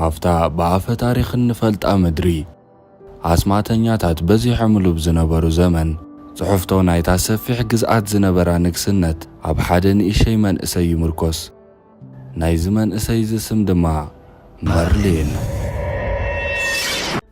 هفتا بافة تاريخ نفلت أمدري عسماتنياتات بزي حملو بزنبرو زمن صحفتو نايتا سفيح جزءات زنبرا نكسنت عب حدن إشي من إسي مركوس ناي زمن إسي زسم دما مرلين.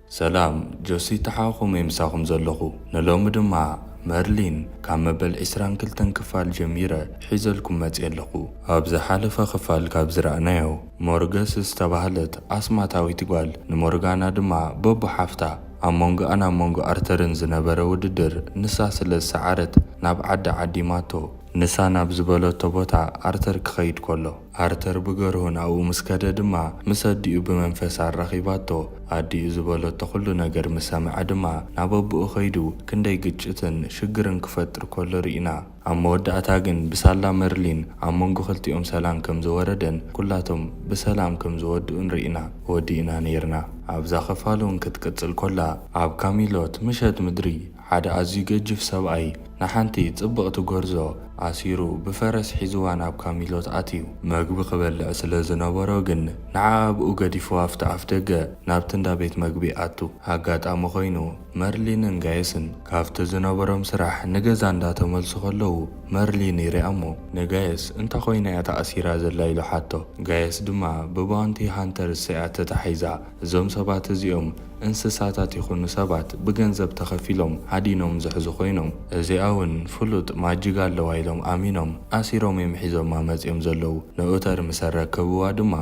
سلام جوسي تحاخم يمساخم زلخو نلوم دما مرلين كام مبل إسران كلتن كفال جميرة حيزلكم متيلقو أبز حالفة خفال كابز رأنايو مورغس استبهلت أسما تاوي تقوال نمورغانا دما بوبو حافتا أمونغ أنا مونغ أرترن زنبرا وددر نسا سلسعارت ناب عدي ماتو نسا ناب زبالوتو بوتا أرتر كخيد كولو أرتر بغرهن أو مسكادة دما مساديو بمنفس الرخيباتو عدي زبالوتو كلو نگر مسامع دما نابو خيدو كندي جتشتن شجرن كفتر كل رينا أمود أتاجن بسالا مرلين أمونغ خلتي سلام كم زوردن كلاتهم بسلام كم زودون رينا ودينا نيرنا أبزا خفالون كتكتل كلا أب كاميلوت مشهد مدري حدا عزي جف سبعي نحنتي تطبقت غرزو عسيرو بفرس حيزوان أب كاميلوت أتيو مقب قبل أسل زنابرو جن نعاب وقديفو أفتقا نابتندا بيت مقبي أتو هاقات أمخينو مرلين نغايسن كافت زنابرو مسرح نغزان داتو ملسخلو مرلين يريامو نغايس انت خوينا يتا أسيرا زلايلو حاتو غايس دما ببانتي هانتر السيئات تحيزا زوم سبات زيوم እንስሳታት ይኹኑ ሰባት ብገንዘብ ተኸፊሎም ሃዲኖም ዝሕዙ ኮይኖም እዚኣውን ፍሉጥ ማጅግ ኣለዋ ኢሎም ኣሚኖም ኣሲሮም የምሒዞም ማመፅዮም ዘለዉ ንኦተር ምሰረከብዋ ድማ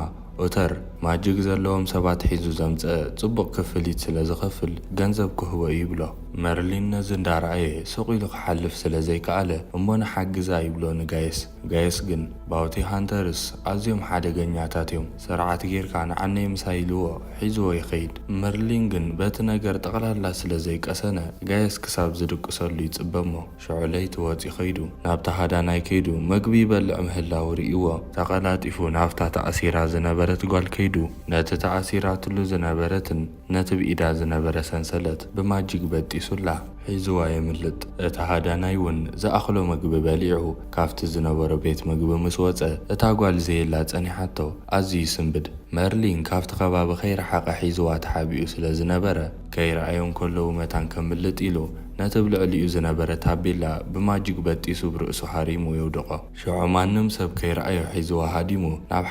ኦተር ማጅግ ዘለዎም ሰባት ሒዙ ዘምፀ ጽቡቕ ክፍሊት ስለ ዝኸፍል ገንዘብ ክህቦ ይብሎ መርሊን ነዚ እንዳረኣየ ሰቂሉ ክሓልፍ ስለ ዘይከኣለ እሞነ ሓግዛ ይብሎ ንጋየስ ግን ባውቲ ሃንተርስ ኣዝዮም ሓደገኛታት እዮም ስርዓት ጌርካ ንዓነይ ምሳይልዎ ሒዝዎ ይኸይድ መርሊን ግን በቲ ነገር ጠቕላላ ስለ ዘይቀሰነ ጋየስ ክሳብ ዝድቅሰሉ ይጽበሞ ሽዑለይ ትወፅ ይኸይዱ ናብታ ሃዳናይ ከይዱ መግቢ ይበልዕ ምህላው ርእይዎ ተቐላጢፉ ናብታ ተኣሲራ ዝነበረት ጓል ከይዱ ነቲ ተኣሲራትሉ ዝነበረትን ነቲ ብኢዳ ዝነበረ ሰንሰለት ብማጅግ በጢሱላ ሒዝዋ የምልጥ እታ ሃዳናይ እውን ዝኣኽሎ ምግቢ በሊዑ ካፍቲ ዝነበሮ ቤት ምግቢ ምስ ወፀ እታ ጓል ዘየላ ጸኒሓቶ ኣዝዩ ይስንብድ መርሊን ካፍቲ ከባቢ ከይረሓቐ ሒዝዋ ተሓቢኡ ስለ ዝነበረ ከይረኣዮም ከለዉ መታን ከምልጥ ኢሉ ነቲ ብልዕሊኡ ዝነበረ ታቤላ ብማጅግ በጢሱ ብርእሱ ሃሪሙ የውድቆ ሽዑ ማንም ሰብ ከይረኣዮ ሒዝዋ ሃዲሙ ናብ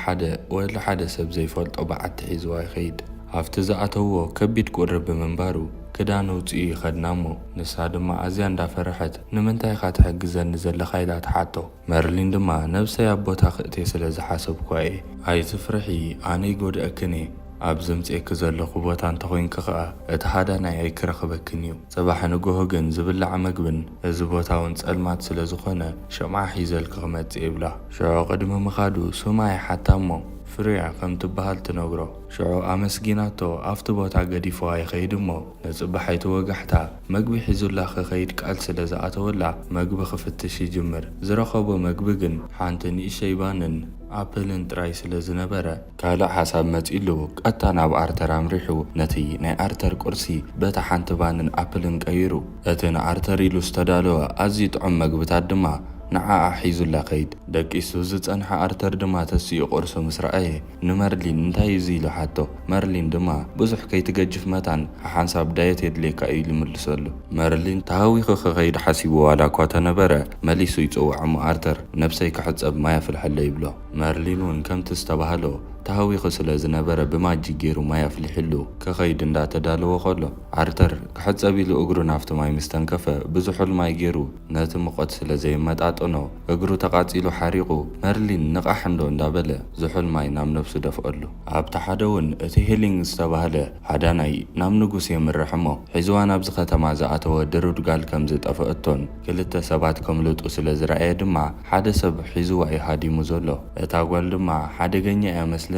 ሓደ ሰብ ዘይፈልጦ በዓቲ ሒዝዋ ይኸይድ ኣብቲ ዝኣተውዎ ከቢድ ቁርብ ብምንባሩ ክዳን ውፅኡ ይኸድናሞ ንሳ ድማ ኣዝያ እንዳፈረሐት ንምንታይ ኢኻ ትሕግዘኒ ዘለኻ ኢላ ትሓቶ መርሊን ድማ ነብሰይ ኣብ ቦታ ክእቴ ስለ ዝሓሰብኳ እየ ኣይትፍርሒ ኣነ ይጎድአክን እየ ኣብ ዝምፅእክ ዘለኹ ቦታ እንተኾይንክ ኸኣ እቲ ሃዳናይ ኣይክረኽበክን እዩ ጽባሕ ንጎሆ ግን ዝብላዕ መግብን እዚ ቦታ እውን ጸልማት ስለ ዝኾነ ሽምዓ ሒዘልክ ክመጽእ ይብላ ሽዑ ቅድሚ ምኻዱ ሱማይ ሓታሞ ፍርያ ከም ትበሃል ትነግሮ ሽዑ ኣመስጊናቶ ኣብቲ ቦታ ገዲፍዋ ይኸይድ እሞ ንጽባሐይቲ ወጋሕታ መግቢ ሒዙላ ክኸይድ ቃል ስለ ዝኣተወላ መግቢ ክፍትሽ ይጅምር ዝረኸቦ መግቢ ግን ሓንቲ ንእሽተይ ባንን ኣፕልን ጥራይ ስለ ዝነበረ ካልእ ሓሳብ መጺሉ ቀጥታ ናብ ኣርተር ኣምሪሑ ነቲ ናይ ኣርተር ቁርሲ በታ ሓንቲ ባንን ኣፕልን ቀይሩ እቲ ንኣርተር ኢሉ ዝተዳለወ ኣዝዩ ጥዑም መግብታት ድማ ንዓኣ ሒዙላ ኸይድ ደቂሱ ዝጸንሐ ኣርተር ድማ ተስኡ ቁርሱ ምስ ረኣየ ንመርሊን እንታይ እዩ ኢሉ ሓቶ መርሊን ድማ ብዙሕ ከይትገጅፍ መታን ሓንሳብ ዳየት የድልየካ እዩ ይምልሰሉ መርሊን ተሃዊኹ ክኸይድ ሓሲቡ ዋላ እኳ ተነበረ መሊሱ ይጽውዕ እሞ ኣርተር ነብሰይ ክሕፀብ ማይ ኣፍልሐለ ይብሎ መርሊን እውን ከምቲ ዝተባህሎ ተሃዊኹ ስለ ዝነበረ ብማጅግ ገይሩ ማይ ኣፍሊሕሉ ክኸይድ እንዳተዳለወ ከሎ ኣርተር ክሕፀብ ኢሉ እግሩ ናብቲ ማይ ምስተንከፈ ብዙሑል ማይ ገይሩ ነቲ ሙቐት ስለ ዘይመጣጠኖ እግሩ ተቓፂሉ ሓሪቑ መርሊን ንቓሕ እንዶ እንዳበለ ዝሑል ማይ ናብ ነብሱ ደፍአሉ ኣብቲ ሓደ እውን እቲ ሄሊንግ ዝተባህለ ሃዳናይ ናብ ንጉስ የምርሕ እሞ ሒዝዋ ናብዚ ከተማ ዝኣተወ ድሩድ ጋል ከም ዝጠፍአቶን ክልተ ሰባት ከምልጡ ስለ ዝረኣየ ድማ ሓደ ሰብ ሒዝዋ እዩ ሃዲሙ ዘሎ እታ ጓል ድማ ሓደገኛ እያ መስለኒ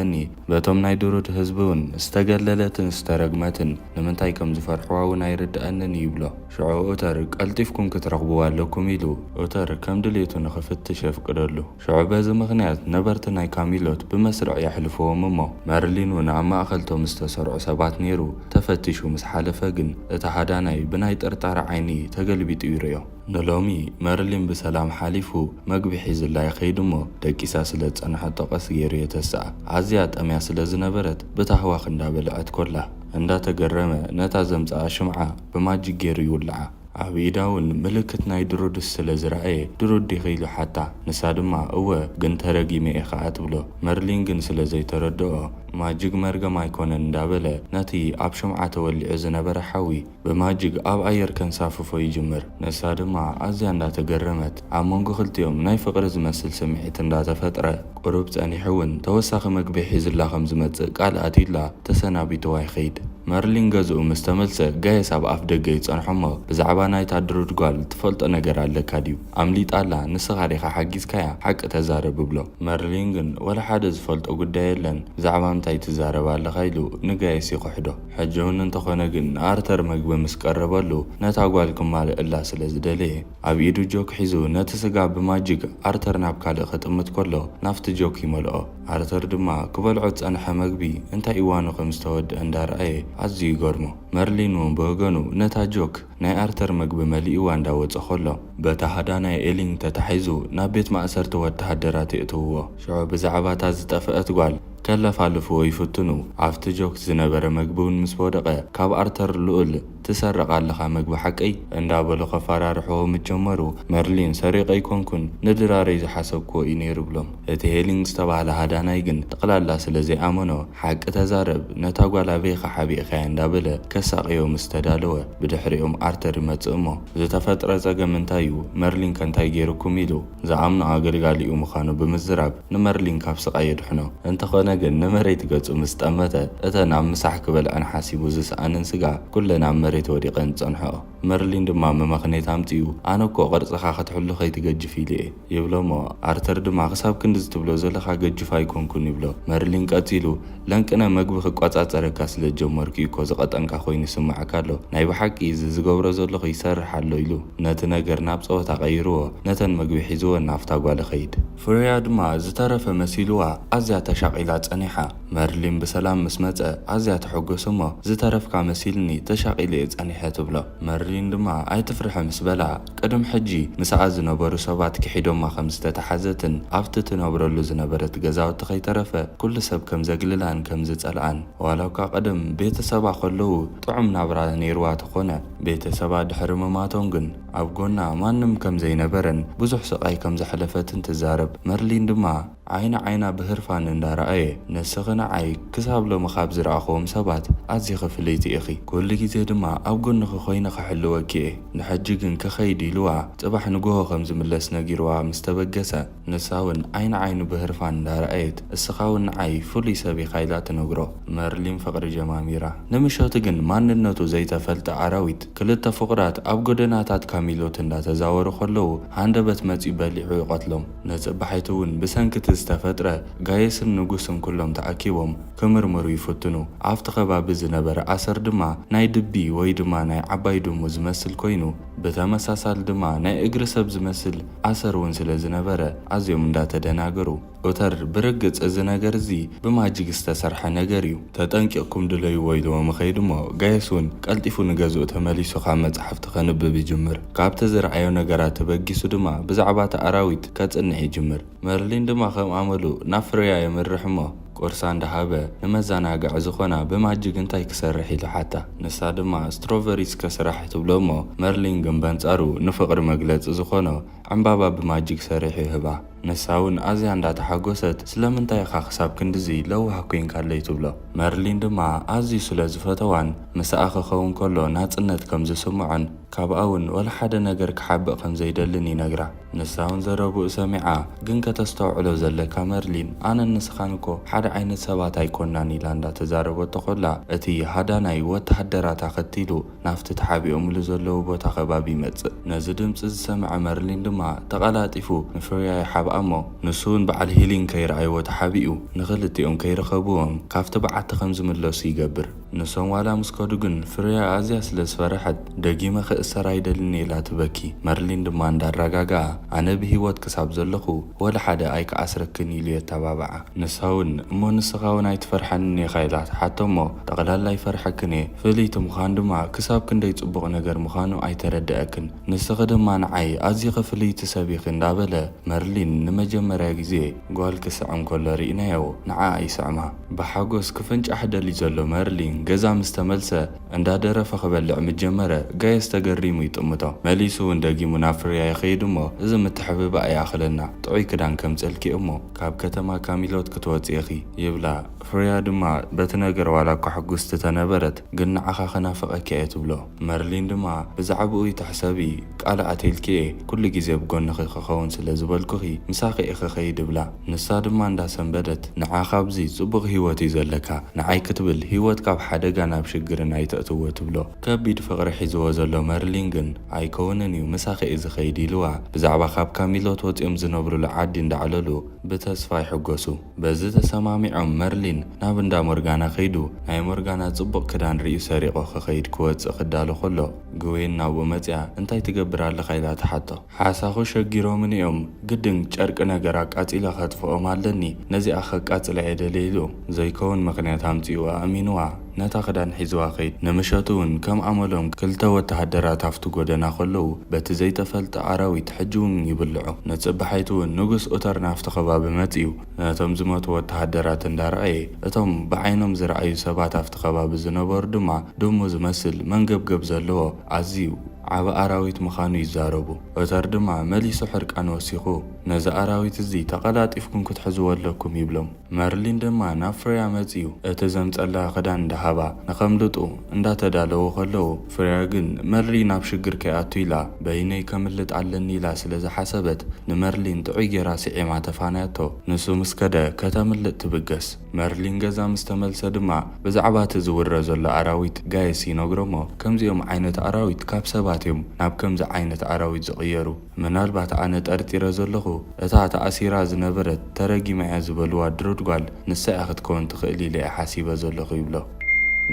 በቶም ናይ ድሩድ ህዝቢ እውን ዝተገለለትን ዝተረግመትን ንምንታይ ከም ዝፈርሕዋ እውን ኣይርድአንን ይብሎ ሽዑ ኦተር ቀልጢፍኩም ክትረኽብዋ ኣለኩም ኢሉ ኦተር ከም ድሌቱ ንኽፍትሽ የፍቅደሉ ሽዑ በዚ ምኽንያት ነበርቲ ናይ ካሚሎት ብመስርዕ የሕልፍዎም እሞ መርሊን እውን ኣብ ማእኸልቶም ዝተሰርዑ ሰባት ነይሩ ተፈቲሹ ምስ ሓለፈ ግን እቲ ሃዳናይ ብናይ ጥርጣረ ዓይኒ ተገልቢጡ ይርዮ ንሎሚ መርሊን ብሰላም ሓሊፉ መግቢ ሒዝላ ይኸይድ እሞ ደቂሳ ስለ ዝጸንሐቶ ቀስ ገይሩ የተስኣ ኣዝያ ጠምያ ስለ ዝነበረት ብታህዋኽ እንዳበልዐት ኮላ እንዳተገረመ ነታ ዘምፅኣ ሽምዓ ብማጅግ ገይሩ ይውልዓ ኣብ ኢዳ እውን ምልክት ናይ ድሩድስ ስለ ዝረአየ ድሩድ ይኽኢሉ ሓታ ንሳ ድማ እወ ግን ተረጊመ እየ ኸዓ ትብሎ መርሊን ግን ስለ ዘይተረድኦ ማጅግ መርገም ኣይኮነን እንዳበለ ነቲ ኣብ ሽምዓ ተወሊዑ ዝነበረ ሓዊ ብማጅግ ኣብ ኣየር ከንሳፍፎ ይጅምር ንሳ ድማ ኣዝያ እንዳተገረመት ኣብ መንጎ ክልቲኦም ናይ ፍቕሪ ዝመስል ስምዒት እንዳተፈጥረ ቁሩብ ጸኒሑ እውን ተወሳኺ መግቢ ሒዝላ ከም ዝመጽእ ቃል ኣቲላ ተሰናቢትዋ ይኸይድ መርሊን ገዝኡ ምስ ተመልሰ ጋየስ ኣብ ኣፍ ደገ ይጸንሖ እሞ ብዛዕባ ናይታ ድሩድ ጓል ትፈልጦ ነገር ኣለካ ድዩ ኣምሊጣላ ንስኻ ዲኻ ሓጊዝካያ ሓቂ ተዛረብ ብሎ መርሊን ግን ወላ ሓደ ዝፈልጦ ጉዳይ የለን ብዛዕባ እንታይ ትዛረብ ኣለኻ ኢሉ ንጋየስ ይኹሕዶ ሕጂ እውን እንተኾነ ግን ኣርተር መግቢ ምስ ቀረበሉ ነታ ጓል ክማልእላ ስለ ዝደለየ ኣብ ኢዱ ጆክ ሒዙ ነቲ ስጋ ብማጅግ ኣርተር ናብ ካልእ ክጥምት ከሎ ናፍቲ ጆክ ይመልኦ ኣርተር ድማ ክበልዖ ጸንሐ መግቢ እንታይ እዋኑ ከም ዝተወድአ እንዳረአየ ኣዝዩ ይገርሞ መርሊን እውን ብወገኑ ነታ ጆክ ናይ ኣርተር መግቢ መሊእዋ እንዳወፀ ከሎ በታ ሃዳናይ ኤሊንግ ተታሒዙ ናብ ቤት ማእሰርቲ ወተሃደራት የእትውዎ ሽዑ ብዛዕባ እታ ዝጠፍአት ጓል ከለፋልፍዎ ይፍትኑ ኣብቲ ጆክ ዝነበረ መግቢ እውን ምስ ወደቐ ካብ ኣርተር ልኡል ትሰርቕ ኣለኻ መግቢ ሓቀይ እንዳበሉ ኸፈራርሕዎ ምጀመሩ መርሊን ሰሪቀ ይኮንኩን ንድራረይ ዝሓሰብክዎ እዩ ነይሩ ብሎም እቲ ሄሊንግ ዝተባህለ ሃዳናይ ግን ጠቕላላ ስለ ዘይኣመኖ ሓቂ ተዛረብ ነታ ጓል ኣበይኻ ሓቢእኻያ እንዳበለ ከሳቅዮ ምስ ተዳለወ ብድሕሪኦም ኣርተር ይመጽእ እሞ ዝተፈጥረ ጸገም እንታይ እዩ መርሊን ከንታይ ገይርኩም ኢሉ ዝኣምኖ ኣገልጋሊኡ ምዃኑ ብምዝራብ ንመርሊን ካብ ስቃይ የድሕኖ እንተኾነ ግን ንመሬት ገጹ ምስ ጠመተ እተን ኣብ ምሳሕ ክበልዐን ሓሲቡ ዝሰኣንን ስጋ ኩለን ኣብ መሬት ወዲቐን ጸንሐኦ መርሊን ድማ መመኽኔት ኣምፂኡ ኣነ እኮ ቅርጽኻ ክትሕሉ ከይትገጅፍ ኢለ እየ ይብሎ እሞ ኣርተር ድማ ክሳብ ክንዲ ዝትብሎ ዘለኻ ገጅፍ ኣይኮንኩን ይብሎ መርሊን ቀፂሉ ለንቅነ መግቢ ክቋጻጸረካ ስለ ጀመርኩ እኮ ዝቐጠንካ ኮይኑ ይስማዓካ ኣሎ ናይ ብሓቂ ዝገብሮ ዘለኹ ይሰርሕ ኣሎ ኢሉ ነቲ ነገር ናብ ፀወታ ቀይርዎ ነተን መግቢ ሒዝወን ናፍታ ጓል ኸይድ ፍሬያ ድማ ዝተረፈ መሲልዋ ኣዝያ ተሻቂላ ጸኒሓ መርሊን ብሰላም ምስ መጸ ኣዝያ ተሐጎስ እሞ ዝተረፍካ መሲልኒ ተሻቂለ ጸኒሐ ትብሎ መርሊን ድማ ኣይትፍርሐ ምስ በላ ቅድም ሕጂ ምስኣ ዝነበሩ ሰባት ክሒዶማ ከም ዝተተሓዘትን ኣብቲ ትነብረሉ ዝነበረት ገዛውቲ ከይተረፈ ኩሉ ሰብ ከም ዘግልላን ከም ዝጸልኣን ዋላ እኳ ቀደም ቤተሰባ ከለዉ ጥዑም ናብራ ነይርዋ ተኾነ ቤተሰባ ድሕሪ ምማቶም ግን ኣብ ጎና ማንም ከም ዘይነበረን ብዙሕ ስቃይ ከም ዘሕለፈትን ትዛረብ መርሊን ድማ ዓይና ብህርፋን እንዳረአየ ንስኺ ንዓይ ክሳብ ሎሚ ካብ ዝረኣኽዎም ሰባት ኣዝዩ ክፍለይቲ ኢኺ ኩሉ ግዜ ድማ ኣብ ጎንኺ ኮይነ ክሕልወኪ እየ ንሕጂ ግን ክኸይድ ኢልዋ ጽባሕ ንጎሆ ከም ዝምለስ ነጊርዋ ምስ ተበገሰ ንሳ እውን ዓይኑ ብህርፋን እንዳረአየት እስኻ እውን ንዓይ ፍሉይ ሰብ ኢኻ ኢላ ትነግሮ መርሊን ፍቕሪ ጀማሚራ ንምሸቱ ግን ማንነቱ ዘይተፈልጠ ኣራዊት ክልተ ፍቑራት ኣብ ጎደናታት ካሚሎት እንዳተዛወሩ ከለዉ ሃንደበት መፂኡ በሊዑ ይቆትሎም ነጽባሒቱ እውን ብሰንኪቲ ዝተፈጥረ ጋየስን ንጉስን ኩሎም ተኣኪቦም ክምርምሩ ይፍትኑ ኣብቲ ከባቢ ዝነበረ ኣሰር ድማ ናይ ድቢ ወይ ድማ ናይ ዓባይ ድሙ ዝመስል ኮይኑ ብተመሳሳሊ ድማ ናይ እግሪ ሰብ ዝመስል ኣሰር እውን ስለ ዝነበረ ኣዝዮም እንዳተደናገሩ ኦተር ብርግጽ እዚ ነገር እዚ ብማጅግ ዝተሰርሐ ነገር እዩ ተጠንቂቕኩም ድለይዎ ኢልዎ ምኸይድ እሞ ጋየስ እውን ቀልጢፉ ንገዝኡ ተመሊሱ ካብ መጽሓፍቲ ከንብብ ይጅምር ካብቲ ዝረኣዮ ነገራት ተበጊሱ ድማ ብዛዕባ እቲ ኣራዊት ከጽንዕ ይጅምር መርሊን ድማ ከም ኣመሉ ናብ ፍሬያ የምርሕ እሞ ቁርሳ እንዳሃበ ንመዘናግዒ ዝኾና ብማጅግ እንታይ ክሰርሕ ኢሉ ሓታ ንሳ ድማ ስትሮቨሪስ ከስራሕ ትብሎ እሞ መርሊን ግን በንጻሩ ንፍቕሪ መግለፂ ዝኾነ ዕምባባ ብማጅግ ሰሪሑ ይህባ ንሳ እውን ኣዝያ እንዳተሓጎሰት ስለምንታይ ኢኻ ክሳብ ክንድዚ ለዋህ ኮይንካለይ ትብሎ መርሊን ድማ ኣዝዩ ስለ ዝፈተዋን ምስኣ ክኸውን ከሎ ናጽነት ከም ዝስምዖን ካብኣ እውን ወላ ሓደ ነገር ክሓብእ ከም ዘይደልን ይነግራ ንሳ እውን ዘረቡኡ ሰሚዓ ግን ከተስተውዕሎ ዘለካ መርሊን ኣነ ንስኻን እኮ ሓደ ዓይነት ሰባት ኣይኮናን ኢላ እንዳተዛረበቶ ኮላ እቲ ሃዳናይ ወተሃደራት ኣኸቲሉ ናፍቲ ተሓቢኦምሉ ዘለዉ ቦታ ከባቢ ይመጽእ ነዚ ድምፂ ዝሰምዐ መርሊን ድማ ተቐላጢፉ ንፍሬያ ይሓብኣ እሞ ንሱ እውን በዓል ሂሊንግ ከይረኣይዎ ተሓቢኡ ንኽልቲኦም ከይረኸብዎም ካብቲ በዓቲ ከም ዝምለሱ ይገብር ንሶም ዋላ ምስ ከዱ ግን ፍርያ ኣዝያ ስለ ዝፈርሐት ደጊመ ክእሰር ኣይደልን ኢላ ትበኪ። መርሊን ድማ እንዳረጋግኣ ኣነ ብሂወት ክሳብ ዘለኹ ወላ ሓደ ኣይከኣስረክን ኢሉ የተባብዓ። ንሳ እውን እሞ ንስኻ እውን ኣይትፈርሐንን ኢኻ ኢላ ትሓቶ እሞ ጠቕላላ ይፈርሐክን እየ ፍልይቲ ምዃን ድማ ክሳብ ክንደይ ጽቡቕ ነገር ምዃኑ ኣይተረድአክን ንስኺ ድማ ንዓይ ኣዝኻ ፍልይቲ ሰብ ኢኺ እንዳበለ መርሊን ንመጀመርያ ግዜ ጓል ክስዕም ከሎ ርኢናዮ ንዓ ኣይስዕማ። ብሓጎስ ክፍንጫሕ ደሊ ዘሎ መርሊን ገዛ ምስ ተመልሰ እንዳደረፈ ክበልዕ ምጀመረ ጋየስ ተገሪሙ ይጥምቶ። መሊሱ እውን ደጊሙ ናብ ፍርያ ይኸይድ እሞ እዚ ምትሕብባ ኣያኽለና ጥዑይ ክዳን ከም ጸልኪ እሞ ካብ ከተማ ካሚሎት ክትወፅእ ኢኺ ይብላ። ፍርያ ድማ በቲ ነገር ዋላ እኳ ሕጉስቲ ተነበረት ግን ንዓኻ ኸናፍቐኪ እየ ትብሎ። መርሊን ድማ ብዛዕባኡ ይትሕሰቢ ቃል ኣቴልኪ እየ ኩሉ ግዜ ብጎንኺ ክኸውን ስለ ዝበልኩኺ ምሳኺ ኢኺ ኸይድ ብላ። ንሳ ድማ እንዳሰንበደት ንዓኻ ኣብዚ ጽቡቕ ሂወት እዩ ዘለካ ንዓይ ክትብል ሂወት ካብ ሓደጋ ናብ ሽግርን ኣይተእትዎ ትብሎ። ከቢድ ፍቕሪ ሒዝዎ ዘሎ መርሊን ግን ኣይከውንን እዩ ምሳኺ እዩ ዝኸይድ ኢልዋ። ብዛዕባ ካብ ካሚሎት ወፂኦም ዝነብሩሉ ዓዲ እንዳዕለሉ ብተስፋ ይሕገሱ። በዚ ተሰማሚዖም መርሊን ናብ እንዳ ሞርጋና ኸይዱ ናይ ሞርጋና ጽቡቕ ክዳን ርእዩ ሰሪቆ ክኸይድ ክወፅእ ክዳሉ ከሎ ግዌን ናብኡ መፅያ እንታይ ትገብር ኣለኻ ኢላ ትሓቶ። ሓሳኹ ሸጊሮምን እዮም ግድን ጨርቂ ነገር ኣቃፂላ ከጥፍኦም ኣለኒ ነዚኣ ኸቃፅላ እየ ደልየ ኢሉ ዘይከውን ምኽንያት ኣምፂኡ ኣእሚንዋ ነታ ክዳን ሒዝዋ ኸይድ። ንምሸቱ እውን ከም ኣመሎም ክልተ ወተሃደራት ኣፍቲ ጎደና ከለዉ በቲ ዘይተፈልጠ ኣራዊት ሕጂ እውን ይብልዑ። ንጽባሓይቱ እውን ንጉስ ኡተር ናፍቲ ከባቢ መፅዩ ነቶም ዝመቱ ወተሃደራት እንዳረኣየ እቶም ብዓይኖም ዝረኣዩ ሰባት ኣፍቲ ከባቢ ዝነበሩ ድማ ድሙ ዝመስል መንገብገብ ዘለዎ ኣዝዩ ዓበ ኣራዊት ምዃኑ ይዛረቡ። ኡተር ድማ መሊሱ ሕርቃን ወሲኹ ነዚ ኣራዊት እዚ ተቐላጢፍኩም ክትሕዝዎ ኣለኩም ይብሎም። መርሊን ድማ ናብ ፍርያ መፅዩ እቲ ዘምፀላ ክዳን እንዳሃባ ንኸምልጡ እንዳተዳለዉ ከለዉ ፍርያ ግን መርሊን ናብ ሽግር ከይኣቱ ኢላ በይነይ ከምልጥ ኣለኒ ኢላ ስለ ዝሓሰበት ንመርሊን ጥዑይ ጌራ ስዒማ ተፋንያቶ ንሱ ምስ ከደ ከተምልጥ ትብገስ። መርሊን ገዛ ምስ ተመልሰ ድማ ብዛዕባ እቲ ዝውረ ዘሎ ኣራዊት ጋየስ ይነግሮሞ ከምዚኦም ዓይነት ኣራዊት ካብ ሰባት እዮም ናብ ከምዚ ዓይነት ኣራዊት ዝቕየሩ። ምናልባት ኣነ ጠርጢረ ዘለኹ እታ ተኣሲራ ዝነበረት ተረጊማ እያ ዝበልዋ ድሩድ ጓል ንሳ እያ ክትከውን ትኽእል ኢለ እየ ሓሲበ ዘለኹ ይብሎ።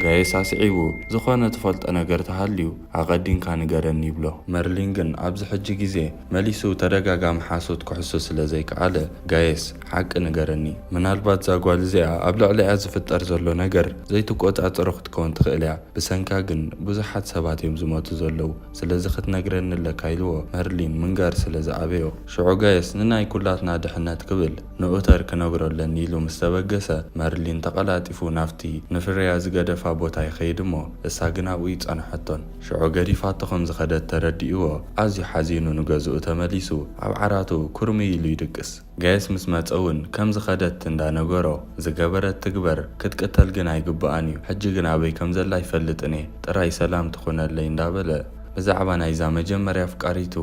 ጋየስ ኣስዒቡ ዝኾነ ትፈልጦ ነገር ተሃልዩ ኣቐዲንካ ንገረኒ ይብሎ። መርሊን ግን ኣብዚ ሕጂ ግዜ መሊሱ ተደጋጋሚ ሓሶት ክሕሶ ስለ ዘይከኣለ ጋየስ ሓቂ ንገረኒ ምናልባት ዛ ጓል እዚኣ ኣብ ልዕሊኣ ዝፍጠር ዘሎ ነገር ዘይትቆጻጸሮ ክትከውን ትኽእል እያ ብሰንካ ግን ብዙሓት ሰባት እዮም ዝመቱ ዘለዉ ስለዚ ክትነግረኒ ኣለካ ኢልዎ። መርሊን ምንጋር ስለ ዝኣበዮ ሽዑ ጋየስ ንናይ ኩላትና ድሕነት ክብል ንኡተር ክነግሮ ኣለኒ ኢሉ ምስ ተበገሰ መርሊን ተቐላጢፉ ናፍቲ ንፍርያ ዝገደፈ ቦታ ይኸይድ እሞ እሳ ግን ኣብኡ ይጸንሐቶን። ሽዑ ገዲፋቶ ከም ዝኸደት ተረዲእዎ ኣዝዩ ሓዚኑ ንገዝኡ ተመሊሱ ኣብ ዓራቱ ኩርሚ ኢሉ ይድቅስ። ጋየስ ምስ መፀ እውን ከም ዝኸደት እንዳነገሮ ዝገበረት ትግበር ክትቅተል ግን ኣይግባኣን እዩ ሕጂ ግን ኣበይ ከም ዘላ ይፈልጥን እየ ጥራይ ሰላም ትኾነለይ እንዳበለ ብዛዕባ ናይዛ መጀመርያ ፍቃሪቱ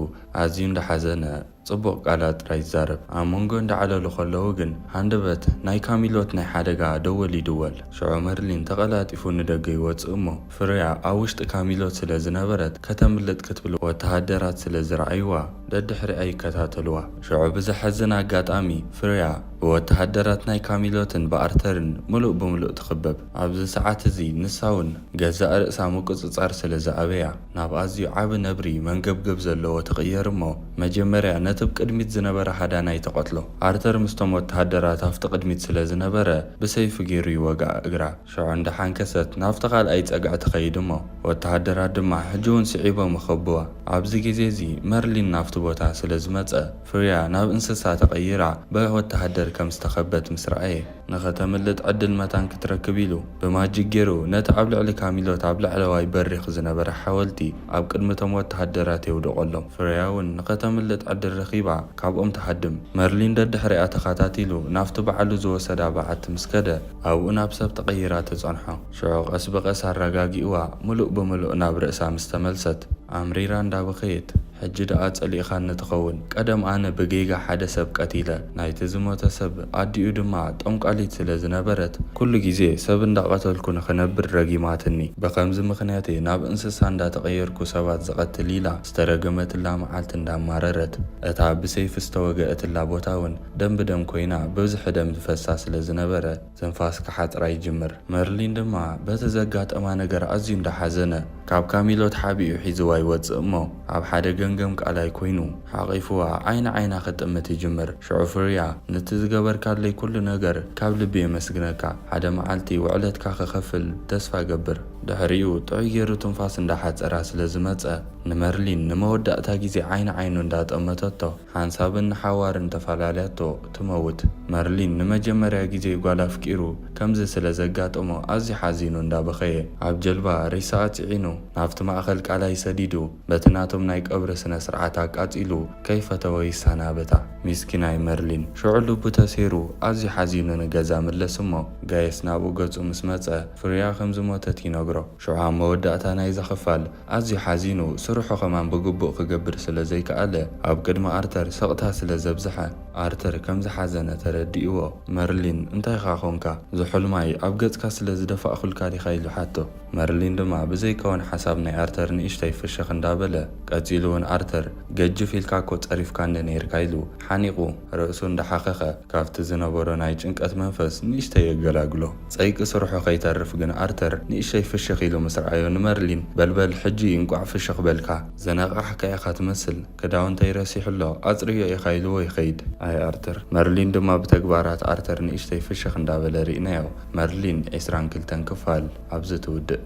ኣዝዩ እንዳሓዘነ ጽቡቕ ቃላት ጥራይ ይዛረብ። ኣብ መንጎ እንዳዓለሉ ከለዉ ግን ሃንደበት ናይ ካሚሎት ናይ ሓደጋ ደወል ይድወል። ሽዑ መርሊን ተቐላጢፉ ንደገ ይወፅእ እሞ ፍርያ ኣብ ውሽጢ ካሚሎት ስለ ዝነበረት ከተምልጥ ክትብል ወተሃደራት ስለ ዝረኣይዋ ደድሕሪኣ ይከታተልዋ። ሽዑ ብዘሐዝን ኣጋጣሚ ፍርያ ብወተሃደራት ናይ ካሚሎትን ብኣርተርን ሙሉእ ብምሉእ ትኽበብ። ኣብዚ ሰዓት እዚ ንሳውን ገዛእ ርእሳ ምቁፅጻር ስለ ዝኣበያ ናብ ኣዝዩ ዓብ ነብሪ መንገብገብ ዘለዎ ትቕየር እሞ መጀመርያ ነቲ ብቅድሚት ዝነበረ ሃዳናይ ተቐትሎ። ኣርተር ምስቶም ወተሃደራት ኣፍቲ ቅድሚት ስለ ዝነበረ ብሰይፉ ገይሩ ይወጋእ እግራ። ሽዑ እንዳሓንከሰት ናብቲ ካልኣይ ፀጋዕ ትኸይድ እሞ ወተሃደራት ድማ ሕጂ እውን ስዒቦም ይኸብዋ። ኣብዚ ግዜ እዚ መርሊን ናብቲ ቦታ ስለ ዝመፀ ፍርያ ናብ እንስሳ ተቐይራ ብወተሃደር ከም ዝተኸበት ምስ ረኣየ ንኸተምልጥ ዕድል መታን ክትረክብ ኢሉ ብማጂክ ገይሩ ነቲ ኣብ ልዕሊ ካሚሎት ኣብ ላዕለዋይ በሪኽ ዝነበረ ሓወልቲ ኣብ ቅድሚቶም ወተሃደራት የውድቐሎም። ፍርያ እውን ንኸተምልጥ ዕድል ረኺባ ካብኦም ተሃድም። መርሊን ደድሕሪኣ ተኸታቲሉ ናብቲ በዓሉ ዝወሰዳ በዓቲ ምስ ከደ ኣብኡ ናብ ሰብ ተቐይራ ተጸንሖ። ሽዑ ቀስ ብቐስ ኣረጋጊእዋ ሙሉእ ብምሉእ ናብ ርእሳ ምስ ተመልሰት ኣምሪራ እንዳበኸየት ሕጂ ደኣ ጸሊእኻ ንትኸውን ቀደም ኣነ ብጌጋ ሓደ ሰብ ቀቲለ ናይቲ ዝሞተ ሰብ ኣዲኡ ድማ ጠንቋሊት ስለ ዝነበረት ኩሉ ግዜ ሰብ እንዳቐተልኩ ንኽነብር ረጊማትኒ ብኸምዚ ምኽንያት ናብ እንስሳ እንዳተቐየርኩ ሰባት ዝቐትል ኢላ ዝተረገመትላ መዓልቲ እንዳማረረት እታ ብሰይፊ ዝተወግአትላ ቦታ እውን ደም ብደም ኮይና ብብዝሒ ደም ዝፈሳ ስለ ዝነበረ ትንፋስ ክሓፅራ ይጅምር። መርሊን ድማ በቲ ዘጋጠማ ነገር ኣዝዩ እንዳሓዘነ ካብ ካሚሎት ሓቢኡ ሒዝዋ ይወፅእ እሞ ኣብ ሓደ ገንገም ቃላይ ኮይኑ ሓቒፍዋ ዓይና ክጥምት ይጅምር። ሽዑ ፍርያ ነቲ ዝገበርካለይ ኩሉ ነገር ካብ ልቢ የመስግነካ ሓደ መዓልቲ ውዕለትካ ክኸፍል ተስፋ ገብር። ድሕሪኡ ጥዑይ ገይሩ ትንፋስ እንዳሓፀራ ስለ ዝመፀ ንመርሊን ንመወዳእታ ግዜ ዓይኑ እንዳጠመተቶ ሓንሳብን ሓዋርን ተፈላለያቶ ትመውት። መርሊን ንመጀመርያ ግዜ ጓል ኣፍቂሩ ከምዚ ስለ ዘጋጠሞ ኣዝዩ ሓዚኑ እንዳበኸየ ኣብ ጀልባ ሬሳ ኣፅዒኑ ናብቲ ማእኸል ቃላይ ሰዲዱ በቲ ናቶም ናይ ቀብሪ ስነ ስርዓት ኣቃፂሉ ከይፈተወ ይሰናበታ። ሚስኪናይ መርሊን ሽዑ ልቡ ተሰይሩ ኣዝዩ ሓዚኑ ንገዛ ምለስ እሞ ጋየስ ናብኡ ገጹ ምስ መፀ ፍርያ ከምዝሞተት ይነግሮ። ሽዑ መወዳእታ ናይ ዘኽፋል ኣዝዩ ሓዚኑ ስርሑ ኸማን ብግቡእ ክገብር ስለ ዘይከኣለ ኣብ ቅድሚ ኣርተር ስቕታ ስለ ዘብዝሐ ኣርተር ከም ዝሓዘነ ተረዲእዎ። መርሊን እንታይ ኻ ኾንካ ዝሑልማይ ኣብ ገጽካ ስለ ዝደፋእኹልካ ዲኻ ኢሉ ሓቶ። መርሊን ድማ ብዘይከውን ሓሳብ ናይ ኣርተር ንእሽተይ ፍሽኽ እንዳበለ ቀፂሉ እውን ኣርተር ገጅፍ ኢልካ ኮ ጸሪፍካኒ ነይርካ ኢሉ ሓኒቑ ርእሱ እንዳሓኸኸ ካብቲ ዝነበሮ ናይ ጭንቀት መንፈስ ንእሽተይ የገላግሎ። ፀይቂ ስርሑ ከይተርፍ ግን ኣርተር ንእሽተይ ፍሽኽ ኢሉ ምስ ረኣዮ ንመርሊን በልበል ሕጂ እንቋዕ ፍሽኽ በልካ ዘነቓሕካ ኢኻ ትመስል ክዳውንተይ ረሲሑሎ ኣጽርዮ ኢኻ ኢልዎ ይኸይድ። ኣይ ኣርተር። መርሊን ድማ ብተግባራት ኣርተር ንእሽተይ ፍሽኽ እንዳበለ ርኢናዮ። መርሊን 22 ክፋል ኣብዚ ትውድእ።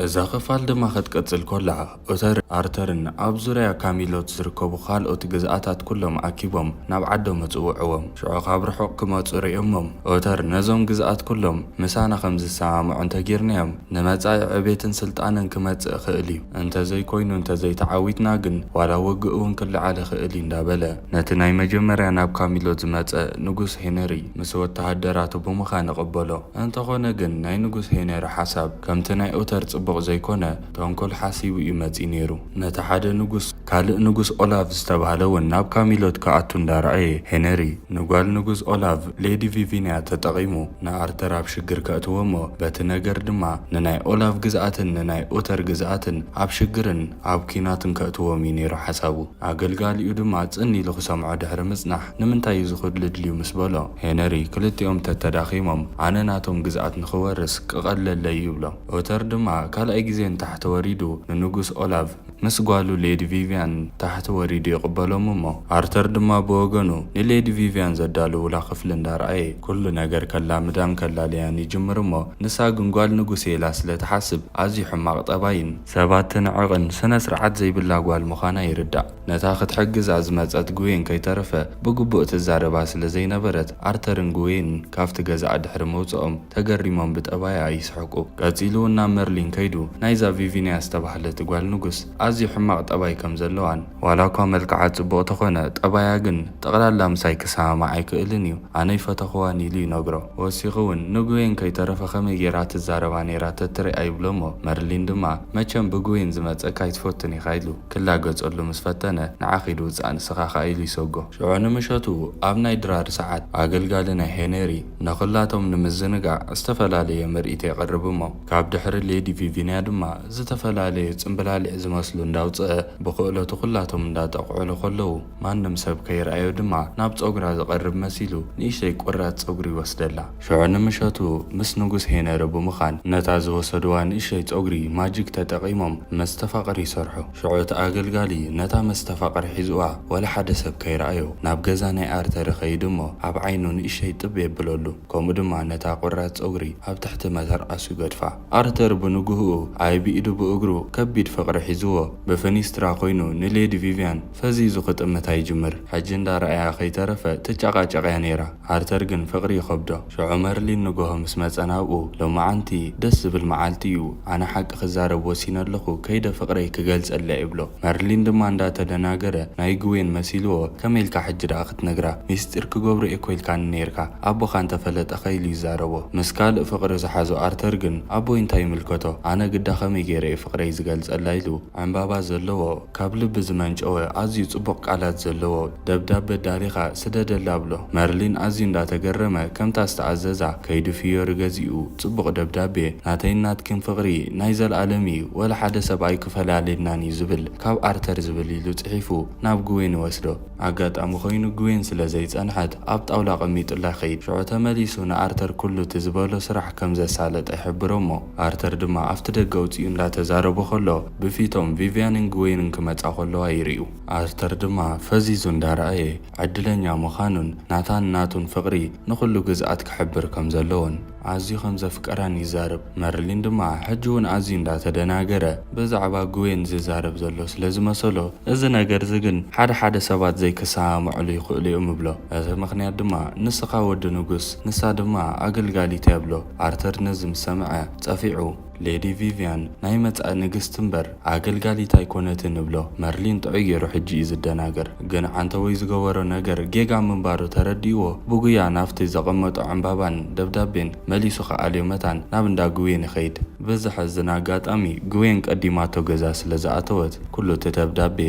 እዛ ክፋል ድማ ክትቀጽል ኮላ ኦተር ኣርተርን ኣብ ዙርያ ካሚሎት ዝርከቡ ካልኦት ግዝኣታት ኩሎም ኣኪቦም ናብ ዓዶም መጽውዕዎም። ሽዑ ካብ ርሑቕ ክመፁ ርኢሞም ኦተር ነዞም ግዝኣት ኩሎም ምሳና ከም ዝሰማምዑ እንተጌርናዮም ንመጻኢ ዕቤትን ስልጣንን ክመጽእ ክእል እዩ እንተዘይኮይኑ እንተዘይተዓዊትና ግን ዋላ ውግእ እውን ክልዓል ክእል እንዳበለ ነቲ ናይ መጀመርያ ናብ ካሚሎት ዝመጸ ንጉስ ሄነሪ ምስ ወተሃደራቱ ብምዃን ንቕበሎ። እንተኾነ ግን ናይ ንጉስ ሄነሪ ሓሳብ ከምቲ ናይ ኦተር ጽቡቕ ዘይኮነ ተንኮል ሓሲቡ እዩ መጺእ ነይሩ። ነቲ ሓደ ንጉስ ካልእ ንጉስ ኦላቭ ዝተባሃለ እውን ናብ ካሚሎት ከኣቱ እንዳረኣየ ሄነሪ ንጓል ንጉስ ኦላቭ ሌዲ ቪቪንያ ተጠቒሙ ንኣርተር ኣብ ሽግር ከእትዎ እሞ በቲ ነገር ድማ ንናይ ኦላቭ ግዝኣትን ንናይ ኦተር ግዝኣትን ኣብ ሽግርን ኣብ ኪናትን ከእትዎም እዩ ነይሩ ሓሳቡ። ኣገልጋሊኡ ድማ ጽኒ ኢሉ ክሰምዖ ድሕሪ ምጽናሕ ንምንታይ እዩ ዝኽድሊ ድልዩ ምስ በሎ ሄነሪ ክልቲኦም ተተዳኺሞም ኣነ ናቶም ግዝኣት ንኽወርስ ክቐለለይ ይብሎ። ኦተር ድማ ካልኣይ ግዜ ታሕቲ ወሪዱ ንንጉስ ኦላቭ ምስ ጓሉ ሌዲ ቪቪያን ታሕቲ ወሪዱ ይቕበሎም እሞ ኣርተር ድማ ብወገኑ ንሌዲ ቪቪያን ዘዳልውላ ክፍሊ እንዳረኣየ ኩሉ ነገር ከላምዳን ከላልያን ይጅምር እሞ ንሳ ግን ጓል ንጉስ ኢላ ስለ ትሓስብ ኣዝዩ ሕማቕ ጠባይን ሰባት ትንዕቕን ስነ ስርዓት ዘይብላ ጓል ምዃና ይርዳእ። ነታ ክትሕግዛ ዝመፀት ጉዌን ከይተረፈ ብግቡእ ትዛረባ ስለ ዘይነበረት ኣርተርን ጉዌን ካብቲ ገዛእ ድሕሪ መውፅኦም ተገሪሞም ብጠባያ ይስሕቁ። ቀፂሉ ናብ መርሊን ከይዱ ናይዛ ቪቪንያ ዝተባህለት ጓል ንጉስ ኣዝዩ ሕማቕ ጠባይ ከም ዘለዋን ዋላ እኳ መልክዓ ጽቡቕ ተኾነ ጠባያ ግን ጠቕላላ ምሳይ ክሰማማዕ ኣይክእልን እዩ ኣነ ይፈተኽዋን ኢሉ ይነግሮ። ወሲኹ እውን ንጉዌን ከይተረፈ ከመይ ጌራ ትዛረባ ነይራ ተትሪኣ ይብሎ እሞ መርሊን ድማ መቸም ብጉዌን ዝመፀካ ይትፈትን ኢኻ ኢሉ ክላገጸሉ ምስ ፈተነ ንዓኺዱ ውፃእ ንስኻ ኸ ኢሉ ይሰጎ። ሽዑ ንምሸቱ ኣብ ናይ ድራር ሰዓት ኣገልጋሊ ናይ ሄነሪ ነኹላቶም ንምዝንጋዕ ዝተፈላለየ ምርኢት የቕርብ እሞ ካብ ድሕሪ ሌዲ ቪቪንያ ድማ ዝተፈላለየ ጽምብላሊዕ ዝመስሉ እንዳውፅአ ብክእለቱ ኩላቶም እንዳጠቕዕሉ ከለዉ ማንም ሰብ ከይረኣዮ ድማ ናብ ፀጉራ ዝቐርብ መሲሉ ንእሽተይ ቁራጽ ፀጉሪ ይወስደላ። ሽዑ ንምሸቱ ምስ ንጉስ ሄነሪ ብምዃን ነታ ዝወሰድዋ ንእሽተይ ፀጉሪ ማጂክ ተጠቒሞም መስተፋቕሪ ይሰርሑ። ሽዑ እቲ ኣገልጋሊ ነታ መስተፋቕሪ ሒዝዋ ወላ ሓደ ሰብ ከይረኣዮ ናብ ገዛ ናይ ኣርተር ይኸይድ እሞ ኣብ ዓይኑ ንእሽተይ ጥብ የብለሉ ከምኡ ድማ ነታ ቁራጽ ፀጉሪ ኣብ ትሕቲ መተርኣሱ ይገድፋ። ኣርተር ብንግህኡ ኣይ ብኢዱ ብእግሩ ከቢድ ፍቕሪ ሒዝዎ ብፈኒስትራ ኮይኑ ንሌዲ ቪቪያን ፈዚዙ ክጥምታ ይጅምር። ሕጂ እንዳረኣያ ከይተረፈ ትጨቃጨቅያ ነይራ። ኣርተር ግን ፍቕሪ ይኸብዶ። ሽዑ መርሊን ንግሆ ምስ መፀናብኡ ሎማዓንቲ ደስ ዝብል መዓልቲ እዩ ኣነ ሓቂ ክዛረብ ወሲነ ኣለኹ ከይደ ፍቕረይ ክገልጸለ ይብሎ። መርሊን ድማ እንዳተደናገረ ናይ ጉዌን መሲልዎ ከመይልካ ሕጂ ደኣ ክትነግራ ሚስጢር ክገብሮ ኤኮይልካኒ ነይርካ ኣቦኻ እንተፈለጠ ኸይሉ ይዛረቦ። ምስ ካልእ ፍቕሪ ዝሓዞ ኣርተር ግን ኣቦይ እንታይ ይምልከቶ ኣነ ግዳ ከመይ ገይረ ፍቕረይ ዝገልጸላ ኢሉ ዕምባባ ዘለዎ ካብ ካብ ልቢ ዝመንጨወ ኣዝዩ ጽቡቕ ቃላት ዘለዎ ደብዳቤ ዳሪኻ ስደደላ ብሎ። መርሊን ኣዝዩ እንዳተገረመ ከምታ ዝተኣዘዛ ከይዱ ፍዮሪ ገዚኡ ጽቡቕ ደብዳቤ ናተይ ናትክን ፍቕሪ ናይ ዘለኣለም እዩ ወላ ሓደ ሰብኣይ ክፈላለየናን እዩ ዝብል ካብ ኣርተር ዝብል ኢሉ ጽሒፉ ናብ ጉዌን ወስዶ። ኣጋጣሚ ኮይኑ ጉዌን ስለ ዘይጸንሐት ኣብ ጣውላ ቀሚጡላ ኸይድ። ሽዑ ተመሊሱ ንኣርተር ኩሉ እቲ ዝበሎ ስራሕ ከም ዘሳለጠ ይሕብሮ እሞ ኣርተር ድማ ኣብቲ ደገ ውፅኡ እንዳተዛረቡ ከሎ ብፊቶም ቪቪያንን ጉዌንን ክመጻ ከለዋ ይርዩ። ኣርተር ድማ ፈዚዙ እንዳረኣየ ዕድለኛ ምዃኑን ናታን ናቱን ፍቕሪ ንኹሉ ግዝኣት ክሕብር ከም ዘለዎን ኣዝዩ ከም ዘፍቀራን ይዛረብ። መርሊን ድማ ሕጂ እውን ኣዝዩ እንዳተደናገረ ብዛዕባ ጉዌን ዝዛረብ ዘሎ ስለ ዝመሰሎ እዚ ነገር ግን ሓደ ሰባት ዘይክሰማምዕሉ ይኽእሉ እዮም ብሎ። እዚ ምክንያት ድማ ንስኻ ወዲ ንጉስ ንሳ ድማ ኣገልጋሊት የብሎ። ኣርተር ነዚ ምስ ሰምዐ ጸፊዑ ሌዲ ቪቪያን ናይ መጻእ ንግስት እምበር ኣገልጋሊት ኣይኮነትን ብሎ። መርሊን ጥዕየሩ ሕጂ እዩ ዝደናገር። ግን ዓንተወይ ዝገበሮ ነገር ጌጋ ምንባሩ ተረዲእዎ ብጉያ ናብቲ ዘቐመጦ ዕምባባን ደብዳቤን መሊሱ ከኣልዮ መታን ናብ እንዳ ጉዌን ይኸይድ። በዚ ሕዝን ኣጋጣሚ ጉዌን ቀዲማቶ ገዛ ስለ ዝኣተወት ኩሉ እቲ ደብዳቤ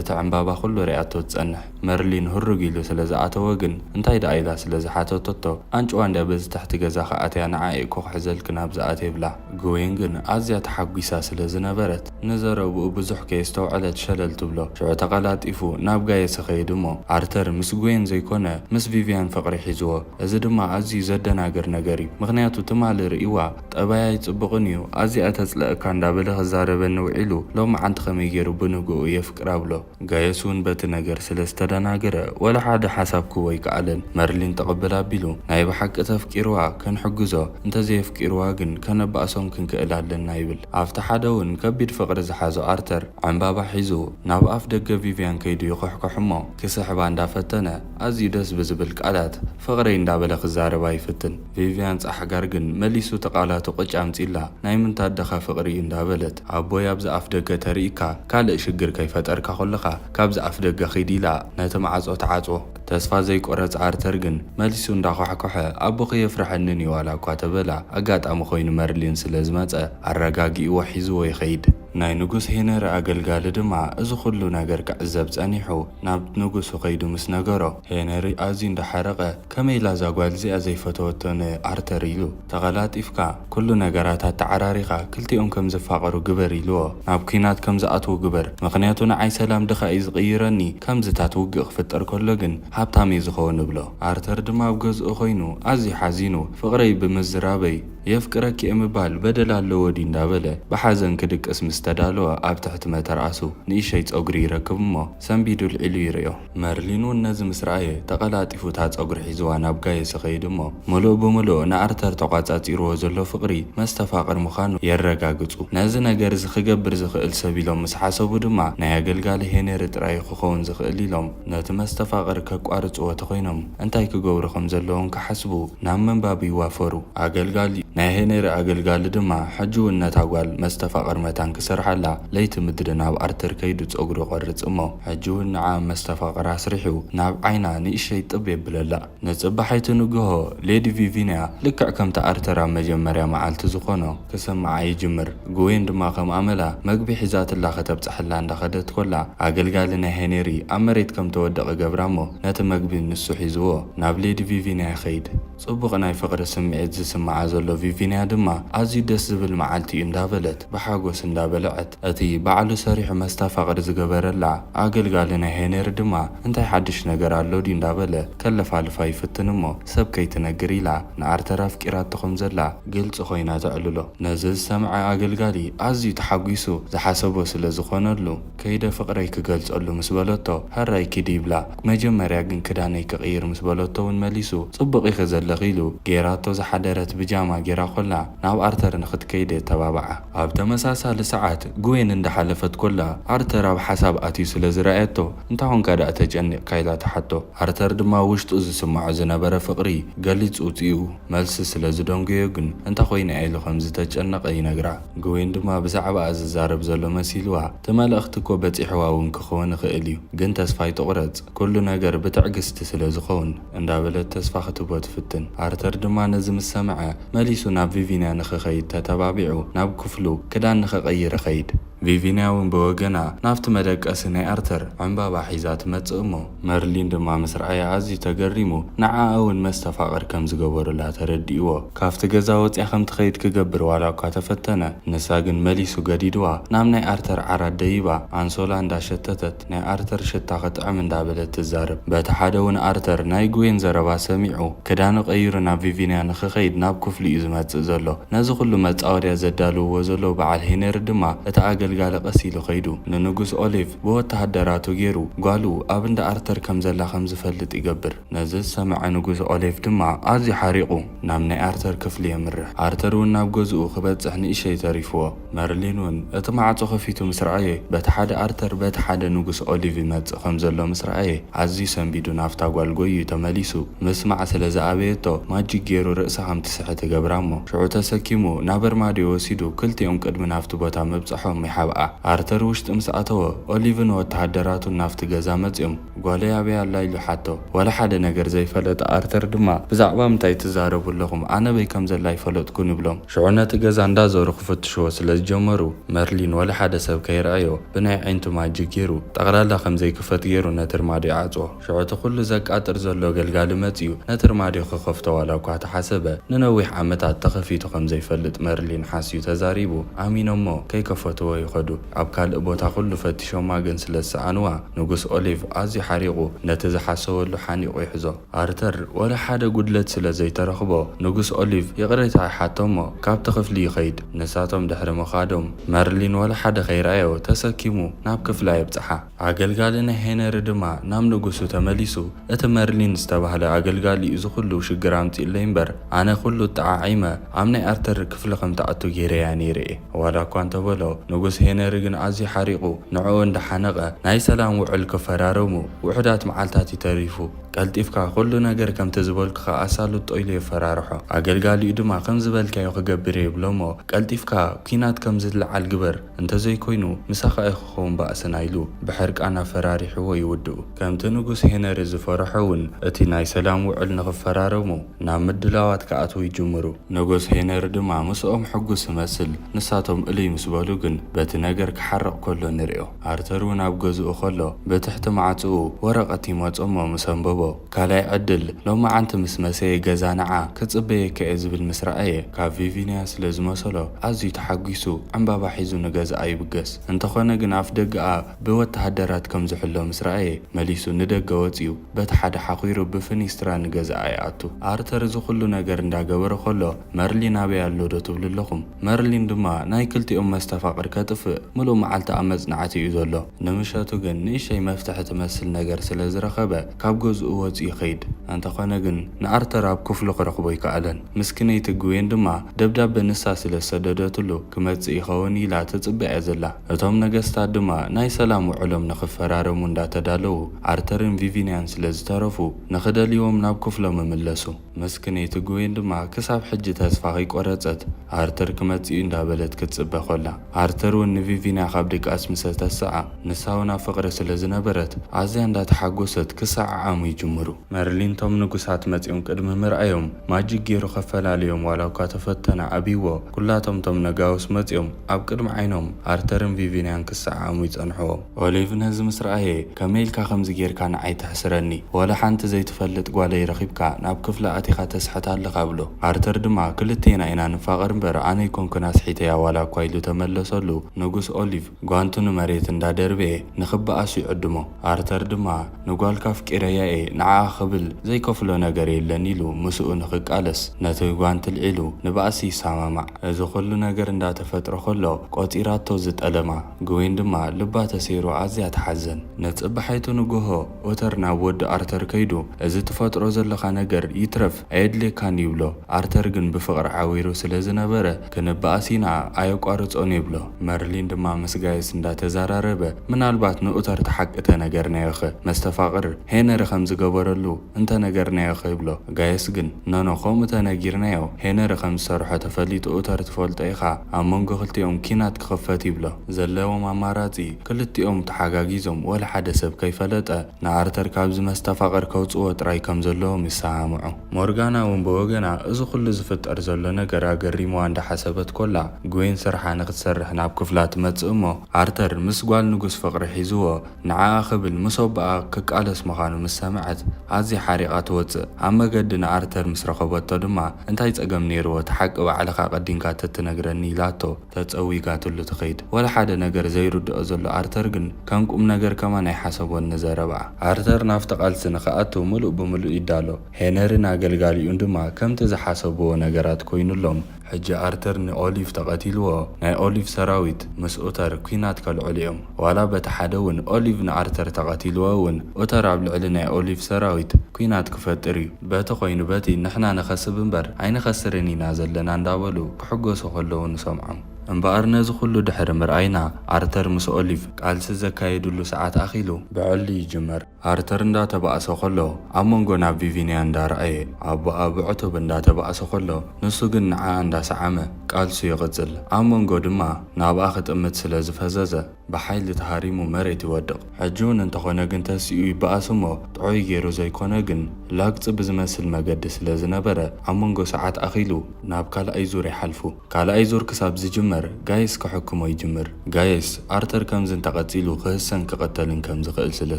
እቲ ዕምባባ ኩሉ ሪኣቶ ትጸንሕ። መርሊን ህሩግ ኢሉ ስለ ዝኣተወ ግን እንታይ ደኣ ኢላ ስለ ዝሓተቶቶ ኣንጭዋ እንዳ በዚ ታሕቲ ገዛ ከኣትያ ንዓይ እኮ ክሕዘልክ ናብ ዝኣት የብላ። ጉዌን ግን ኣዝያ ተሓጒሳ ስለ ዝነበረት ንዘረብኡ ብዙሕ ከየስተውዕለት ሸለል ትብሎ። ሽዑ ተቐላጢፉ ናብ ጋየስ ኸይድ እሞ ኣርተር ምስ ጉዌን ዘይኮነ ምስ ቪቪያን ፍቕሪ ሒዝዎ። እዚ ድማ ኣዝዩ ዘደናገር ነገር እዩ። ምክንያቱ ትማሊ ርእይዋ ጠባያይ ጽቡቕን እዩ ኣዝያ ተጽለአካ እንዳበለ ክዛረበኒ ውዒሉ ሎሚ ዓንቲ ከመይ ገይሩ ብንግኡ የፍቅራ ብሎ። ጋየስ እውን በቲ ነገር ስለ ዝተደናገረ ወላ ሓደ ሓሳብ ክዎ ይከኣለን። መርሊን ተቐበል ኣቢሉ ናይ ብሓቂ ተፍቂርዋ ከንሕግዞ እንተዘየፍቂርዋ ግን ከነባእሶም ክንክእል ኣለና ይብል። ኣብቲ ሓደ እውን ከቢድ ፍቕሪ ዝሓዞ ኣርተር ዕምባባ ሒዙ ናብ ኣፍ ደገ ቪቪያን ከይዱ ይኹሕኩሕ እሞ ክስሕባ እንዳፈተነ ኣዝዩ ደስ ብዝብል ቃላት ፍቕረይ እንዳበለ ክዛረባ ይፍትን። ቪቪያን ጻሕጋር ግን መሊሱ ተቃላቱ ቅጫ ኣምፂላ ናይ ምንታደኻ ፍቕሪ እንዳበለት ኣቦይ ኣብዚ ኣፍ ደገ ተርኢካ ካልእ ሽግር ከይፈጠርካ ከለኻ ካብዚ ኣፍ ደገ ኸይድ ኢላ ነቲ ማዕጾ ተዓጽዎ። ተስፋ ዘይቆረጽ ኣርተር ግን መሊሱ እንዳኳሕኮሐ ኣቦኺ የፍርሐንን እዩ ዋላ እኳ ተበላ ኣጋጣሚ ኮይኑ መርሊን ስለ ዝመጸ ኣረጋጊእዎ ሒዝዎ ይኸይድ። ናይ ንጉስ ሄነሪ ኣገልጋሊ ድማ እዚ ኩሉ ነገር ክዕዘብ ጸኒሑ ናብ ንጉሱ ኸይዱ ምስ ነገሮ ሄነሪ ኣዝዩ እንዳሓረቐ ከመይ ኢላ እዛ ጓል እዚኣ ዘይፈተወቶ ንኣርተር ኢሉ ተቐላጢፍካ ኩሉ ነገራታት ተዓራሪኻ ክልቲኦም ከም ዝፋቐሩ ግበር ኢልዎ። ናብ ኩናት ከም ዝኣትዉ ግበር ምክንያቱ ንዓይ ሰላም ድኻ እዩ ዝቕይረኒ ከምዝታት ውግእ ክፍጠር ከሎ ግን ሃብታም እዩ ዝኸውን ብሎ። ኣርተር ድማ ኣብ ገዝኡ ኮይኑ ኣዝዩ ሓዚኑ ፍቕረይ ብምዝራበይ የፍቅረኪ ምባል በደል ኣለዎ ዲ እንዳበለ ብሓዘን ክድቅስ ምስ ተዳለወ ኣብ ትሕቲ መተርኣሱ ንእሽተይ ጸጉሪ ይረክብ እሞ ሰንቢዱ ልዒሉ ይርዮ። መርሊን እውን ነዚ ምስ ረኣየ ተቐላጢፉ እታ ጸጉሪ ሒዝዋ ናብ ጋየስ ኸይድ እሞ ሙሉእ ብምሉእ ንኣርተር ተቋጻጺርዎ ዘሎ ፍቕሪ መስተፋቕር ምዃኑ የረጋግጹ። ነዚ ነገር እዚ ክገብር ዝኽእል ሰብ ኢሎም ምስ ሓሰቡ ድማ ናይ ኣገልጋሊ ሄነሪ ጥራይ ክኸውን ዝኽእል ኢሎም ነቲ መስተፋቕር ከቋርጽዎ ተኾይኖም እንታይ ክገብሩ ከም ዘለዎም ክሓስቡ ናብ መንባቢ ይዋፈሩ። ኣገልጋሊ ናይ ሄነሪ ኣገልጋሊ ድማ ሕጂ እውን ነታ ጓል መስተፋቕር መታን ክሰርሓላ ለይቲ ምድሪ ናብ ኣርተር ከይዱ ጸጉሪ ቆርጽ እሞ ሕጂ እውን ንዓ መስተፋቕር ኣስሪሑ ናብ ዓይና ንእሽተይ ጥብ የብለላ። ንጽባሐይቲ ንግሆ ሌዲ ቪቪንያ ልክዕ ከምቲ ኣርተር ኣብ መጀመርያ መዓልቲ ዝኾኖ ክሰምዓ ይጅምር። ጉዌን ድማ ከም ኣመላ መግቢ ሒዛትላ ከተብፅሐላ እንዳኸደት ኮላ ኣገልጋሊ ናይ ሄነሪ ኣብ መሬት ከም ተወደቐ ገብራ እሞ ነቲ መግቢ ንሱ ሒዝዎ ናብ ሌዲ ቪቪንያ ይኸይድ። ጽቡቕ ናይ ፍቕሪ ስምዒት ዝስምዓ ዘሎ ቪቪንያ ድማ ኣዝዩ ደስ ዝብል መዓልቲ እዩ እንዳበለት ብሓጎስ እንዳበልዐት እቲ ባዕሉ ሰሪሑ መስተፋቕሪ ዝገበረላ ኣገልጋሊ ናይ ሄነሪ ድማ እንታይ ሓድሽ ነገር ኣሎ ዲ እንዳበለ ከለፋልፋ ይፍትን እሞ ሰብ ከይትነግር ኢላ ንኣርተር ኣፍቂራቶ ከም ዘላ ግልጽ ኮይና ተዕልሎ። ነዚ ዝሰምዐ ኣገልጋሊ ኣዝዩ ተሓጒሱ ዝሓሰቦ ስለ ዝኾነሉ ከይደ ፍቕረይ ክገልጸሉ ምስ በለቶ ሃራይ ኪድ ይብላ። መጀመርያ ግን ክዳነይ ክቕይር ምስ በለቶ እውን መሊሱ ጽቡቕ ኢኺ ዘለኺ ኢሉ ጌራቶ ዝሓደረት ብጃማ ጌራ ኮላ ናብ ኣርተር ንኽትከይደ ተባብዓ። ኣብ ተመሳሳሊ ሰዓት ጉዌን እንዳሓለፈት ኮላ ኣርተር ኣብ ሓሳብ ኣትዩ ስለ ዝረኣየቶ እንታኾንካ ዳኣ ተጨኒቕካ ኢላ ተሓቶ። ኣርተር ድማ ውሽጡ ዝስማዖ ዝነበረ ፍቕሪ ገሊጹ ውፅኡ መልሲ ስለ ዝደንግዮ ግን እንታይ ኮይና ኢሉ ከም ዝተጨነቐ ይነግራ። ጉዌን ድማ ብዛዕባ ዝዛረብ ዘሎ መሲልዋ እቲ መልእኽቲ እኮ በፂሕዋ እውን ክኸውን ይኽእል እዩ ግን ተስፋ ይትቑረጽ ኩሉ ነገር ብትዕግስቲ ስለ ዝኸውን እንዳበለት ተስፋ ክትቦ ትፍትን። ኣርተር ድማ ነዚ ምስ ሰምዐ መሊሱ ናብ ቪቪንያ ንኽኸይድ ተተባቢዑ ናብ ክፍሉ ክዳን ንኽቐይር ኸይድ። ቪቪንያ እውን ብወገና ናብቲ መደቀሲ ናይ ኣርተር ዕምባባ ሒዛ ትመጽእ እሞ መርሊን ድማ ምስ ረኣያ ኣዝዩ ተገሪሙ ንዓ እውን መስተፋቕር ከም ዝገበሩላ ተረዲእዎ። ካብቲ ገዛ ወፂያ ከም ትኸይድ ክገብር ዋላ እኳ ተፈተነ። ንሳ ግን መሊሱ ገዲድዋ ናብ ናይ ኣርተር ዓራት ደይባ ኣንሶላ እንዳሸተተት ናይ ኣርተር ሽታ ክጥዕም እንዳበለት ትዛርብ። በቲ ሓደ እውን ኣርተር ናይ ጉዌን ዘረባ ሰሚዑ ክዳኑ ቀይሩ ናብ ቪቪንያ ንክኸይድ ናብ ክፍሊ እዩ ዝመጽእ ዘሎ። ነዚ ኩሉ መጻወድያ ዘዳልውዎ ዘሎ በዓል ሄነር ድማ እቲ ኣገልጋሊ ቀሲሉ ኸይዱ ንንጉስ ኦሊቭ ብወተሃደራቱ ገይሩ ጓሉ ኣብ እንዳ ኣርተር ከም ዘላ ከም ዝፈልጥ ይገብር። ነዚ ዝሰምዐ ንጉስ ኦሊቭ ድማ ኣዝዩ ሓሪቑ ናብ ናይ ኣርተር ክፍሊ የምርሕ። ኣርተር እውን ናብ ገዝኡ ክበጽሕ ንእሽተይ ተሪፍዎ። መርሊን እውን እቲ ማዕጾ ከፊቱ ምስ ረኣየ በቲ ሓደ ኣርተር በቲ ሓደ ንጉስ ኦሊቭ ይመጽእ ከም ዘሎ ምስ ረኣየ ኣዝዩ ሰንቢዱ ናብታ ጓል ጎዩ ተመሊሱ ምስማዕ ስለ ዝኣበየቶ ማጂክ ገይሩ ርእሳ ከም ትስሕት ይገብራ እሞ ሽዑ ተሰኪሙ ናብ ኣርማድዮ ወሲዱ ክልቲኦም ቅድሚ ናብቲ ቦታ ምብጽሖም ይሓብኣ። ኣርተር ውሽጢ ምስ ኣተወ ኦሊቭን ወተሃደራቱን ናብቲ ገዛ መጽኦም ጓለይ ኣበይ ኣላ ኢሉ ሓቶ። ወላ ሓደ ነገር ዘይፈለጠ ኣርተር ድማ ብዛዕባ ምንታይ ትዛረቡ ኣለኹም ኣነ በይ ከም ዘላ ይፈለጥኩን ይብሎም። ሽዑ ነቲ ገዛ እንዳዞሩ ክፍትሽዎ ስለ ዝጀመሩ መርሊን ወላ ሓደ ሰብ ከይረኣዮ ብናይ ዓይንቱ ማጂክ ገይሩ ጠቕላላ ከም ዘይክፈት ገይሩ ነቲ ኣርማድዮ ኣዕጽዎ። ሽዑ እቲ ኩሉ ዘቃጥር ዘሎ ገልጋሊ መጽዩ ነቲ ኣርማድዮ ክኸፍቶ ዋላ እኳ ተሓሰበ ንነዊሕ ዓመታት ተኸፊቱ ከም ዘይፈልጥ መርሊን ሓስዩ ተዛሪቡ ኣሚኖሞ ከይከፈትዎ ይኸዱ። ኣብ ካልእ ቦታ ኩሉ ፈቲሾማ ግን ስለ ዝሰኣንዋ ንጉስ ኦሊቭ ኣዝዩ ሓሪቑ ነቲ ዝሓሰበሉ ሓኒቑ ይሕዞ። ኣርተር ወላ ሓደ ጉድለት ስለ ዘይተረኽቦ ንጉስ ኦሊቭ ይቕሬታ ይሓቶሞ ካብቲ ክፍሊ ይኸይድ። ንሳቶም ድሕሪ ምኻዶም መርሊን ወላ ሓደ ከይረኣዮ ተሰኪሙ ናብ ክፍላ የብጽሓ። ኣገልጋሊ ናይ ሄነሪ ድማ ናብ ንጉሱ ተመሊሱ እቲ መርሊን ዝተባህለ ኣገልጋሊ እዚ ኩሉ ሽግር ኣምፂኡለይ እምበር ኣነ ኩሉ ጠዓዒመ ኣብ ናይ ኣርተር ክፍሊ ከም ተኣቱ ገይረያ ነይረ እየ። ዋላ እኳ እንተበሎ ንጉስ ሄነሪ ግን ኣዝዩ ሓሪቑ ንዕኡ እንዳሓነቐ ናይ ሰላም ውዕል ክፈራረሙ ውሕዳት መዓልታት ይተሪፉ። ቀልጢፍካ ኩሉ ነገር ከምቲ ዝበልኩ ኣሳሉጥ ጦይሉ የፈራርሖ። ኣገልጋሊኡ ድማ ከም ዝበልካዮ ክገብር የብሎሞ ቀልጢፍካ ኩናት ከም ዝለዓል ግበር እንተዘይኮይኑ ምሳኻ ይክኸውን ባእስና ኢሉ ብሕርቃን ኣፈራሪሕዎ ይውድኡ። ከምቲ ንጉስ ሄነሪ ዝፈርሖ እውን እቲ ናይ ሰላም ውዕል ንኽፈራረሙ ናብ ምድላዋት ከኣትዉ ይጅምሩ። ንጉስ ሄነሪ ድማ ምስኦም ሕጉስ ይመስል ንሳቶም እልይ ምስ በሉ ግን በቲ ነገር ክሓርቕ ከሎ ንሪኦ። ኣርተር እውን ኣብ ገዝኡ ከሎ ብትሕቲ ማዕጽኡ ወረቐት ይመጾሞ ምስ አንበቦ ካልኣይ ዕድል ሎማዓንቲ ምስ መሰየ ገዛ ንዓ ክጽበየከ እየ ዝብል ምስ ረኣየ ካብ ቪቪንያ ስለ ዝመሰሎ ኣዝዩ ተሓጒሱ ዕምባባ ሒዙ ንገዛኣ ይብገስ። እንተኾነ ግን ኣፍ ደገኣ ብወተሃደራት ከም ዝሕሎ ምስ ረኣየ መሊሱ ንደገ ወፂኡ በቲ ሓደ ሓኺሩ ብፍኒስትራ ንገዛኣ ይኣቱ። ኣርተር እዚ ኩሉ ነገር እንዳገበረ ከሎ መርሊን ኣበይ ኣሎ ዶ ትብሉ ኣለኹም? መርሊን ድማ ናይ ክልቲኦም መስተፋቕር ከጥፍእ ሙሉእ መዓልቲ ኣብ መጽናዕቲ እዩ ዘሎ። ንምሸቱ ግን ንእሽተይ መፍትሒ ትመስል ነገር ስለ ዝረኸበ ካብ ገዝኡ ወፂኡ ይኸይድ። እንተኾነ ግን ንኣርተር ኣብ ክፍሉ ክረኽቦ ይከኣለን። ምስኪነይቲ ጉዌን ድማ ደብዳቤ ንሳ ስለ ዝሰደደትሉ ክመጽእ ይኸውን ኢላ ትጽበያ ዘላ። እቶም ነገስታት ድማ ናይ ሰላም ውዕሎም ንኽፈራረሙ እንዳተዳለዉ ኣርተርን ቪቪንያን ስለ ዝተረፉ ንኽደልይዎም ናብ ክፍሎም ይምለሱ። ምስኪነይቲ ጉዌን ድማ ክሳብ ሕጂ ተስፋ ከይቆረጸት ኣርተር ክመጽኡ እንዳበለት ክትጽበ ኾላ። ኣርተር እውን ንቪቪንያ ካብ ድቃስ ምስ ተሰዓ ንሳ እውን ኣብ ፍቕሪ ስለ ዝነበረት ኣዝያ እንዳተሓጎሰት ክሰዓዓሙ ይጅምሩ። መርሊን ቶም ንጉሳት መጺኦም ቅድሚ ምርኣዮም ማጂክ ገይሩ ከፈላለዮም ዋላ እኳ ተፈተነ ዓቢይዎ ኩላቶም ቶም ነጋውስ መጺኦም ኣብ ቅድሚ ዓይኖም ኣርተርን ቪቪንያን ክሰዓዓሙ ይጸንሕዎም። ኦሊቭ ነዚ ምስ ረኣየ ከመይልካ ከምዚ ጌርካ ንዓይ ትሕስረኒ ወላ ሓንቲ ዘይትፈልጥ ጓለይ ረኺብካ ናብ ክፍሊ ኣቲኻ ተስሕታ ኣለኻ ብሎ። ኣርተር ድማ ክልቴና ኢና ንፋቐር እምበር ኣነ ይኮንኩን ኣስሒተያ ዋላ እኳ ኢሉ ተመለሰሉ። ንጉስ ኦሊቭ ጓንቱ ንመሬት እንዳደርበየ ንኽበኣሱ ይዕድሞ። ኣርተር ድማ ንጓልካ ፍቂረያ እየ ንዓኣ ክብል ዘይከፍሎ ነገር የለን ኢሉ ምስኡ ንኽቃለስ ነቲ ጓንቲ ልዒሉ ንባእሲ ይሰማማዕ። እዚ ኩሉ ነገር እንዳተፈጥሮ ከሎ ቆጢራቶ ዝጠለማ ጉዌን ድማ ልባ ተሰይሩ ኣዝያ ተሓዘን። ነጽባሓይቱ ንግሆ ኦተር ናብ ወዲ ኣርተር ከይዱ እዚ ትፈጥሮ ዘለኻ ነገር ይትረፍ ኣየድልየካን ይብሎ። ኣርተር ግን ብፍቕሪ ዓዊሩ ስለ ዝነበረ ክንበኣሲና ኣየቋርጾን ይብሎ። መርሊን ድማ ምስ ጋየስ እንዳተዘራረበ ምናልባት ንኦተር ተሓቅተ ነገር ናዮኸ መስተፋቕር ሄነሪ ከም ዝገበረሉ እንተ እንተነገርናዮ ኸይብሎ ጋየስ ግን ነኖ ከምኡ ተነጊርናዮ ሄነሪ ከም ዝሰርሖ ተፈሊጡ ኡተር ትፈልጦ ኢኻ ኣብ መንጎ ክልቲኦም ኪናት ክኽፈት ይብሎ ዘለዎም ኣማራፂ ክልቲኦም ተሓጋጊዞም ወላ ሓደ ሰብ ከይፈለጠ ንኣርተር ካብዚ መስተፋቕር ከውፅዎ ጥራይ ከም ዘለዎም ይሰማምዑ ሞርጋና እውን ብወገና እዚ ኩሉ ዝፍጠር ዘሎ ነገር ኣገሪምዋ እንዳሓሰበት ኮላ ጉዌን ስርሓ ንክትሰርሕ ናብ ክፍላ ትመፅእ እሞ ኣርተር ምስ ጓል ንጉስ ፍቅሪ ሒዝዎ ንዓኣ ክብል ምስ ኣቦኣ ክቃለስ ምዃኑ ምስ ሰምዐት ኣዝያ ሓሪቓ ትወፅእ ኣብ መገዲ ንኣርተር ምስ ረኸበቶ ድማ እንታይ ፀገም ነይርዎ ተሓቂ ባዕልኻ ቀዲምካ ተትነግረኒ ኢላቶ ተፀዊጋትሉ ትኸይድ ወላ ሓደ ነገር ዘይርድኦ ዘሎ ኣርተር ግን ከም ቁም ነገር ከማን ኣይሓሰቦን ንዘረብኣ ኣርተር ናብቲ ቃልሲ ንኽኣቱ ሙሉእ ብምሉእ ይዳሎ ሄነሪን ኣገልጋሊኡን ድማ ከምቲ ዝሓሰብዎ ነገራት ኮይኑሎም ሕጂ ኣርተር ንኦሊቭ ተቐቲልዎ ናይ ኦሊቭ ሰራዊት ምስ ኡተር ኩናት ከልዕሉ እዮም ዋላ በቲ ሓደ እውን ኦሊቭ ንኣርተር ተቐቲልዎ እውን ኡተር ኣብ ልዕሊ ናይ ኦሊቭ ሰራዊት ኩናት ክፈጥር እዩ በቲ ኮይኑ በቲ ንሕና ንኸስብ እምበር ኣይንኸስርን ኢና ዘለና እንዳበሉ ክሕገሱ ከለዉ ንሰምዖም እምበኣር ነዚ ኩሉ ድሕሪ ምርኣይና ኣርተር ምስ ኦሊቭ ቃልሲ ዘካየድሉ ሰዓት ኣኺሉ ብዕሊ ይጅመር ኣርተር እንዳተባእሰ ከሎ ኣብ መንጎ ናብ ቪቪንያ እንዳረኣየ ኣቦኣ ብዕቱብ እንዳተባእሰ ከሎ ንሱ ግን ንዓኣ እንዳሰዓመ ቃልሱ ይቕፅል ኣብ መንጎ ድማ ናብኣ ክጥምት ስለ ዝፈዘዘ ብሓይሊ ተሃሪሙ መሬት ይወድቕ ሕጂ እውን እንተኾነ ግን ተሲኡ ይበኣስ እሞ ጥዑይ ገይሩ ዘይኮነ ግን ላግፂ ብዝመስል መገዲ ስለ ዝነበረ ኣብ መንጎ ሰዓት ኣኺሉ ናብ ካልኣይ ዙር ይሓልፉ ካልኣይ ዙር ክሳብ ዝጅመር ጋየስ ክሕክሞ ይጅምር ጋየስ ኣርተር ከምዚ እንተቐፂሉ ክህሰን ክቐተልን ከም ዝኽእል ስለ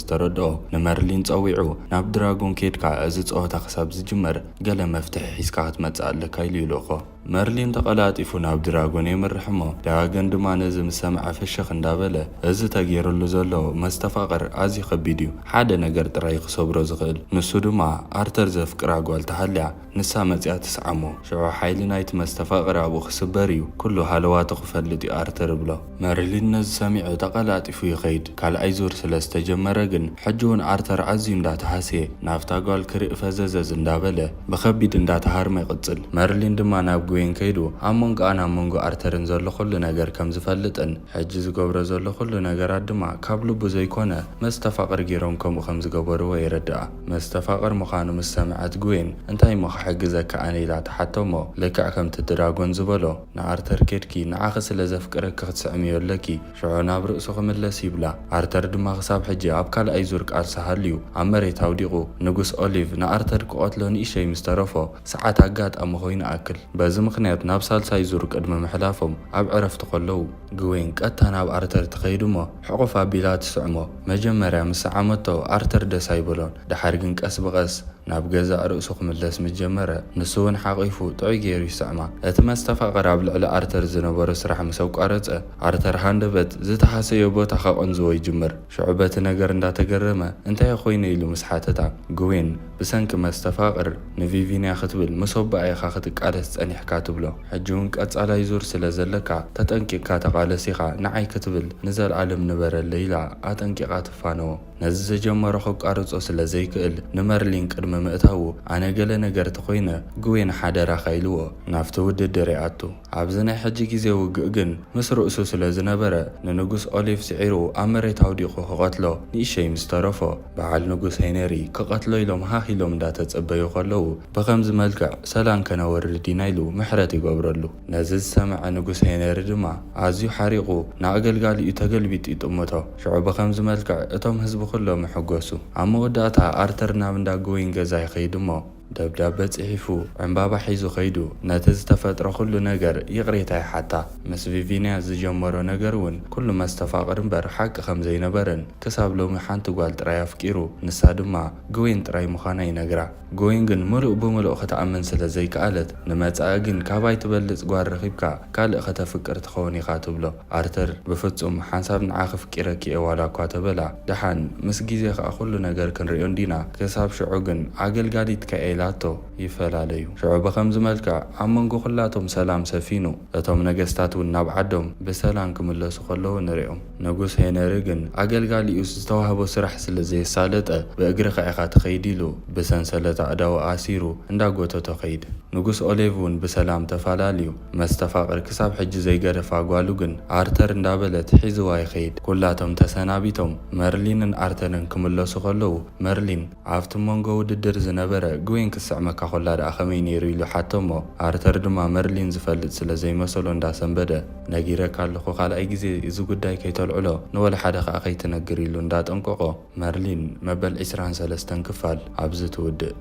ዝተረድኦ ንመርሊን ፀዊዑ ናብ ድራጎን ኬድካ እዚ ፀወታ ክሳብ ዝጅመር ገለ መፍትሒ ሒዝካ ክትመፅእ ኣለካ ኢሉ ይልእኾ መርሊን ተቐላጢፉ ናብ ድራጎን የምርሕ እሞ ዳገን ድማ ነዚ ምስ ሰምዐ ፍሽኽ እንዳበለ እዚ ተገይሩሉ ዘሎ መስተፋቕር ኣዝዩ ከቢድ እዩ ሓደ ነገር ጥራይ ክሰብሮ ዝኽእል ንሱ ድማ ኣርተር ዘፍቅራ ጓል ተሃልያ ንሳ መፅያ ትስዓሞ ሽዑ ሓይሊ ናይቲ መስተፋቕር ኣብኡ ክስበር እዩ ኩሉ ሃለዋቱ ክፈልጥ እዩ ኣርተር ብሎ መርሊን ነዚ ሰሚዑ ተቐላጢፉ ይኸይድ ካልኣይ ዙር ስለ ዝተጀመረ ግን ሕጂ እውን ኣርተር ኣዝዩ እንዳተሃስየ ናብታ ጓል ክሪእ ፈዘዘዝ እንዳበለ ብከቢድ እንዳተሃርመ ይቕፅል መርሊን ድማ ናብ ጉዌን ከይዱ ኣብ መንጎኣን ኣብ መንጎ ኣርተርን ዘሎ ኩሉ ነገር ከም ዝፈልጥን ሕጂ ዝገብሮ ዘሎ ኩሉ ነገራት ድማ ካብ ልቡ ዘይኮነ መስተፋቕር ገይሮም ከምኡ ከም ዝገበርዎ የረድኣ መስተፋቕር ምዃኑ ምስ ሰምዐት ጉዌን እንታይ ሞ ክሕግዘካ ኣነ ኢላ ተሓቶ እሞ ልክዕ ከምቲ ድራጎን ዝበሎ ንኣርተር ኬድኪ ንዓኺ ስለ ዘፍቅረኪ ክትስዕምዮ ኣለኪ ሽዑ ናብ ርእሱ ክምለስ ይብላ ኣርተር ድማ ክሳብ ሕጂ ኣብ ካልኣይ ዙር ቃልሲ ሃልዩ ኣብ መሬት ኣውዲቑ ንጉስ ኦሊቭ ንኣርተር ክቆትሎ ንእሽተይ ምስ ተረፎ ሰዓት ኣጋጣሚ ኮይኑ ኣክል በዚ ምክንያት ናብ ሳልሳይ ዙር ቅድሚ ምሕላፎም ኣብ ዕረፍቲ ከለዉ ጉዌን ቀጥታ ናብ ኣርተር ትኸይድ እሞ ሕቑፍ ኣቢላ ትስዕሞ መጀመርያ ምስ ዓመቶ ኣርተር ደስ ኣይብሎን ድሓር ግን ቀስ ብቐስ ናብ ገዛእ ርእሱ ክምለስ ምጀመረ ንሱ እውን ሓቒፉ ጥዑይ ገይሩ ይስዕማ እቲ መስተፋቕር ኣብ ልዕሊ ኣርተር ዝነበሮ ስራሕ ምስ ኣቋረፀ ኣርተር ሃንደበት ዝተሓሰዮ ቦታ ከቐንዝዎ ይጅምር ሽዑ በቲ ነገር እንዳተገረመ እንታይ ኮይነ ኢሉ ምስ ሓተታ ጉዌን ብሰንኪ መስተፋቕር ንቪቪንያ ክትብል ምስ ኣቦኣ ኢኻ ክትቃለስ ፀኒሕካ ትብሎ ሕጂ እውን ቀፃላይ ዙር ስለ ዘለካ ተጠንቂቕካ ተቓለሲኻ ንዓይ ክትብል ንዘለኣለም ንበረለ ኢላ ኣጠንቂቓ ትፋነዎ ነዚ ዘጀመሮ ከቋርፆ ስለ ዘይክእል ንመርሊን ቅድሚ ምእታው ኣነ ገለ ነገር ተኮይነ ጉዌን ሓደራ ኸይልዎ ናብቲ ውድድር ይኣቱ ኣብዚ ናይ ሕጂ ግዜ ውግእ ግን ምስ ርእሱ ስለ ዝነበረ ንንጉስ ኦሊቭ ስዒሩ ኣብ መሬት ኣውዲቑ ክቐትሎ ንእሽተይ ምስ ተረፎ በዓል ንጉስ ሄነሪ ክቐትሎ ኢሎም ሃህ ኢሎም እንዳተፀበዩ ከለዉ ብከምዚ መልክዕ ሰላም ከነወርድ ኢና ኢሉ ምሕረት ይገብረሉ ነዚ ዝሰምዐ ንጉስ ሄነሪ ድማ ኣዝዩ ሓሪቑ ንኣገልጋሊኡ ተገልቢጡ ይጥምቶ ሽዑ ብከምዚ መልክዕ እቶም ህዝቢ ኩሎም ይሕገሱ ኣብ መወዳእታ ኣርተር ናብ እንዳ ጉዌን ገዛ ይኸይድ እሞ ደብዳቤ ጽሒፉ ዕምባባ ሒዙ ኸይዱ ነቲ ዝተፈጥሮ ኩሉ ነገር ይቕሬታ ይሓታ ምስ ቪቪንያ ዝጀመሮ ነገር እውን ኩሉ መስተፋቕር እምበር ሓቂ ከም ዘይነበረን ክሳብ ሎሚ ሓንቲ ጓል ጥራይ ኣፍቂሩ ንሳ ድማ ጉዌን ጥራይ ምዃና ይነግራ ጉዌን ግን ሙሉእ ብምሉእ ክትኣምን ስለ ዘይከኣለት ንመጻኢ ግን ካባይ ትበልፅ ጓል ረኺብካ ካልእ ከተፍቅር ትኸውን ኢኻ ትብሎ ኣርተር ብፍጹም ሓንሳብ ንዓኺ ፍቂረኪ እየ ዋላ እኳ ተበላ ድሓን ምስ ግዜ ከዓ ኩሉ ነገር ክንሪኦ እንዲና ክሳብ ሽዑ ግን ኣገልጋሊት ከኤላቶ ይፈላለዩ ሽዑ ብከምዚ መልክዕ ኣብ መንጎ ኩላቶም ሰላም ሰፊኑ እቶም ነገስታት እውን ናብ ዓዶም ብሰላም ክምለሱ ከለዉ ንሪኦም ንጉስ ሄነሪ ግን ኣገልጋሊኡ ዝተዋህቦ ስራሕ ስለ ዘየሳለጠ ብእግሪ ኢኻ ትኸይድ ኢሉ ብሰንሰለት ኣእዳው ኣሲሩ እንዳጎተቶ ኸይድ ንጉስ ኦሌቭ እውን ብሰላም ተፈላለዩ መስተፋቅር ክሳብ ሕጂ ዘይገደፋ ጓሉ ግን ኣርተር እንዳበለት ሒዝዋ ይኸይድ። ኩላቶም ተሰናቢቶም መርሊንን ኣርተርን ክምለሱ ከለዉ መርሊን ኣብቲ መንጎ ውድድር ዝነበረ ግዌን ክስዕመካ ኮላ ደኣ ከመይ ነይሩ ኢሉ ሓቶሞ ኣርተር ድማ መርሊን ዝፈልጥ ስለ ዘይመሰሎ እንዳሰንበደ ነጊረካ ኣለኹ ካልኣይ ግዜ እዚ ጉዳይ ከይተልዕሎ ንወለ ሓደ ከዓ ከይትነግር ኢሉ እንዳጠንቀቆ መርሊን መበል 23 ክፋል ኣብዚ ትውድእ።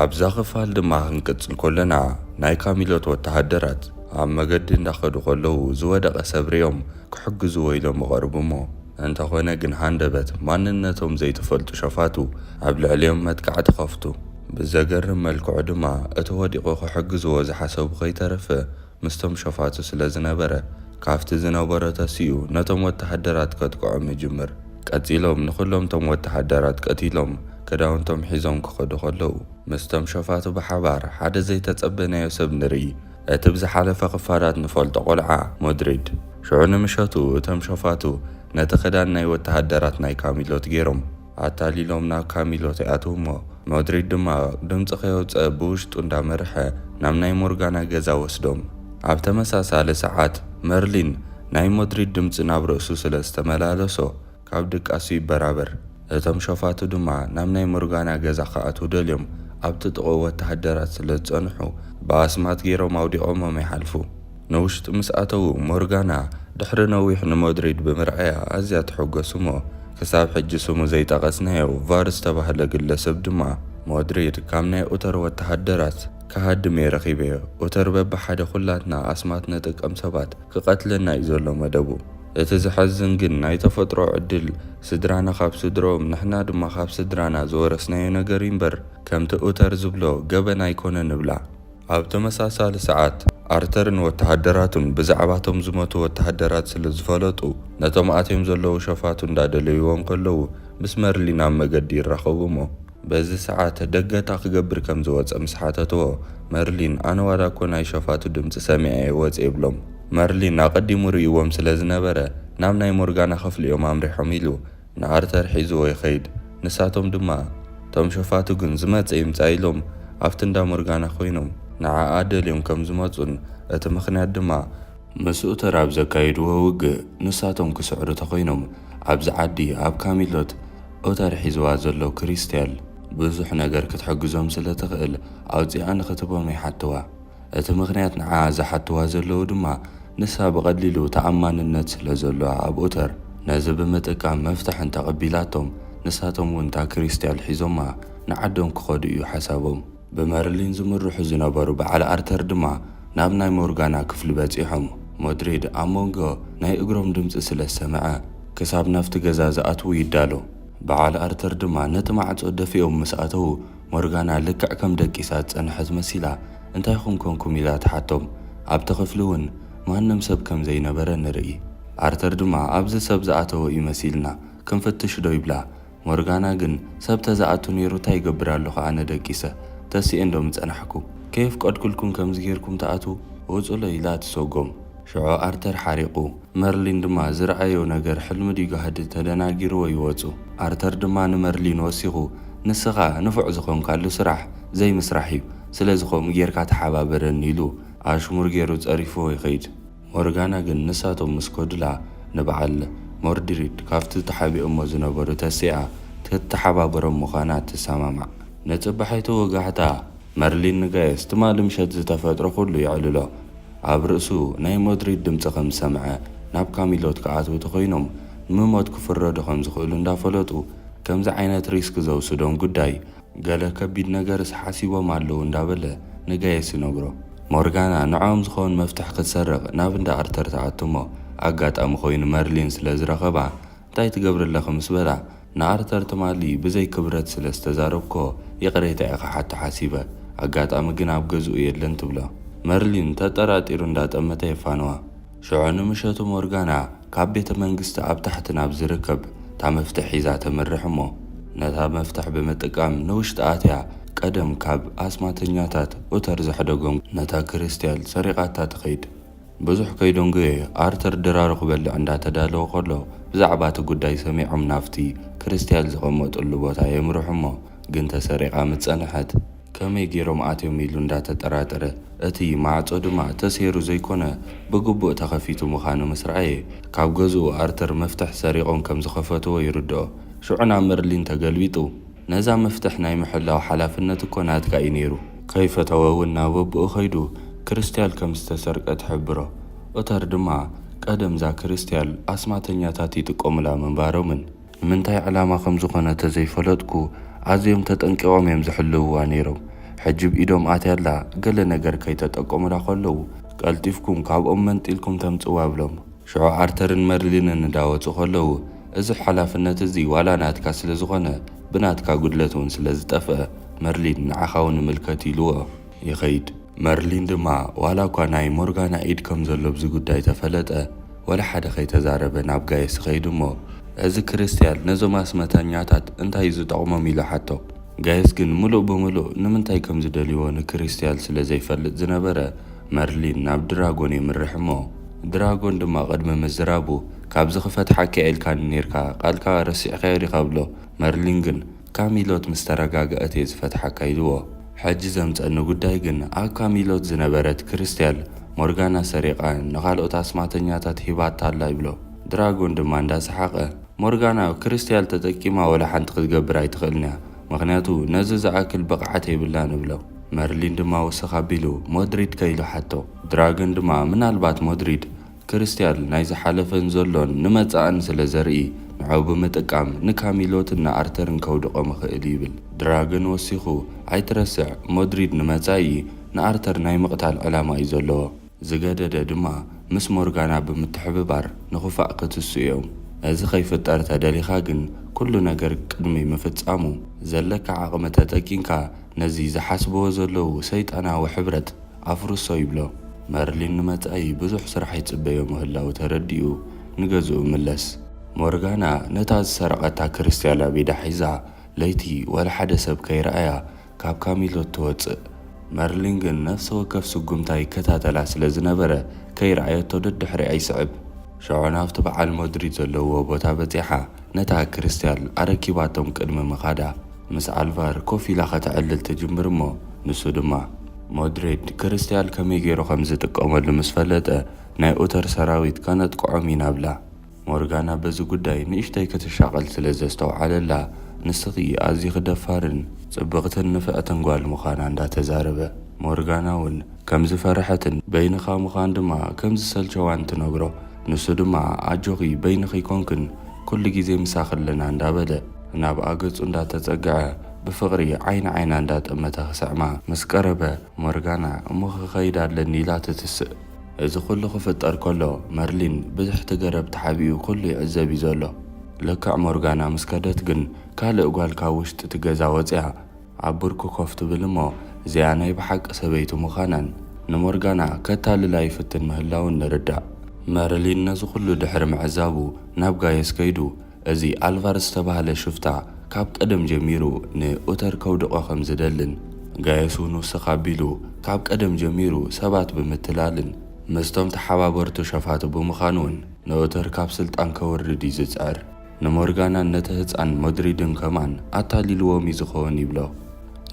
ኣብዛ ክፋል ድማ ክንቅፅል ኮለና ናይ ካሚሎት ወተሃደራት ኣብ መገዲ እንዳኸዱ ከለዉ ዝወደቐ ሰብሪዮም ክሕግዝዎ ኢሎም ይቐርቡ እሞ እንተኾነ ግን ሃንደበት ማንነቶም ዘይተፈልጡ ሸፋቱ ኣብ ልዕሊኦም መጥቃዕቲ ከፍቱ። ብዘገርም መልክዑ ድማ እቲ ወዲቑ ክሕግዝዎ ዝሓሰቡ ከይተረፈ ምስቶም ሸፋቱ ስለ ዝነበረ ካብቲ ዝነበሮ ተሲኡ ነቶም ወተሃደራት ከጥቅዖም ይጅምር። ቀፂሎም ንኩሎም ቶም ወተሃደራት ቀቲሎም ክዳውንቶም ሒዞም ክኸዱ ከለዉ ምስቶም ሸፋቱ ብሓባር ሓደ ዘይተጸበናዮ ሰብ ንርኢ። እቲ ብዝሓለፈ ክፋላት ንፈልጦ ቆልዓ ሞድሪድ ሽዑ ንምሸቱ እቶም ሸፋቱ ነቲ ክዳን ናይ ወተሃደራት ናይ ካሚሎት ገይሮም ኣታሊሎም ናብ ካሚሎት ይኣትው እሞ ሞድሪድ ድማ ድምፂ ከየውፅአ ብውሽጡ እንዳመርሐ ናብ ናይ ሞርጋና ገዛ ወስዶም። ኣብ ተመሳሳሊ ሰዓት መርሊን ናይ ሞድሪድ ድምፂ ናብ ርእሱ ስለ ዝተመላለሶ ካብ ድቃሱ ይበራበር። እቶም ሸፋቱ ድማ ናብ ናይ ሞርጋና ገዛ ከኣትው ደልዮም ኣብቲ ጥቑ ወተሃደራት ስለ ዝጸንሑ ብኣስማት ገይሮም ኣውዲቖሞም ይሓልፉ። ንውሽጢ ምስ ኣተዉ ሞርጋና ድሕሪ ነዊሕ ንሞድሪድ ብምርኣያ ኣዝያ ትሕጐሱ እሞ ክሳብ ሕጂ ስሙ ዘይጠቐስናዮ ቫር ዝተባህለ ግለሰብ ድማ ሞድሪድ ካብ ናይ ኡተር ወተሃደራት ክሃድም የረኺበዮ ኡተር በብሓደ ኩላትና ኣስማት ነጥቀም ሰባት ክቐትለና እዩ ዘሎ መደቡ። እቲ ዝሐዝን ግን ናይ ተፈጥሮ ዕድል ስድራና ካብ ስድሮም ንሕና ድማ ካብ ስድራና ዝወረስናዮ ነገር እምበር ከምቲ ኡተር ዝብሎ ገበና ኣይኮነ ንብላ። ኣብ ተመሳሳሊ ሰዓት ኣርተርን ወተሃደራቱን ብዛዕባቶም ዝሞቱ ወተሃደራት ስለ ዝፈለጡ ነቶም ኣትዮም ዘለዉ ሸፋቱ እንዳደለይዎም ከለዉ ምስ መርሊን ኣብ መገዲ ይራኸቡ እሞ በዚ ሰዓት ደገታ ክገብር ከም ዝወፀ ምስ ሓተትዎ መርሊን ኣነ ዋላ እኮ ናይ ሸፋቱ ድምፂ ሰሚዐ ወፅ የብሎም። መርሊን ኣቐዲሙ ርእይዎም ስለ ዝነበረ ናብ ናይ ሞርጋና ኸፍሊኦም ኣምሪሖም ኢሉ ንኣርተር ሒዝዎ ይኸይድ። ንሳቶም ድማ ቶም ሸፋቱ ግን ዝመፀ ይምፃ ኢሎም ኣብቲ እንዳ ሞርጋና ኮይኖም ንዓኣ ደልዮም ከም ዝመፁን እቲ ምኽንያት ድማ ምስ ኡተር ኣብ ዘካይድዎ ውግእ ንሳቶም ክስዕሩ ተኾይኖም ኣብዚ ዓዲ ኣብ ካሚሎት ኡተር ሒዝዋ ዘሎ ክሪስቲያል ብዙሕ ነገር ክትሕግዞም ስለ ትኽእል ኣውፂኣ ንኽትቦም ይሓትዋ። እቲ ምኽንያት ንዓኣ ዝሓትዋ ዘለዉ ድማ ንሳ ብቐሊሉ ተኣማንነት ስለ ዘለዋ ኣብ ኡተር ነዚ ብምጥቃም መፍትሕን ተቐቢላቶም ንሳቶም እውን እታ ክሪስቲያል ሒዞማ ንዓዶም ክኸዱ እዩ ሓሳቦም። ብመርሊን ዝምርሑ ዝነበሩ በዓል ኣርተር ድማ ናብ ናይ ሞርጋና ክፍሊ በፂሖም። ሞድሪድ ኣብ መንጎ ናይ እግሮም ድምፂ ስለ ዝሰምዐ ክሳብ ናፍቲ ገዛ ዝኣትዉ ይዳሎ። በዓል ኣርተር ድማ ነቲ ማዕጾ ደፊኦም ምስ ኣተዉ ሞርጋና ልክዕ ከም ደቂሳ ዝጸንሐት መሲላ እንታይ ኮንኩም ኢላ ትሓቶም። ኣብቲ ክፍሊ እውን ማንም ሰብ ከም ዘይነበረ ንርኢ። ኣርተር ድማ ኣብዚ ሰብ ዝኣተወ እዩ መሲልና ክንፍትሽ ዶ ይብላ። ሞርጋና ግን ሰብ ተዝኣቱ ነይሩ እንታይ ይገብር ኣለኹ ኣነ ደቂሰ ተሲእን ዶ ምጸናሕኩ ከይፍ ቀድኩልኩም ከምዚ ጌርኩም ተኣቱ ውፁሎ ኢላ ትሰጎም። ሽዑ ኣርተር ሓሪቑ መርሊን ድማ ዝረኣዮ ነገር ሕልሚ ድዩ ጋህዲ ተደናጊርዎ ይወፁ። ኣርተር ድማ ንመርሊን ወሲኹ ንስኻ ንፉዕ ዝኾንካሉ ስራሕ ዘይምስራሕ እዩ ስለዝኾም ጌርካ ተሓባበረኒ ኢሉ ኣሽሙር ገይሩ ጸሪፍዎ ይኸይድ። ሞርጋና ግን ንሳቶም ምስ ኮድላ ንበዓል ሞርድሪድ ካብቲ ተሓቢኦሞ ዝነበሩ ተሲኣ ትተሓባበሮም ምዃና ትሰማማዕ። ነጽባሒቱ ወጋሕታ መርሊን ንጋየስ ትማሊ ምሸት ዝተፈጥሮ ኩሉ ይዕልሎ። ኣብ ርእሱ ናይ ሞድሪድ ድምፂ ከም ሰምዐ ናብ ካሚሎት ከኣትው ተኾይኖም ምሞት ክፍረዱ ከም ዝኽእሉ እንዳፈለጡ ከምዚ ዓይነት ሪስክ ዘውስዶም ጉዳይ ገለ ከቢድ ነገርስ ሓሲቦም ኣለዉ እንዳበለ ንጋየስ ይነግሮ። ሞርጋና ንዖም ዝኾን መፍትሕ ክትሰርቕ ናብ እንዳ ኣርተር ተኣትሞ ኣጋጣሚ ኮይኑ መርሊን ስለ ዝረኸባ እንታይ ትገብርለኹ ምስ በላ ንኣርተር ትማሊ ብዘይ ክብረት ስለ ዝተዛረብኮ ይቕሬታ ኢኻ ሓቶ ሓሲበ ኣጋጣሚ ግን ኣብ ገዝኡ የለን ትብሎ። መርሊን ተጠራጢሩ እንዳጠመተ የፋንዋ። ሽዑ ንምሸቱ ሞርጋና ካብ ቤተ መንግስቲ ኣብ ታሕቲ ናብ ዝርከብ እታ መፍትሕ ሒዛ ተመርሕ እሞ ነታ መፍትሕ ብምጥቃም ንውሽጢ ኣትያ ቀደም ካብ ኣስማተኛታት ኡተር ዘሕደጎም ነታ ክርስቲያል ሰሪቓታ ትኸይድ። ብዙሕ ከይዶንግየ ኣርተር ድራሩ ክበልዕ እንዳተዳለወ ከሎ ብዛዕባ እቲ ጉዳይ ሰሚዖም ናፍቲ ክርስቲያል ዝቐመጡሉ ቦታ የምርሑ እሞ ግን ተሰሪቓ ምጸንሐት። ከመይ ገይሮም ኣትዮም ኢሉ እንዳተጠራጠረ እቲ ማዕጾ ድማ ተሰይሩ ዘይኮነ ብግቡእ ተኸፊቱ ምዃኑ ምስ ረኣየ ካብ ገዝኡ ኣርተር መፍትሕ ሰሪቖም ከም ዝኸፈትዎ ይርድኦ። ሽዑ ናብ መርሊን ተገልቢጡ ነዛ መፍትሕ ናይ ምሕላው ሓላፍነት እኮ ናትካ እዩ ነይሩ። ከይፈተወ እውን ናብ ኣቦኡ ኸይዱ ክርስትያል ከም ዝተሰርቀ ትሕብሮ። ኦተር ድማ ቀደም ዛ ክርስትያል ኣስማተኛታት ይጥቀሙላ ምንባሮምን ንምንታይ ዕላማ ከም ዝኾነ ተዘይፈለጥኩ ኣዝዮም ተጠንቂቖም እዮም ዝሕልውዋ ነይሮም። ሕጂ ብኢዶም ኣትያላ ገለ ነገር ከይተጠቀሙላ ከለዉ ቀልጢፍኩም ካብኦም መንጢልኩም ተምጽዋ ብሎም። ሽዑ ኣርተርን መርሊንን እንዳወፁ ከለዉ እዚ ሓላፍነት እዚ ዋላ ናትካ ስለ ዝኾነ ብናትካ ጉድለት እውን ስለ ዝጠፍአ መርሊን ንዓኻው ንምልከት ኢልዎ ይኸይድ። መርሊን ድማ ዋላ እኳ ናይ ሞርጋና ኢድ ከም ዘሎ ብዚ ጉዳይ ተፈለጠ ወላ ሓደ ከይተዛረበ ናብ ጋየስ ኸይዱ እሞ እዚ ክርስትያል ነዞም ኣስመተኛታት እንታይ ዝጠቕሞም ኢሉ ሓቶ። ጋየስ ግን ሙሉእ ብምሉእ ንምንታይ ከም ዝደልይዎ ንክርስትያል ስለ ዘይፈልጥ ዝነበረ መርሊን ናብ ድራጎን ይምርሕ እሞ ድራጎን ድማ ቅድሚ ምዝራቡ ካብ ዝኽፈት ሓቂ ኢልካኒ ነርካ ቃልካ ረሲዕካ ይሪኻ ብሎ። መርሊን ግን ካሚሎት ምስ ተረጋግአት እየ ዝፈትሓካ ኢልዎ። ሕጂ ዘምፀኒ ጉዳይ ግን ኣብ ካሚሎት ዝነበረት ክርስትያል ሞርጋና ሰሪቓ ንኻልኦት ኣስማተኛታት ሂባታ ኣላ ይብሎ። ድራጎን ድማ እንዳሰሓቐ ሞርጋና ክርስትያል ተጠቂማ ወላ ሓንቲ ክትገብር ኣይትኽእልንያ ምክንያቱ ነዚ ዝኣክል ብቕዓት የብላን ንብሎ። መርሊን ድማ ወስኽ ኣቢሉ ሞድሪድ ከኢሉ ሓቶ። ድራጎን ድማ ምናልባት ሞድሪድ ክርስትያል ናይ ዝሓለፈን ዘሎን ንመጻእን ስለ ዘርኢ ንዑ ብምጥቃም ንካሚሎትን ንኣርተርን ከውድቆ ምኽእል ይብል። ድራጎን ወሲኹ ኣይትረስዕ ሞድሪድ ንመጻኢ ንኣርተር ናይ ምቕታል ዕላማ እዩ ዘለዎ። ዝገደደ ድማ ምስ ሞርጋና ብምትሕብባር ንኽፋእ ክትሱ እዮም። እዚ ኸይፍጠር ተደሊኻ ግን ኩሉ ነገር ቅድሚ ምፍጻሙ ዘለካ ዓቕሚ ተጠቂንካ ነዚ ዝሓስብዎ ዘለዉ ሰይጣናዊ ሕብረት ኣፍርሶ ይብሎ። መርሊን ንመጻኢ ብዙሕ ስራሕ ይጽበዮ ምህላው ተረዲኡ ንገዝኡ ምለስ። ሞርጋና ነታ ዝሰረቐታ ክርስትያል ኣብ ኢዳ ሒዛ ለይቲ ወላ ሓደ ሰብ ከይረኣያ ካብ ካሚሎት ትወፅእ። መርሊን ግን ነፍሲ ወከፍ ስጉምታ ይከታተላ ስለ ዝነበረ ከይረኣየቶ ደድሕሪ ኣይስዕብ። ሽዑ ናብቲ በዓል ሞድሪድ ዘለዎ ቦታ በፂሓ ነታ ክርስትያል ኣረኪባቶም ቅድሚ ምኻዳ ምስ ኣልቫር ኮፍ ኢላ ኸትዕልል ትጅምር እሞ ንሱ ድማ ሞድሪድ ክርስትያል ከመይ ገይሩ ከም ዝጥቀመሉ ምስ ፈለጠ ናይ ኦተር ሰራዊት ከነጥቅዖም ኢና ብላ። ሞርጋና በዚ ጉዳይ ንእሽተይ ክትሻቐል ስለ ዘስተውዓለላ ንስኺ ኣዝዩ ክደፋርን ጽብቕትን ንፍዕትን ጓል ምዃና እንዳተዛረበ ሞርጋና እውን ከም ዝፈርሐትን በይንኻ ምዃን ድማ ከም ዝሰልቸዋን ትነግሮ። ንሱ ድማ ኣጆኺ በይንኺ ኮንክን ኩሉ ግዜ ምሳኽለና እንዳበለ ናብ ኣገጹ እንዳተጸግዐ ብፍቕሪ ዓይኒ ዓይና እንዳጠመተ ክስዕማ ምስ ቀረበ ሞርጋና እሞ ክኸይድ ኣለኒ ኢላ ትትስእ። እዚ ኩሉ ክፍጠር ከሎ መርሊን ብድሕቲ ገረብ ተሓቢኡ ኩሉ ይዕዘብ እዩ ዘሎ። ልክዕ ሞርጋና ምስ ከደት ግን ካልእ ጓል ካብ ውሽጢ እቲ ገዛ ወፂያ ኣብ ብርኩ ኮፍ ትብል እሞ እዚኣ ናይ ብሓቂ ሰበይቲ ምዃናን ንሞርጋና ከታልላ ይፍትን ምህላውን ንርዳእ። መርሊን ነዚ ኩሉ ድሕሪ ምዕዛቡ ናብ ጋየስ ከይዱ እዚ ኣልቫር ዝተባህለ ሽፍታ ካብ ቀደም ጀሚሩ ንኦተር ከውድቆ ከም ዝደልን ጋየስ እውን ውስኽ ኣቢሉ ካብ ቀደም ጀሚሩ ሰባት ብምትላልን ምስቶም ተሓባበርቱ ሸፋቱ ብምዃኑ እውን ንኦተር ካብ ስልጣን ከወርድ እዩ ዝፅዕር። ንሞርጋናን ነቲ ህፃን ሞድሪድን ከማን ኣታሊልዎም እዩ ዝኸውን ይብሎ።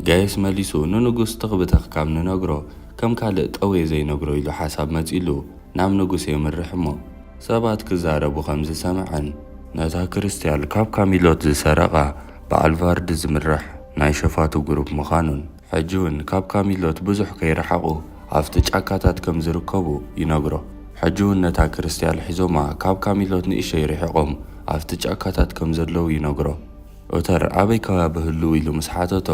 ጋየስ መሊሱ ንንጉስ ትኽብተኽ ካብ ንነግሮ ከም ካልእ ጠዌ ዘይነግሮ ኢሉ ሓሳብ መጺሉ ናብ ንጉስ የምርሕ እሞ ሰባት ክዛረቡ ከም ዝሰምዐን ነታ ክርስትያል ካብ ካሚሎት ዝሰረቓ ብኣልቫርድ ዝምራሕ ናይ ሸፋቱ ግሩፕ ምዃኑን ሕጂ እውን ካብ ካሚሎት ብዙሕ ከይረሓቑ ኣብቲ ጫካታት ከም ዝርከቡ ይነግሮ። ሕጂ እውን ነታ ክርስትያል ሒዞማ ካብ ካሚሎት ንእሽተይ ርሒቖም ኣብቲ ጫካታት ከም ዘለዉ ይነግሮ። ኦተር ኣበይ ከባቢ ህልው ኢሉ ምስ ሓተቶ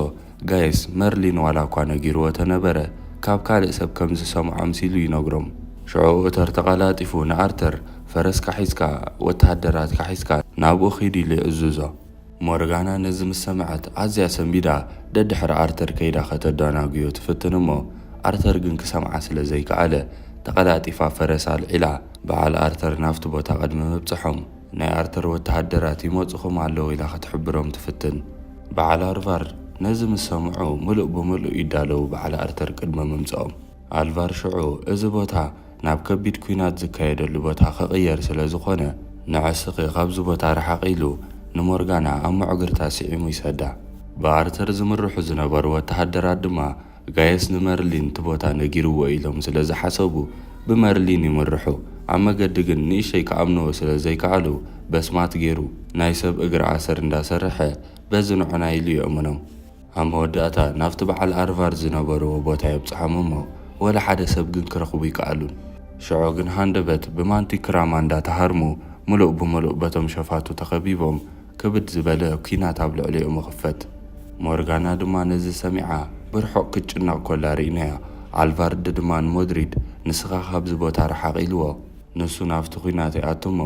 ጋየስ መርሊን ዋላ እኳ ነጊርዎ ተነበረ ካብ ካልእ ሰብ ከም ዝሰምዖ ኣምሲሉ ይነግሮም። ሽዑ ኦተር ተቐላጢፉ ንኣርተር ፈረስካ ሒዝካ ወተሃደራትካ ሒዝካ ናብኡ ኺድ ኢሉ ይዕዝዞ። ሞርጋና ነዚ ምስ ሰምዐት ኣዝያ ሰንቢዳ ደድሕሪ ኣርተር ከይዳ ኸተዳናግዮ ትፍትን እሞ ኣርተር ግን ክሰምዓ ስለ ዘይከኣለ ተቐላጢፋ ፈረስ ኣልዒላ በዓል ኣርተር ናብቲ ቦታ ቅድሚ ምብፅሖም ናይ ኣርተር ወተሃደራት ይመፅኹም ኣለዉ ኢላ ኽትሕብሮም ትፍትን። በዓል ኣልቫር ነዚ ምስ ሰምዑ ሙሉእ ብምሉእ ይዳለዉ በዓል ኣርተር ቅድሚ ምምፅኦም። ኣልቫር ሽዑ እዚ ቦታ ናብ ከቢድ ኩናት ዝካየደሉ ቦታ ክቕየር ስለ ዝኾነ ንዕስኺ ካብዚ ቦታ ረሓቕ ኢሉ ንሞርጋና ኣብ መዕግርታ ስዒሙ ይሰዳ። ብኣርተር ዝምርሑ ዝነበሩ ወተሃደራት ድማ ጋየስ ንመርሊን እቲ ቦታ ነጊርዎ ኢሎም ስለ ዝሓሰቡ ብመርሊን ይምርሑ። ኣብ መገዲ ግን ንእሽተይ ከኣምንዎ ስለ ዘይከኣሉ በስማት ገይሩ ናይ ሰብ እግሪ ዓሰር እንዳሰርሐ በዚ ንዑና ኢሉ ይእምኖም። ኣብ መወዳእታ ናብቲ በዓል ኣርቫር ዝነበርዎ ቦታ የብፅሖም እሞ ወላ ሓደ ሰብ ግን ክረኽቡ ይከኣሉን። ሽዑ ግን ሃንደበት ብማንቲክራማ እንዳተሃርሙ ሙሉእ ብምሉእ በቶም ሸፋቱ ተኸቢቦም ክብድ ዝበለ ኩናት ኣብ ልዕሊኡ ምኽፈት። ሞርጋና ድማ ነዚ ሰሚዓ ብርሑቕ ክጭናቕ ኮላ ርኢናያ። ኣልቫርድ ድማ ንሞድሪድ ንስኻ ካብዚ ቦታ ረሓቕ ኢልዎ። ንሱ ናብቲ ኩናት ይኣቱ እሞ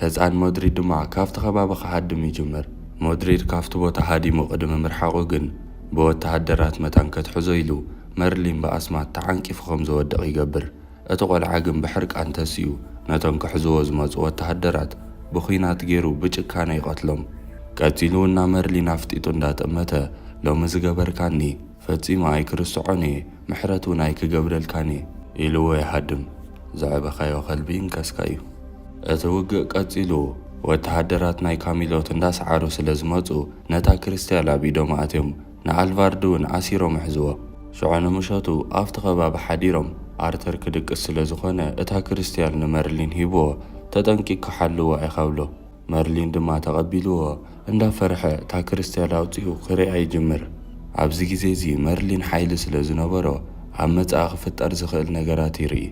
ህፃን ሞድሪድ ድማ ካብቲ ከባቢ ክሃድም ይጅምር። ሞድሪድ ካብቲ ቦታ ሃዲሙ ቅድሚ ምርሓቑ ግን ብወተሃደራት መታን ከትሕዞ ኢሉ መርሊን ብኣስማት ተዓንቂፉ ከም ዝወድቕ ይገብር። እቲ ቆልዓ ግን ብሕርቃን ተስዩ ነቶም ክሕዝዎ ዝመፁ ወተሃደራት ብኩናት ገይሩ ብጭካነ ይቐትሎም። ቀፂሉ እና መርሊን ኣፍጢጡ እንዳጠመተ ሎሚ ዝገበርካኒ ፈፂሙ ኣይክርስዖኒ ምሕረት እውን ኣይክገብረልካኒ ኢልዎ ይሃድም። ዘዕበኻዮ ኸልቢ እንከስካ እዩ። እቲ ውግእ ቀፂሉ ወተሃደራት ናይ ካሚሎት እንዳሰዓሩ ስለ ዝመፁ ነታ ክርስትያል ኣብ ኢዶም ኣትዮም ንኣልቫርድ እውን ኣሲሮም ኣሕዝዎ። ሽዑ ንምሸቱ ኣብቲ ከባቢ ሓዲሮም ኣርተር ክድቅስ ስለ ዝኾነ እታ ክርስትያል ንመርሊን ሂብዎ ተጠንቂቅ ክሓልዎ ኣይኸብሎ። መርሊን ድማ ተቐቢልዎ እንዳፈርሐ እታ ክርስትያል ኣውፂኡ ክሪኣ ይጅምር። ኣብዚ ግዜ እዚ መርሊን ሓይሊ ስለ ዝነበሮ ኣብ መጻኢ ክፍጠር ዝኽእል ነገራት ይርኢ።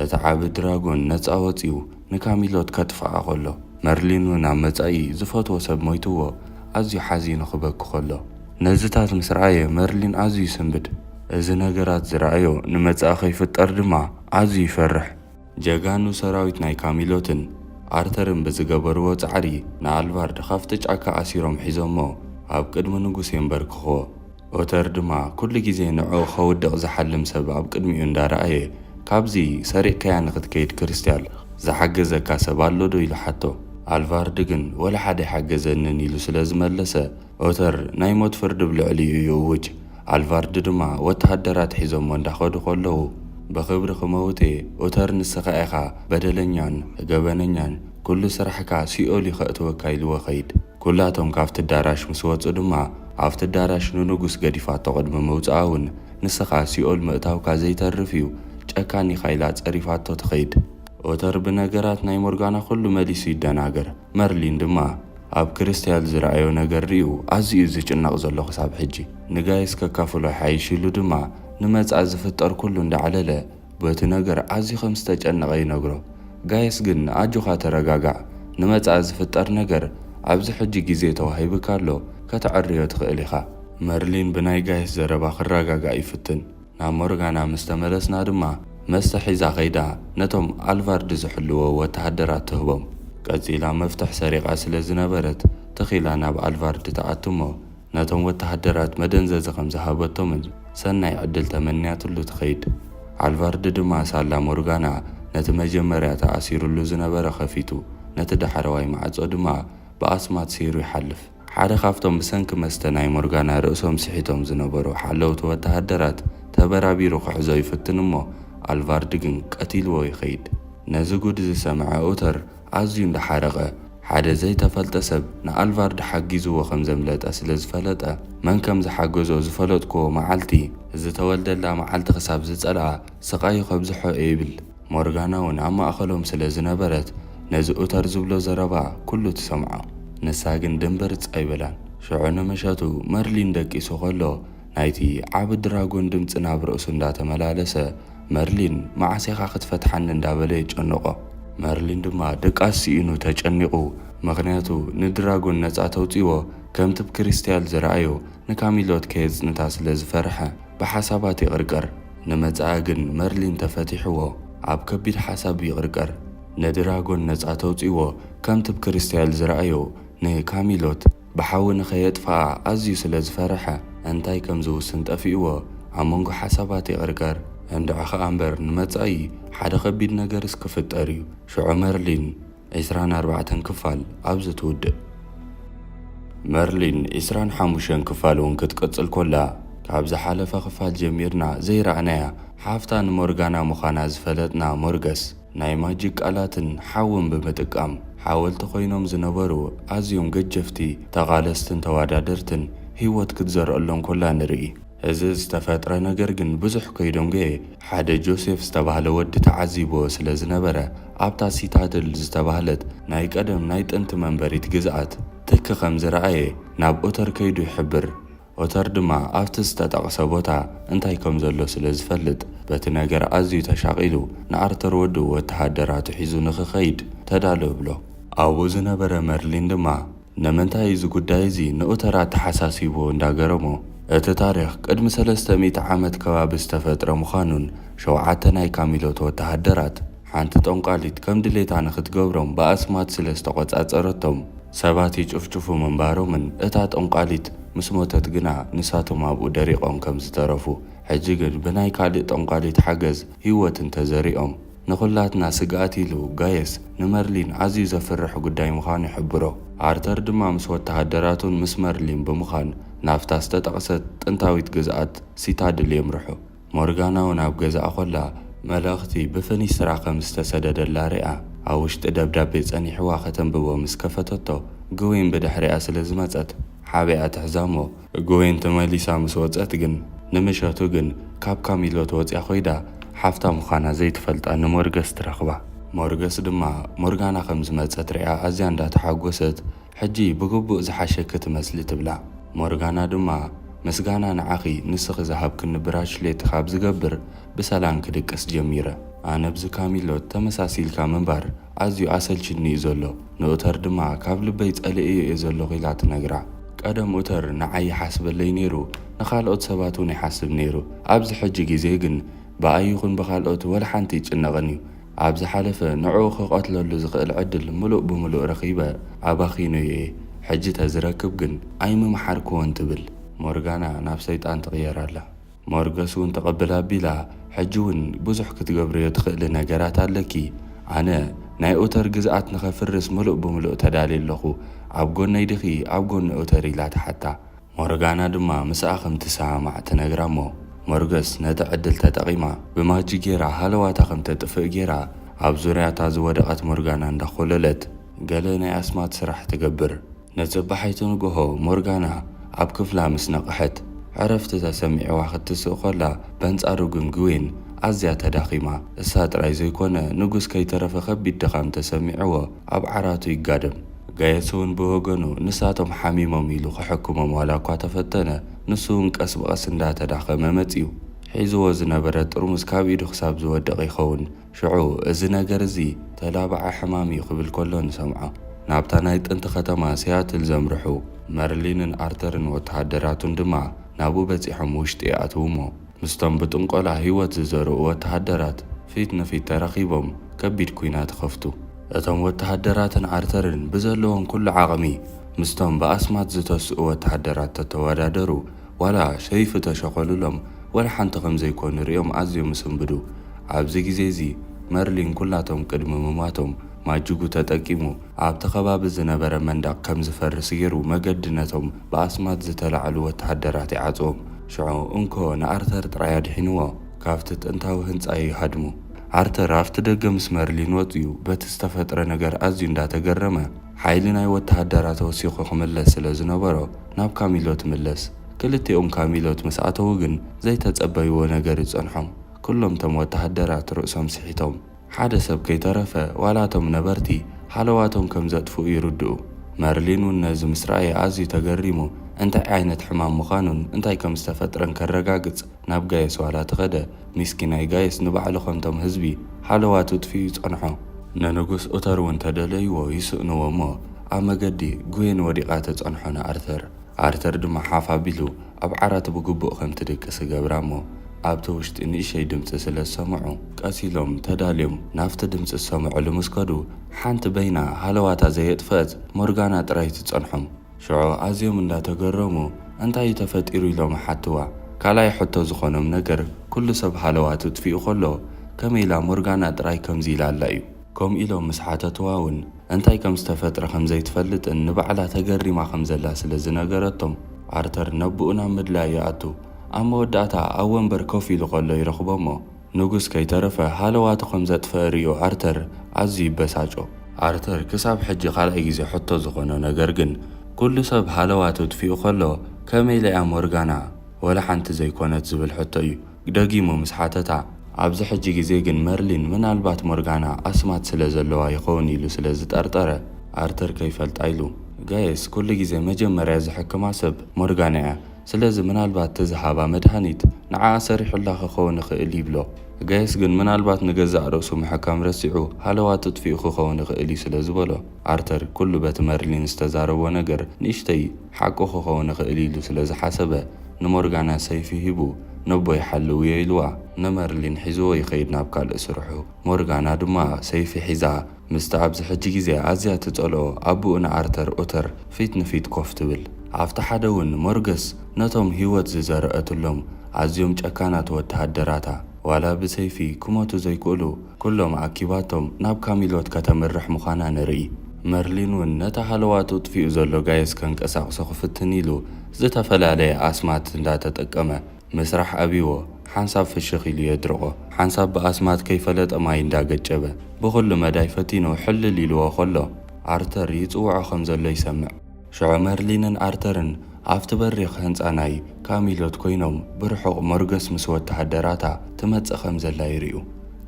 እቲ ዓብ ድራጎን ነፃ ወፂኡ ንካሚሎት ከጥፍኣ ኸሎ መርሊን እውን ኣብ መጻኢ ዝፈትዎ ሰብ ሞይትዎ ኣዝዩ ሓዚኑ ክበኪ ኸሎ ነዝታት ምስ ረኣየ መርሊን ኣዝዩ ይስንብድ። እዚ ነገራት ዝረኣዮ ንመጻኢ ከይፍጠር ድማ ኣዝዩ ይፈርሕ። ጀጋኑ ሰራዊት ናይ ካሚሎትን ኣርተርን ብዝገበርዎ ፃዕሪ ንኣልቫርድ ካብቲ ጫካ ኣሲሮም ሒዞሞ ኣብ ቅድሚ ንጉስ የንበርክኽዎ። ኦተር ድማ ኩሉ ግዜ ንዕኡ ከውድቕ ዝሓልም ሰብ ኣብ ቅድሚኡ እንዳረኣየ ካብዚ ሰሪዕከያ ንኽትከይድ ክርስትያል ዝሓገዘካ ሰብ ኣሎ ዶ ኢሉ ሓቶ። ኣልቫርድ ግን ወላ ሓደ ይሓገዘንን ኢሉ ስለ ዝመለሰ ኦተር ናይ ሞት ፍርዲ ብልዕሊኡ ይእውጅ። ኣልቫርድ ድማ ወተሃደራት ሒዞሞ እንዳኸዱ ከለዉ ብኽብሪ ክመውቴ ኦተር ንስኻ ኢኻ በደለኛን ገበነኛን ኩሉ ስራሕካ ሲኦል ይኸእትወካ ኢልዎ ኸይድ። ኩላቶም ካብቲ ዳራሽ ምስ ወፁ ድማ ኣብቲ ዳራሽ ንንጉስ ገዲፋቶ ቅድሚ መውፅኣ እውን ንስኻ ሲኦል ምእታውካ ዘይተርፍ እዩ ጨካኒ ኻይላ ፀሪፋቶ ትኸይድ። ኦተር ብነገራት ናይ ሞርጋና ኩሉ መሊሱ ይደናገር። መርሊን ድማ ኣብ ክርስትያል ዝረኣዮ ነገር ርዩ ኣዝዩ ዝጭነቕ ዘሎ ክሳብ ሕጂ ንጋየስ ከካፍሎ ሓይሽ ኢሉ ድማ ንመጻእ ዝፍጠር ኩሉ እንዳዓለለ በቲ ነገር ኣዝዩ ከም ዝተጨነቐ ይነግሮ። ጋየስ ግን ኣጆኻ ተረጋጋዕ፣ ንመጻእ ዝፍጠር ነገር ኣብዚ ሕጂ ግዜ ተዋሂብካ ኣሎ ከተዕርዮ ትኽእል ኢኻ። መርሊን ብናይ ጋየስ ዘረባ ክረጋጋእ ይፍትን። ናብ ሞርጋና ምስ ተመለስና ድማ መስተ ሒዛ ኸይዳ ነቶም ኣልቫርድ ዝሕልዎ ወተሃደራት ትህቦም። ቀፂላ መፍትሕ ሰሪቓ ስለ ዝነበረት ተኺላ ናብ ኣልቫርድ ተኣትሞ ነቶም ወተሃደራት መደንዘዘ ከም ዝሃበቶምን ሰናይ ዕድል ተመንያትሉ ትኸይድ። ኣልቫርድ ድማ ሳላ ሞርጋና ነቲ መጀመርያ ተኣሲሩሉ ዝነበረ ኸፊቱ ነቲ ዳሕረዋይ ማዕጾ ድማ ብኣስማት ሲሩ ይሓልፍ። ሓደ ካብቶም ብሰንኪ መስተ ናይ ሞርጋና ርእሶም ስሒቶም ዝነበሩ ሓለውቲ ወተሃደራት ተበራቢሩ ክሕዞ ይፍትን እሞ ኣልቫርድ ግን ቀቲልዎ ይኸይድ። ነዚ ጉድ ዝሰምዐ ኦተር ኣዝዩ እንዳሓረቐ ሓደ ዘይተፈልጠ ሰብ ንኣልቫርድ ሓጊዝዎ ከም ዘምለጠ ስለ ዝፈለጠ መን ከም ዝሓገዞ ዝፈለጥክዎ መዓልቲ ዝተወልደላ መዓልቲ ክሳብ ዝጸልኣ ስቓዩ ከብዝሖ ይብል። ሞርጋና እውን ኣብ ማእኸሎም ስለ ዝነበረት ነዚ ኦተር ዝብሎ ዘረባ ኩሉ ትሰምዖ። ንሳ ግን ድንበር ኣይበላን። ሽዑ ንመሸቱ መርሊን ደቂሱ ኸሎ ናይቲ ዓብ ድራጎን ድምፂ ናብ ርእሱ እንዳተመላለሰ መርሊን ማዓሴኻ ክትፈትሓኒ እንዳበለ ይጨንቆ። መርሊን ድማ ደቃሲ ኢኑ ተጨኒቑ። ምኽንያቱ ንድራጎን ነፃ ተውፂዎ ከምቲ ብክርስትያል ዝረኣዮ ንካሚሎት ከየፅንታ ስለ ዝፈርሐ ብሓሳባት ይቕርቀር። ንመጻኢ ግን መርሊን ተፈቲሕዎ ኣብ ከቢድ ሓሳብ ይቕርቀር። ንድራጎን ነፃ ተውፂዎ ከምቲ ብክርስትያል ዝረኣዮ ንካሚሎት ብሓዊ ንኸየጥፍኣ ኣዝዩ ስለ ዝፈርሐ እንታይ ከም ዝውስን ጠፊእዎ ኣብ መንጎ ሓሳባት ይቕርቀር። እንድዕ ኸኣ እምበር ንመጻኢ ሓደ ከቢድ ነገርስ ክፍጠር እዩ። ሽዑ መርሊን 24 ክፋል ኣብዚ ትውድእ። መርሊን 25 ክፋል እውን ክትቅፅል ኮላ ካብ ዝሓለፈ ክፋል ጀሚርና ዘይረኣናያ ሓፍታ ንሞርጋና ምዃና ዝፈለጥና ሞርገስ ናይ ማጂክ ቃላትን ሓውን ብምጥቃም ሓወልቲ ኮይኖም ዝነበሩ ኣዝዮም ገጀፍቲ ተቓለስትን ተወዳደርትን ህይወት ክትዘርአሎም ኮላ ንርኢ። እዚ ዝተፈጥረ ነገር ግን ብዙሕ ከይዶም ገየ ሓደ ጆሴፍ ዝተባህለ ወዲ ተዓዚቦ ስለ ዝነበረ ኣብታ ሲታድል ዝተባህለት ናይ ቀደም ናይ ጥንቲ መንበሪት ግዝኣት ትኪ ከም ዝረኣየ ናብ ኦተር ከይዱ ይሕብር። ኦተር ድማ ኣብቲ ዝተጠቕሰ ቦታ እንታይ ከም ዘሎ ስለ ዝፈልጥ በቲ ነገር ኣዝዩ ተሻቒሉ ንኣርተር ወዱ ወተሃደራቱ ሒዙ ንኽኸይድ ተዳሎ ብሎ። ኣብኡ ዝነበረ መርሊን ድማ ንምንታይ እዚ ጉዳይ እዚ ንኦተር ተሓሳሲቦ እንዳገረሞ እቲ ታሪኽ ቅድሚ 300 ዓመት ከባቢ ዝተፈጥረ ምዃኑን 7 ናይ ካሚሎት ወተሃደራት ሓንቲ ጠንቋሊት ከም ድሌታ ንኽትገብሮም ብኣስማት ስለ ዝተቖጻጸረቶም ሰባት ይጭፍጭፉ ምንባሮምን እታ ጠንቋሊት ምስ ሞተት ግና ንሳቶም ኣብኡ ደሪቖም ከም ዝተረፉ ሕጂ ግን ብናይ ካልእ ጠንቋሊት ሓገዝ ህይወት እንተዘሪኦም ንኹላትና ስጋኣት ኢሉ ጋየስ ንመርሊን ኣዝዩ ዘፍርሕ ጉዳይ ምዃኑ ይሕብሮ። ኣርተር ድማ ምስ ወተሃደራቱን ምስ መርሊን ብምዃን ናብታ ዝተጠቕሰት ጥንታዊት ግዝኣት ሲታድል የምርሑ። ሞርጋና እውን ኣብ ገዛኣ ኾላ መልእኽቲ ብፍኒስራ ከም ዝተሰደደላ ሪኣ ኣብ ውሽጢ ደብዳቤ ጸኒሕዋ ከተንብቦ ምስ ከፈተቶ ግዌን ብድሕሪኣ ስለ ዝመጸት ሓበያ ትሕዛሞ። ግዌን ተመሊሳ ምስ ወፀት ግን ንምሸቱ ግን ካብ ካሚሎት ወፂያ ኾይዳ ሓፍታ ምዃና ዘይትፈልጣ ንሞርገስ ትረኽባ። ሞርገስ ድማ ሞርጋና ከም ዝመጸት ሪኣ ኣዝያ እንዳተሓጐሰት ሕጂ ብግቡእ ዝሓሸክ ትመስሊ ትብላ። ሞርጋና ድማ ምስጋና ንዓኺ ንስኺ ዝሃብክኒ ብራሽሌት ካብ ዝገብር ብሰላም ክድቅስ ጀሚረ። ኣነ ብዚ ካሚሎት ተመሳሲልካ ምንባር ኣዝዩ ኣሰልችኒ እዩ ዘሎ። ንኦተር ድማ ካብ ልበይ ጸሊእ እየ ዘለኹ ኢላ ትነግራ። ቀደም ኦተር ንዓይ ይሓስበለይ ነይሩ፣ ንኻልኦት ሰባት እውን ይሓስብ ነይሩ። ኣብዚ ሕጂ ግዜ ግን ብኣይ ይኹን ብኻልኦት ወላ ሓንቲ ይጭነቕን እዩ። ኣብ ዝሓለፈ ንዕኡ ክቐትለሉ ዝኽእል ዕድል ሙሉእ ብምሉእ ረኺበ ኣባኺኑ እየ። ሕጂ ተዝረክብ ግን ኣይምመሓርክዎን ትብል። ሞርጋና ናብ ሰይጣን ትቕየራላ። ሞርገስ እውን ተቐብላ ኣቢላ ሕጂ እውን ብዙሕ ክትገብርዮ ትኽእሊ ነገራት ኣለኪ። ኣነ ናይ ኦተር ግዝኣት ንኸፍርስ ሙሉእ ብምሉእ ተዳልየ ኣለኹ። ኣብ ጎነይ ድኺ ኣብ ጎኒ ኦተር ኢላ ትሓታ። ሞርጋና ድማ ምስኣ ከም ትሰማዕ ትነግራ እሞ ሞርገስ ነቲ ዕድል ተጠቒማ ብማጂ ጌራ ሃለዋታ ከም ተጥፍእ ጌራ ኣብ ዙርያታ ዝወደቐት ሞርጋና እንዳኾለለት ገለ ናይ ኣስማት ስራሕ ትገብር። ነጽባሓይቱ ንግሆ ሞርጋና ኣብ ክፍላ ምስ ነቕሐት ዕረፍቲ ተሰሚዕዋ ክትስእ ኾላ በንጻሩ ግን ግዌን ኣዝያ ተዳኺማ እሳ ጥራይ ዘይኮነ ንጉስ ከይተረፈ ከቢድ ድኻም ተሰሚዕዎ ኣብ ዓራቱ ይጋደም። ጋየስ እውን ብወገኑ ንሳቶም ሓሚሞም ኢሉ ክሕክሞም ዋላ እኳ ተፈተነ ንሱ እውን ቀስ ብቐስ እንዳተዳኸመ መጺኡ። ሒዝዎ ዝነበረ ጥርሙዝ ካብ ኢዱ ክሳብ ዝወደቕ ይኸውን። ሽዑ እዚ ነገር እዚ ተላባዓ ሕማም እዩ ክብል ከሎ ንሰምዖ። ናብታ ናይ ጥንቲ ከተማ ሲያትል ዘምርሑ መርሊንን ኣርተርን ወተሃደራቱን ድማ ናብኡ በፂሖም ውሽጢ ይኣትውሞ። ምስቶም ብጥንቆላ ህይወት ዝዘርኡ ወተሃደራት ፊት ንፊት ተረኺቦም ከቢድ ኩናት ከፍቱ። እቶም ወተሃደራትን ኣርተርን ብዘለዎም ኩሉ ዓቕሚ ምስቶም ብኣስማት ዝተስኡ ወተሃደራት ተተወዳደሩ ዋላ ሸይፊ ተሸኸሉሎም ወላ ሓንቲ ከም ዘይኮኑ ሪኦም ኣዝዮም ስንብዱ። ኣብዚ ግዜ እዚ መርሊን ኩላቶም ቅድሚ ምማቶም ማጅጉ ተጠቂሙ ኣብቲ ከባቢ ዝነበረ መንደቕ ከም ዝፈርስ ገይሩ መገዲ ነቶም ብኣስማት ዝተላዕሉ ወተሃደራት ይዓጽዎም። ሽዑ እንኮ ንኣርተር ጥራይ ኣድሒንዎ ካብቲ ጥንታዊ ህንፃ ይሃድሙ። ኣርተር ኣብቲ ደገ ምስ መርሊን ወፅዩ በቲ ዝተፈጥረ ነገር ኣዝዩ እንዳተገረመ ሓይሊ ናይ ወተሃደራት ወሲኹ ክምለስ ስለ ዝነበሮ ናብ ካሚሎት ምለስ። ክልቲኦም ካሚሎት ምስ ኣተዉ ግን ዘይተጸበይዎ ነገር ይጸንሖም። ኩሎም ቶም ወተሃደራት ርእሶም ስሒቶም ሓደ ሰብ ከይተረፈ ዋላቶም ነበርቲ ሓለዋቶም ከም ዘጥፍኡ ይርድኡ። መርሊን እውን ነዚ ምስ ረኣየ ኣዝዩ ተገሪሙ እንታይ ዓይነት ሕማም ምዃኑን እንታይ ከም ዝተፈጥረን ከረጋግጽ ናብ ጋየስ ዋላ ተኸደ። ሚስኪናይ ጋየስ ንባዕሉ ከምቶም ህዝቢ ሓለዋቱ ጥፍኡ ይጸንሖ። ንንጉስ ኦተር እውን ተደለይዎ ይስእንዎ እሞ ኣብ መገዲ ግዌን ወዲቓ ተጸንሖ ንኣርተር። ኣርተር ድማ ሓፍ ኣቢሉ ኣብ ዓራት ብግቡእ ከም ትድቅስ ገብራ እሞ ኣብቲ ውሽጢ ንእሽተይ ድምፂ ስለ ዝሰምዑ ቀሲሎም ተዳልዮም ናብቲ ድምፂ ዝሰምዑሉ ምስ ከዱ ሓንቲ በይና ሃለዋታ ዘየጥፈአት ሞርጋና ጥራይ ትጸንሖም። ሽዑ ኣዝዮም እንዳተገረሙ እንታይ ተፈጢሩ ኢሎም ሓትዋ። ካልኣይ ሕቶ ዝኾኖም ነገር ኩሉ ሰብ ሃለዋቱ ጥፊኡ ኸሎ ከመኢላ ሞርጋና ጥራይ ከምዚ ኢላ ኣላ እዩ። ከምኡ ኢሎም ምስ ሓተትዋ እውን እንታይ ከም ዝተፈጥረ ከም ዘይትፈልጥን ንባዕላ ተገሪማ ከም ዘላ ስለ ዝነገረቶም ኣርተር ነብኡ ናብ ምድላይ ይኣቱ። ኣብ መወዳእታ ኣብ ወንበር ኮፍ ኢሉ ኸሎ ይረኽቦ እሞ ንጉስ ከይተረፈ ሃለዋቱ ከም ዘጥፍአ ሪኦ ኣርተር ኣዝዩ ይበሳጮ። ኣርተር ክሳብ ሕጂ ካልኣይ ግዜ ሕቶ ዝኾነ ነገር ግን ኩሉ ሰብ ሃለዋቱ ጥፊኡ ኸሎ ከመይ ለያ ሞርጋና ወላ ሓንቲ ዘይኮነት ዝብል ሕቶ እዩ ደጊሙ ምስ ሓተታ። ኣብዚ ሕጂ ግዜ ግን መርሊን ምናልባት ሞርጋና ኣስማት ስለ ዘለዋ ይኸውን ኢሉ ስለ ዝጠርጠረ ኣርተር ከይፈልጣ ኢሉ ጋየስ ኩሉ ግዜ መጀመርያ ዝሕክማ ሰብ ሞርጋና እያ። ስለዚ ምናልባት ትዝሃባ መድሃኒት ንዓኣ ሰሪሑላ ክኸውን ይኽእል ይብሎ። ጋየስ ግን ምናልባት ንገዛእ ርእሱ ምሕካም ረሲዑ ሃለዋ ጥጥፊኡ ክኸውን ይኽእል እዩ ስለ ዝበሎ ኣርተር ኩሉ በቲ መርሊን ዝተዛረቦ ነገር ንእሽተይ ሓቁ ክኸውን ይኽእል ኢሉ ስለ ዝሓሰበ ንሞርጋና ሰይፊ ሂቡ ነቦ ይሓልው እዮ ኢልዋ ንመርሊን ሒዝዎ ይኸይድ ናብ ካልእ ስርሑ። ሞርጋና ድማ ሰይፊ ሒዛ ምስቲ ኣብዚ ሕጂ ግዜ ኣዝያ ትጸልኦ ኣቡኡ ንኣርተር ኦተር ፊት ንፊት ኮፍ ትብል። ኣብቲ ሓደ እውን ሞርገስ ነቶም ህይወት ዝዘርአትሎም ኣዝዮም ጨካናት ወተሃደራታ ዋላ ብሰይፊ ክሞቱ ዘይክእሉ ኩሎም ኣኪባቶም ናብ ካሚሎት ከተምርሕ ምዃና ንርኢ። መርሊን እውን ነታ ሃለዋቱ ጥፊኡ ዘሎ ጋየስ ከንቀሳቕሶ ክፍትን ኢሉ ዝተፈላለየ ኣስማት እንዳተጠቀመ ምስራሕ ኣብይዎ ሓንሳብ ፍሽኽ ኢሉ የድርቆ። ሓንሳብ ብኣስማት ከይፈለጠ ማይ እንዳገጨበ ብኹሉ መዳይ ፈቲኑ ሕልል ኢልዎ ኸሎ ኣርተር ይጽውዖ ከም ዘሎ ይሰምዕ። ሽዑ መርሊንን ኣርተርን ኣብቲ በሪኽ ህንፃ ናይ ካሚሎት ኮይኖም ብርሑቕ ሞርገስ ምስ ወተሃደራታ ትመጽእ ከም ዘላ ይርዩ።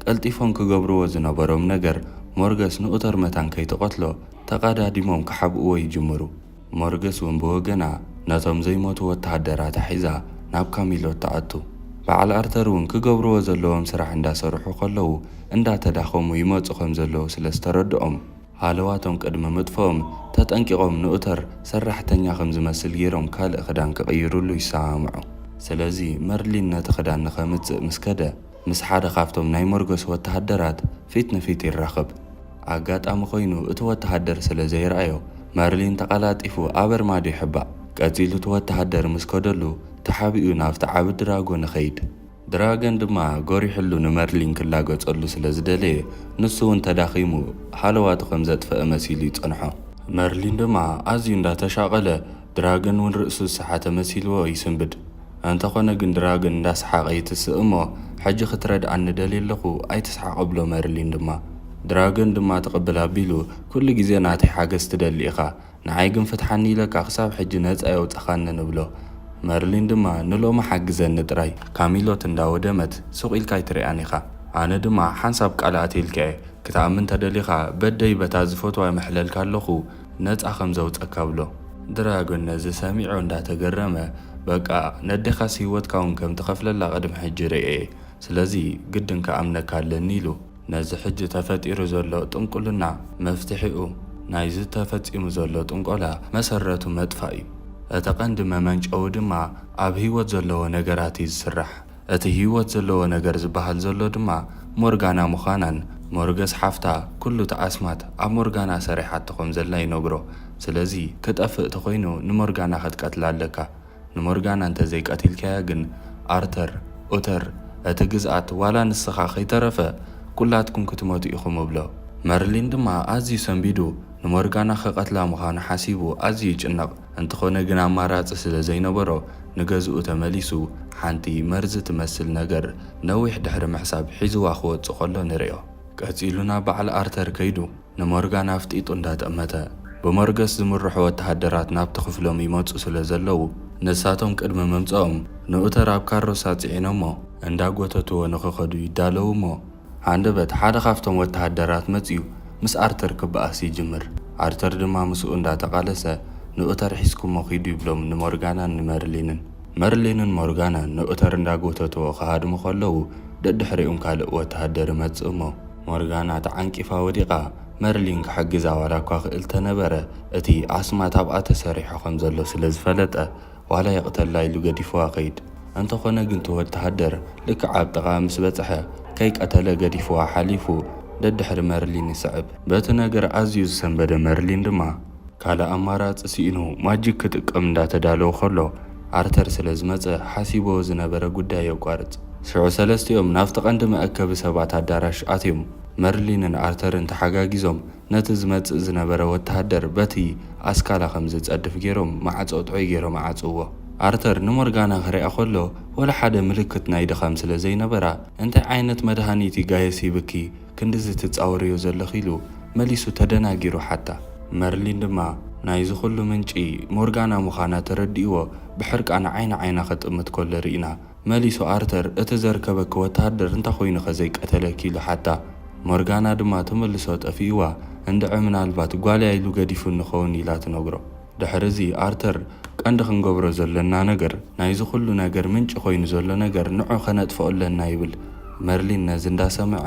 ቀልጢፎም ክገብርዎ ዝነበሮም ነገር ሞርገስ ንኡተር መታን ከይተቐትሎ ተቐዳዲሞም ክሓብእዎ ይጅምሩ። ሞርገስ እውን ብወገና ነቶም ዘይሞቱ ወተሃደራታ ሒዛ ናብ ካሚሎት ተኣቱ። በዓል ኣርተር እውን ክገብርዎ ዘለዎም ስራሕ እንዳሰርሑ ከለዉ እንዳተዳኸሙ ይመፁ ከም ዘለዉ ስለ ዝተረድኦም ሃለዋቶም ቅድሚ ምጥፎኦም ተጠንቂቖም ንኡተር ሰራሕተኛ ከም ዝመስል ገይሮም ካልእ ክዳን ክቕይሩሉ ይሰማምዑ። ስለዚ መርሊን ነቲ ክዳን ንኸምፅእ ምስ ከደ ምስ ሓደ ካብቶም ናይ ሞርገስ ወተሃደራት ፊት ንፊት ይራኸብ። ኣጋጣሚ ኮይኑ እቲ ወተሃደር ስለ ዘይረኣዮ መርሊን ተቐላጢፉ ኣብ ኣርማዶ ይሕባእ። ቀፂሉ እቲ ወተሃደር ምስ ከደሉ ተሓቢኡ ናብቲ ዓብ ድራጎን ይኸይድ። ድራገን ድማ ጎሪሕሉ ንመርሊን ክላገጸሉ ስለ ዝደለየ ንሱ እውን ተዳኺሙ ሃለዋቱ ከም ዘጥፍአ መሲሉ ይጸንሖ። መርሊን ድማ ኣዝዩ እንዳተሻቐለ ድራገን እውን ርእሱ ዝሰሓተ መሲልዎ ይስንብድ። እንተኾነ ግን ድራገን እንዳሰሓቐ ይትስእ እሞ ሕጂ ክትረድኣኒ ደልየ ኣለኹ ኣይትስሓቕ ብሎ መርሊን ድማ ድራገን ድማ ተቐብል ኣቢሉ ኩሉ ግዜ ናተይ ሓገዝ ትደሊ ኢኻ ንዓይ ግን ፍትሓኒ ኢለካ ክሳብ ሕጂ ነፃ የውፅኻኒ ንብሎ። መርሊን ድማ ንሎማ ሓግዘኒ ጥራይ ካሚሎት እንዳወደመት ሱቕ ኢልካ ይትሪኣኒ ኢኻ ኣነ ድማ ሓንሳብ ቃልኣት ኢልከ ክትኣምን ተደሊኻ በደይ በታ ዝፈትዋ መሕለልካ ኣለኹ ነፃ ከም ዘውፀካ ብሎ። ድራገን ነዚ ሰሚዑ እንዳተገረመ በቃ ነዴኻስ ህይወትካ እውን ከም ትኸፍለላ ቅድሚ ሕጂ ርአ ስለዚ ግድን ከኣምነካ ኣለኒ ኢሉ ነዚ ሕጂ ተፈጢሩ ዘሎ ጥንቁልና መፍትሒኡ ናይዚ ተፈጺሙ ዘሎ ጥንቆላ መሰረቱ መጥፋእ እዩ። እቲ ቀንዲ መመንጨው ድማ ኣብ ህይወት ዘለዎ ነገራት እዩ ዝስራሕ። እቲ ህይወት ዘለዎ ነገር ዝበሃል ዘሎ ድማ ሞርጋና ምዃናን ሞርገስ ሓፍታ ኩሉ ተኣስማት ኣብ ሞርጋና ሰሪሓቶ ከም ዘላ ይነግሮ። ስለዚ ክጠፍእ ተኾይኑ ንሞርጋና ክትቀትላ ኣለካ። ንሞርጋና እንተዘይቀቲልከያ ግን ኣርተር ኦተር እቲ ግዝኣት ዋላ ንስኻ ከይተረፈ ኩላትኩም ክትሞቱ ኢኹም ብሎ። መርሊን ድማ ኣዝዩ ሰንቢዱ ንሞርጋና ከቀትላ ምዃኑ ሓሲቡ ኣዝዩ ይጭነቕ። እንተኾነ ግን ኣማራፂ ስለ ዘይነበሮ ንገዝኡ ተመሊሱ ሓንቲ መርዚ ትመስል ነገር ነዊሕ ድሕሪ ምሕሳብ ሒዝዋ ክወፅእ ከሎ ንሪኦ። ቀፂሉ ናብ በዓል ኣርተር ከይዱ ንሞርጋና ኣፍጢጡ እንዳጠመተ ብሞርገስ ዝምርሑ ወተሃደራት ናብቲ ክፍሎም ይመፁ ስለ ዘለዉ ንሳቶም ቅድሚ መምፅኦም ንኡተር ኣብ ካሮሳ ጽዒኖሞ እንዳጎተትዎ ንኽኸዱ ይዳለዉ እሞ ሃንደበት ሓደ ካብቶም ወተሃደራት መፅዩ ምስ ኣርተር ክበኣስ ይጅምር። ኣርተር ድማ ምስኡ እንዳተቃለሰ ንኡተር ሒዝኩሞ ኺዱ ይብሎም ንሞርጋናን ንመርሊንን። መርሊንን ሞርጋናን ንኡተር እንዳጎተትዎ ክሃድሙ ከለዉ ደድሕሪኦም ካልእ ወተሃደር መፅእ እሞ ሞርጋና ተዓንቂፋ ወዲቓ መርሊን ክሕግዛ ዋላ እኳ ክእል ተነበረ እቲ ኣስማት ኣብኣ ተሰሪሑ ከም ዘሎ ስለ ዝፈለጠ ዋላ የቕተላ ኢሉ ገዲፍዋ ኸይድ። እንተኾነ ግን እቲ ወተሃደር ልክዕ ኣብ ጥቓ ምስ በፅሐ ከይቀተለ ገዲፍዋ ሓሊፉ ደድሕሪ መርሊን ይስዕብ። በቲ ነገር ኣዝዩ ዝሰንበደ መርሊን ድማ ካልእ ኣማራፂ ሲኢኑ ማጂክ ክጥቀም እንዳተዳለወ ከሎ ኣርተር ስለ ዝመፀ ሓሲቦ ዝነበረ ጉዳይ የቋርፅ። ሽዑ ሰለስቲኦም ናብቲ ቀንዲ መአከቢ ሰባት ኣዳራሽ ኣትዮም መርሊንን ኣርተርን ተሓጋጊዞም ነቲ ዝመፅእ ዝነበረ ወተሃደር በቲ ኣስካላ ከም ዝጸድፍ ገይሮም ማዕጾ ጥዑይ ገይሮም ኣዓጽዎ። ኣርተር ንሞርጋና ክሪኣ ከሎ ወላ ሓደ ምልክት ናይ ድኻም ስለ ዘይነበራ እንታይ ዓይነት መድሃኒት ጋየስ ይብኪ ክንዲዚ ትጻወርዮ ዘለኺ ኢሉ መሊሱ ተደናጊሩ ሓታ። መርሊን ድማ ናይዚ ኩሉ ምንጪ ሞርጋና ምዃና ተረዲእዎ ብሕርቃና ዓይና ኸጥምት ኮለ ርኢና መሊሱ ኣርተር እቲ ዘርከበኪ ወታደር እንታይ ኮይኑ ኸዘይቀተለኪ ኢሉ ሓታ ሞርጋና ድማ ተመልሶ ጠፊእዋ እንድዐ ምናልባት ጓልያ ኢሉ ገዲፉ ንኸውን ኢላ ትነግሮ። ድሕሪዚ ኣርተር ቀንዲ ክንገብሮ ዘለና ነገር ናይዚ ኩሉ ነገር ምንጪ ኮይኑ ዘሎ ነገር ንዑ ኸነጥፍኦ ኣለና ይብል። መርሊን ነዚ እንዳሰምዐ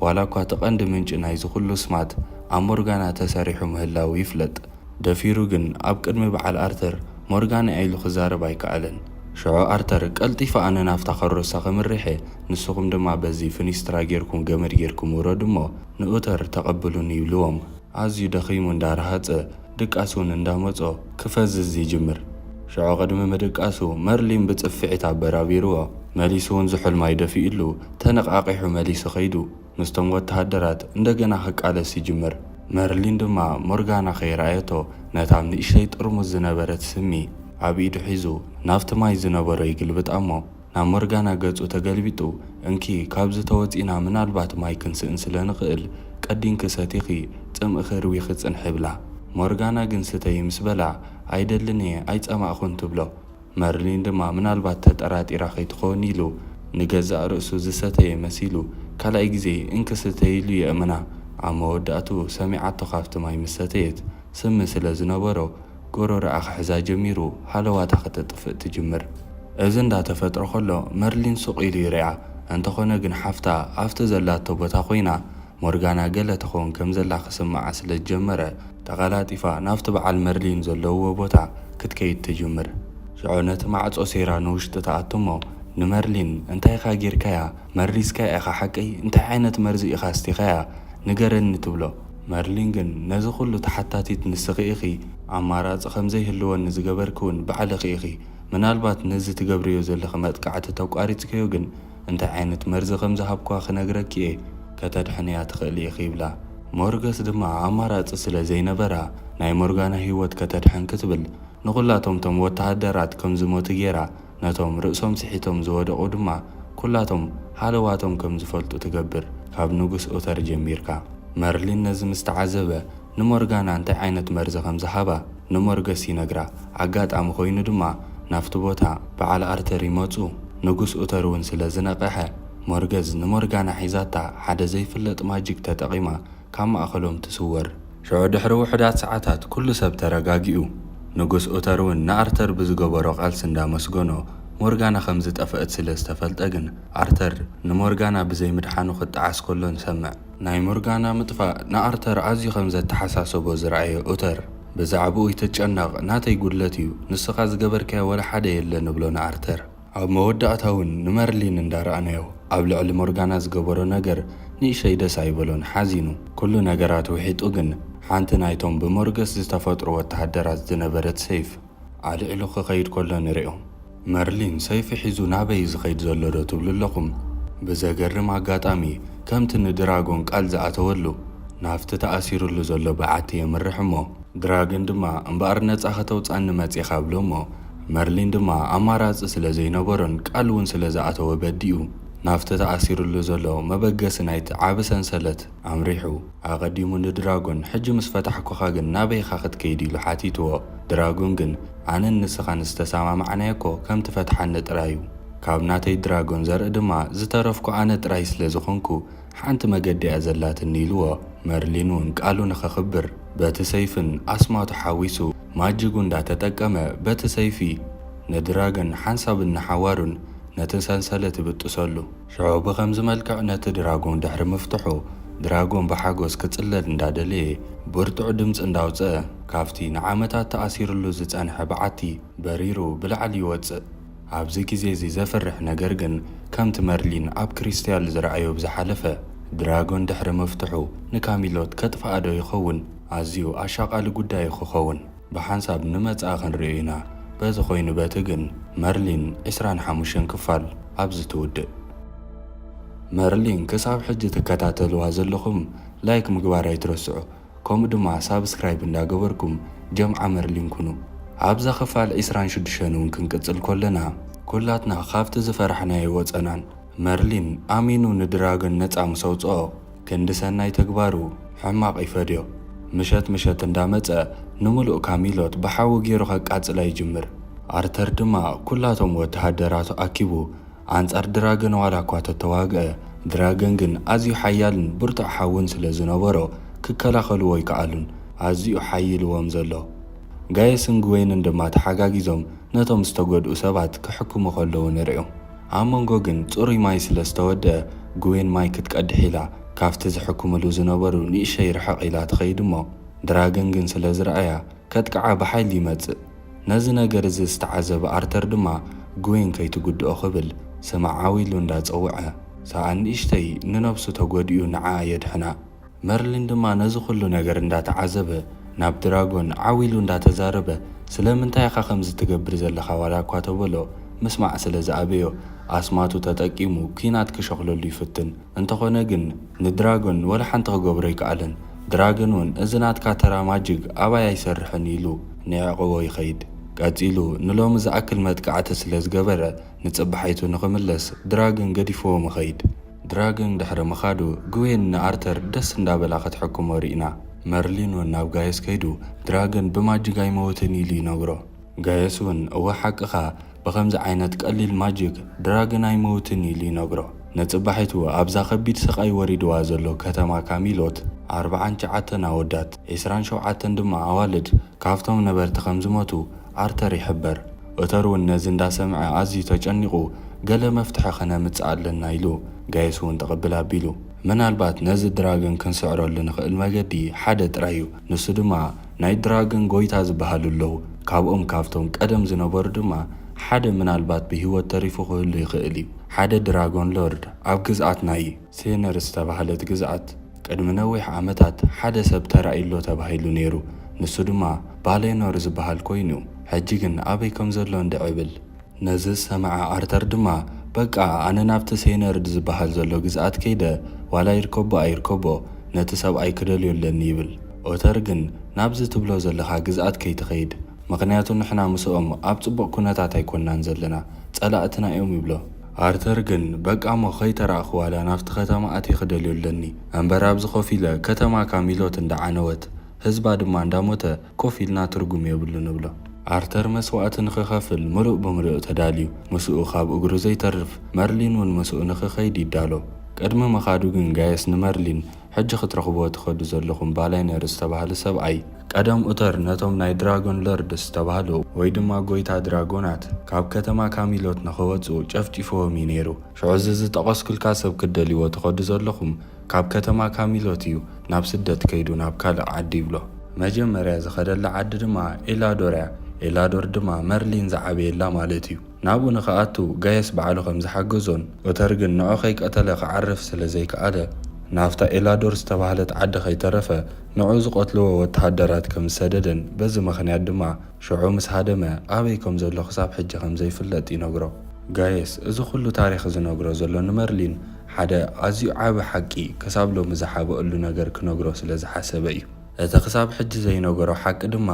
ዋላ እኳ እቲ ቀንዲ ምንጪ ናይዚ ኩሉ ስማት ኣብ ሞርጋና ተሰሪሑ ምህላው ይፍለጥ። ደፊሩ ግን ኣብ ቅድሚ በዓል ኣርተር ሞርጋና ኢሉ ክዛረብ ኣይከኣለን። ሽዑ ኣርተር ቀልጢፋ ኣነ ናፍታ ኸሮሳ ኸምሪሐ ንስኹም ድማ በዚ ፍኒስትራ ጌርኩም ገመድ ጌርኩም ውረዱ እሞ ንኡተር ተቐብሉን ይብልዎም። ኣዝዩ ደኺሙ እንዳረሃፀ ድቃስ እውን እንዳመጾ ክፈዝዝ ይጅምር። ሽዑ ቅድሚ ምድቃሱ መርሊን ብጽፍዒት ኣበራቢርዎ መሊሱ እውን ዝሑል ማይ ደፊኢሉ ተነቓቂሑ መሊሱ ኸይዱ ምስቶም ወተሃደራት እንደገና ክቃለስ ይጅምር። መርሊን ድማ ሞርጋና ኸይረኣየቶ ነታ ንእሽተይ ጥርሙዝ ዝነበረት ስሚ ኣብ ኢዱ ሒዙ ናብቲ ማይ ዝነበሮ ይግልብጣ እሞ ናብ ሞርጋና ገጹ ተገልቢጡ እንኪ ካብዚ ተወፂና ምናልባት ማይ ክንስእን ስለ ንኽእል ቀዲንኪ ሰቲኺ ጽምእኺ ርዊ ክጽንሕ ይብላ። ሞርጋና ግን ስተይ ምስ በላዕ ኣይደልን እየ ኣይጸማእኹን ትብሎ። መርሊን ድማ ምናልባት ተጠራጢራ ኸይትኾን ኢሉ ንገዛእ ርእሱ ዝሰተየ መሲሉ ካልኣይ ግዜ እንኪ ስተይ ኢሉ የእምና። ኣብ መወዳእቱ ሰሚዓቶ ካብቲ ማይ ምስ ሰተየት ስሚ ስለ ዝነበሮ ጎሮሮኣ ክሕዛ ጀሚሩ ሃለዋታ ኸተጥፍእ ትጅምር። እዚ እንዳተፈጥሮ ኸሎ መርሊን ሱቕ ኢሉ ይርያ። እንተኾነ ግን ሓፍታ ኣብቲ ዘላቶ ቦታ ኾይና ሞርጋና ገለ ተኾን ከም ዘላ ክስምዓ ስለ ዝጀመረ ተቐላጢፋ ናብቲ በዓል መርሊን ዘለውዎ ቦታ ክትከይድ ትጅምር። ሽዑ ነቲ ማዕጾ ሴራ ንውሽጢ ተኣቱ እሞ ንመርሊን እንታይ ኢኻ ጌርካያ መሪስካ ኢኻ ሓቀይ እንታይ ዓይነት መርዚ ኢኻ ስቲኻያ ንገረኒ ትብሎ። መርሊን ግን ነዚ ኩሉ ተሓታቲት ንስኺ ኢኺ ኣማራፂ ከምዘይህልወኒ ዝገበርክውን ባዕልኺ ኢኺ ምናልባት ነዚ ትገብርዮ ዘለኺ መጥቃዕቲ ተቋሪፅከዮ ግን እንታይ ዓይነት መርዚ ከም ዝሃብኳ ክነግረኪ እየ ከተድሕንያ ትኽእል ኢኺ ይብላ። ሞርገስ ድማ ኣማራፂ ስለ ዘይነበራ ናይ ሞርጋና ህይወት ከተድሕን ክትብል ንኹላቶም ቶም ወተሃደራት ከም ዝሞቱ ጌራ ነቶም ርእሶም ስሒቶም ዝወደቑ ድማ ኩላቶም ሃለዋቶም ከም ዝፈልጡ ትገብር ካብ ንጉስ ኡተር ጀሚርካ። መርሊን ነዚ ምስ ተዓዘበ ንሞርጋና እንታይ ዓይነት መርዚ ከም ዝሃባ ንሞርገስ ይነግራ። ኣጋጣሚ ኮይኑ ድማ ናፍቲ ቦታ በዓል ኣርተር ይመፁ። ንጉስ ኡተር እውን ስለ ዝነቐሐ ሞርገዝ ንሞርጋና ሒዛታ ሓደ ዘይፍለጥ ማጂክ ተጠቒማ ካብ ማእኸሎም ትስወር። ሽዑ ድሕሪ ውሕዳት ሰዓታት ኩሉ ሰብ ተረጋጊኡ ንጉስ ኡተር እውን ንኣርተር ብዝገበሮ ቃልሲ እንዳመስገኖ ሞርጋና ከም ዝጠፍአት ስለ ዝተፈልጠ ግን ኣርተር ንሞርጋና ብዘይ ምድሓኑ ክጠዓስ ከሎ ንሰምዕ። ናይ ሞርጋና ምጥፋእ ንኣርተር ኣዝዩ ከም ዘተሓሳሰቦ ዝረኣየ ኡተር ብዛዕባኡ ይትጨነቕ ናተይ ጉድለት እዩ ንስኻ ዝገበርካዮ ወላ ሓደ የለ ንብሎ ንኣርተር። ኣብ መወዳእታ እውን ንመርሊን እንዳረኣናዮ ኣብ ልዕሊ ሞርጋና ዝገበሮ ነገር ንእሽተይ ደስ ኣይበሎን ሓዚኑ። ኩሉ ነገራት ውሒጡ ግን ሓንቲ ናይቶም ብሞርገስ ዝተፈጥሩ ወተሃደራት ዝነበረት ሰይፍ ኣልዕሉ ክኸይድ ከሎ ንሪኦ። መርሊን ሰይፊ ሒዙ ናበይ ዝኸይድ ዘሎ ዶ ትብሉ ኣለኹም? ብዘገርም ኣጋጣሚ ከምቲ ንድራጎን ቃል ዝኣተወሉ ናፍቲ ተኣሲሩሉ ዘሎ በዓቲ የምርሕ እሞ ድራገን ድማ እምበኣር ነፃ ከተውፃኒ መፂኻ ብሎ እሞ መርሊን ድማ ኣማራፂ ስለ ዘይነበሮን ቃል እውን ስለ ዝኣተወ በዲኡ ናፍቲ ተኣሲሩሉ ዘሎ መበገሲ ናይቲ ዓብ ሰንሰለት ኣምሪሑ ኣቐዲሙ ንድራጎን ሕጂ ምስ ፈታሕኩኻ ግን ናበይኻ ክትከይድ ኢሉ ሓቲትዎ። ድራጎን ግን ኣነ ንስኻን ዝተሰማማዕናዮ እኮ ከም ትፈትሓኒ ጥራይ እዩ። ካብ ናተይ ድራጎን ዘርኢ ድማ ዝተረፍኩ ኣነ ጥራይ ስለ ዝኾንኩ ሓንቲ መገዲ እያ ዘላትኒ ኢልዎ። መርሊን እውን ቃሉ ንኸኽብር በቲ ሰይፍን ኣስማቱ ሓዊሱ ማጅጉ እንዳተጠቀመ በቲ ሰይፊ ንድራገን ሓንሳብ እናሓዋሩን ነቲ ሰንሰለት ይብጥሰሉ። ሽዑ ብኸምዚ መልክዕ ነቲ ድራጎን ድሕሪ ምፍትሑ ድራጎን ብሓጎስ ክጽለል እንዳደለየ ብርቱዕ ድምፂ እንዳውፅአ ካብቲ ንዓመታት ተኣሲሩሉ ዝጸንሐ በዓቲ በሪሩ ብላዕሊ ይወፅእ። ኣብዚ ግዜ እዚ ዘፍርሕ ነገር ግን ከምቲ መርሊን ኣብ ክሪስታል ዝረኣዮ ብዝሓለፈ ድራጎን ድሕሪ ምፍትሑ ንካሚሎት ከጥፍኣ ዶ ይኸውን? ኣዝዩ ኣሻቓሊ ጉዳይ ክኸውን ብሓንሳብ ንመጻኢ ክንሪኦ ኢና። በዚ ኮይኑ በቲ ግን መርሊን 25 ክፋል ኣብዚ ትውድእ። መርሊን ክሳብ ሕጂ ትከታተልዋ ዘለኹም ላይክ ምግባር ኣይትረስዑ፣ ከምኡ ድማ ሳብስክራይብ እንዳገበርኩም ጀምዓ መርሊን ኩኑ። ኣብዛ ክፋል 26 እውን ክንቅጽል ኮለና ኩላትና ካብቲ ዝፈራሕናዮ ወፀናን መርሊን ኣሚኑ ንድራገን ነፃ ምስ ኣውፅኦ ክንዲ ሰናይ ተግባሩ ሕማቕ ይፈድዮ። ምሸት እንዳመፀ ንምሉእ ካሚሎት ብሓዊ ገይሩ ከቃፅላ ይጅምር። አርተር ድማ ኩላቶም ወተሃደራቱ ኣኪቡ አንጻር ድራገን ዋላ እኳ ተተዋግአ ድራገን ግን ኣዝዩ ሓያልን ብርቱዕ ሓውን ስለ ዝነበሮ ክከላኸልዎ ይከኣሉን ኣዝዩ ሓይልዎም ዘሎ። ጋየስን ጉዌንን ድማ ተሓጋጊዞም ነቶም ዝተጎድኡ ሰባት ክሕክሙ ከለዉ ንሪኦ። ኣብ መንጎ ግን ጽሩይ ማይ ስለ ዝተወድአ ጉዌን ማይ ክትቀድሕ ኢላ ካብቲ ዝሕክምሉ ዝነበሩ ንእሽተይ ርሕቕ ኢላ ትኸይድ እሞ ድራገን ግን ስለ ዝረኣያ ከጥቅዓ ብሓይሊ ይመጽእ። ነዚ ነገር እዚ ዝተዓዘበ አርተር ድማ ጉዌን ከይትጉድኦ ክብል ስማዕ ዓዊሉ እንዳጸውዐ ሰብኣ ንእሽተይ ንነብሱ ተጎዲኡ ንዓኣ የድሕና። መርሊን ድማ ነዚ ኩሉ ነገር እንዳተዓዘበ ናብ ድራጎን ዓዊሉ እንዳተዛረበ ስለምንታይ ኢኻ ከምዚ ትገብር ዘለኻ ዋላ እኳ ተበሎ ምስማዕ ስለ ዝኣበዮ ኣስማቱ ተጠቂሙ ኩናት ክሸኽለሉ ይፍትን። እንተኾነ ግን ንድራጎን ወላ ሓንቲ ክገብሮ ይከኣለን። ድራገን እውን እዚ ናትካ ተራ ማጅግ ኣባይ ኣይሰርሕን ኢሉ ንዕቕቦ ይኸይድ። ቀፂሉ ንሎሚ ዝኣክል መጥቃዕቲ ስለ ዝገበረ ንጽባሓይቱ ንኽምለስ ድራገን ገዲፍዎም ይኸይድ። ድራገን ድሕሪ ምኻዱ ጉዌን ንኣርተር ደስ እንዳበላ ክትሕክሞ ርኢና። መርሊን እውን ናብ ጋየስ ከይዱ ድራገን ብማጅግ ኣይመውትን ኢሉ ይነግሮ። ጋየስ እውን እወ ሓቅኻ ብኸምዚ ዓይነት ቀሊል ማጅግ ድራገን ኣይመውትን ኢሉ ይነግሮ። ንጽባሒቱ ኣብዛ ከቢድ ስቓይ ወሪድዋ ዘሎ ከተማ ካሚሎት 49 ኣወዳት 27 ድማ ኣዋልድ ካብቶም ነበርቲ ከም ዝሞቱ አርተር ይሕበር። ኦተር እውን ነዚ እንዳሰምዐ ኣዝዩ ተጨኒቑ ገለ መፍትሒ ኸነምጽእ ኣለና ኢሉ ጋየስ እውን ተቐብል ኣቢሉ ምናልባት ነዚ ድራገን ክንስዕረሉ ንኽእል መገዲ ሓደ ጥራይ እዩ። ንሱ ድማ ናይ ድራገን ጎይታ ዝበሃሉ ኣለዉ። ካብኦም ካብቶም ቀደም ዝነበሩ ድማ ሓደ ምናልባት ብሂወት ተሪፉ ክህሉ ይኽእል እዩ። ሓደ ድራጎን ሎርድ ኣብ ግዝኣት ናይ ሴነር ዝተባህለት ግዝኣት ቅድሚ ነዊሕ ዓመታት ሓደ ሰብ ተራኢሎ ተባሂሉ ነይሩ። ንሱ ድማ ባሌኖር ዝበሃል ኮይኑ ሕጂ ግን ኣበይ ከም ዘሎ እንድዕብል ነዚ ሰምዐ አርተር ድማ በቃ ኣነ ናብቲ ሴነርድ ዝበሃል ዘሎ ግዝኣት ከይደ ዋላ ይርከቦ ኣይርከቦ ነቲ ሰብኣይ ክደልዮለኒ ይብል። ኦተር ግን ናብዚ ትብሎ ዘለኻ ግዝኣት ከይትኸይድ ምክንያቱ ንሕና ምስኦም ኣብ ጽቡቕ ኩነታት ኣይኮናን ዘለና ጸላእትና እዮም ይብሎ። አርተር ግን በቃ ሞ ኸይተራእኹ ዋላ ናብቲ ከተማ ኣትየ ክደልዮለኒ እምበር ኣብዚ ኮፍ ኢለ ከተማ ካሚሎት እንዳዓነወት ህዝባ ድማ እንዳሞተ ኮፍ ኢልና ትርጉም የብሉ ንብሎ። አርተር መስዋዕቲ ንኽኸፍል ምሉእ ብምሉእ ተዳልዩ ምስኡ ካብ እግሩ ዘይተርፍ መርሊን እውን ምስኡ ንኽኸይድ ይዳሎ። ቅድሚ መኻዱ ግን ጋየስ ንመርሊን ሕጂ ክትረኽቦ ትኸዱ ዘለኹም ባላይነር ዝተባህለ ሰብኣይ ቀደም ኦተር ነቶም ናይ ድራጎን ሎርድ ዝተባህሉ ወይ ድማ ጎይታ ድራጎናት ካብ ከተማ ካሚሎት ንኸወፅኡ ጨፍጪፍዎም እዩ ነይሩ። ሽዑ እዚ ዝጠቐስኩልካ ሰብ ክደልይዎ ትኸዱ ዘለኹም ካብ ከተማ ካሚሎት እዩ ናብ ስደት ከይዱ ናብ ካልእ ዓዲ ይብሎ። መጀመርያ ዝኸደላ ዓዲ ድማ ኤላዶር እያ። ኤላዶር ድማ መርሊን ዝዓበየላ ማለት እዩ። ናብኡ ንኽኣቱ ጋየስ በዓሉ ከም ዝሓገዞን ኦተር ግን ንዑ ኸይቀተለ ክዓርፍ ስለ ዘይከኣለ ናብታ ኤላዶር ዝተባህለት ዓዲ ኸይተረፈ ንዑ ዝቆትልዎ ወተሃደራት ከም ዝሰደደን በዚ ምኽንያት ድማ ሽዑ ምስ ሃደመ ኣበይ ከም ዘሎ ክሳብ ሕጂ ከም ዘይፍለጥ ይነግሮ። ጋየስ እዚ ኩሉ ታሪክ ዝነግሮ ዘሎ ንመርሊን ሓደ ኣዝዩ ዓብ ሓቂ ክሳብ ሎሚ ዝሓበአሉ ነገር ክነግሮ ስለ ዝሓሰበ እዩ። እቲ ክሳብ ሕጂ ዘይነገሮ ሓቂ ድማ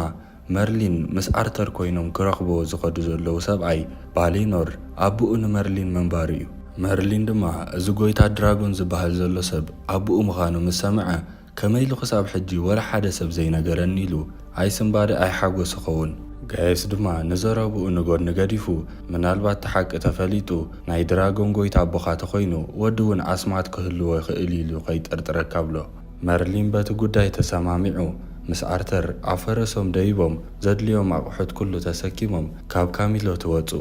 መርሊን ምስ አርተር ኮይኖም ክረኽብዎ ዝኸዱ ዘለዉ ሰብኣይ ባሌኖር ኣቦኡ ንመርሊን መንባሪ እዩ። መርሊን ድማ እዚ ጎይታ ድራጎን ዝበሃል ዘሎ ሰብ ኣቦኡ ምዃኑ ምስ ሰምዐ ከመይሉ ክሳብ ሕጂ ወላ ሓደ ሰብ ዘይነገረኒ ኢሉ ኣይስምባደ ኣይሓጎስ ይኸውን። ጋየስ ድማ ንዘረብኡ ንጎድኒ ገዲፉ ምናልባት ተሓቂ ተፈሊጡ ናይ ድራጎን ጎይታ ኣቦኻ ተኾይኑ ወዲ እውን ኣስማት ክህልዎ ይኽእል ኢሉ ከይጠርጥረካ ብሎ። መርሊን በቲ ጉዳይ ተሰማሚዑ ምስ አርተር ኣብ ፈረሶም ደይቦም ዘድልዮም ኣቑሑት ኩሉ ተሰኪሞም ካብ ካሚሎት ወፁ።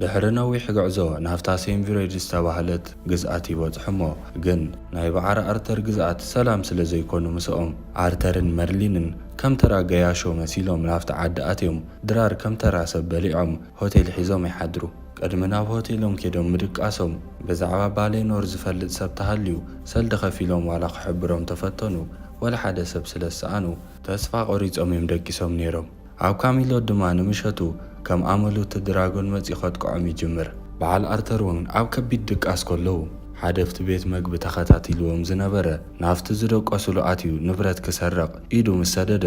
ድሕሪ ነዊሕ ጉዕዞ ናብታ ሴንቪሮይድ ዝተባህለት ግዝኣት ይበጽሑ እሞ ግን ናይ በዓረ አርተር ግዝኣት ሰላም ስለ ዘይኮኑ ምስኦም አርተርን መርሊንን ከም ተራ ገያሾ መሲሎም ናብቲ ዓዲ ኣትዮም ድራር ከም ተራ ሰብ በሊዖም ሆቴል ሒዞም ይሓድሩ። ቅድሚ ናብ ሆቴሎም ኬዶም ምድቃሶም ብዛዕባ ባሌኖር ዝፈልጥ ሰብ ተሃልዩ ሰልዲ ኸፊሎም ዋላ ክሕብሮም ተፈተኑ ወላ ሓደ ሰብ ስለ ዝሰኣኑ ተስፋ ቆሪጾም እዮም ደቂሶም ነይሮም። ኣብ ካሚሎት ድማ ንምሸቱ ከም ኣመሉ እቲ ድራጎን መጺእ ኸጥቅዖም ይጅምር። በዓል አርተር እውን ኣብ ከቢድ ድቃስ ከለዉ ሓደ ኣብቲ ቤት መግቢ ተኸታቲልዎም ዝነበረ ናብቲ ዝደቀሱሉ ኣትዩ ንብረት ክሰርቕ ኢዱ ምስ ሰደደ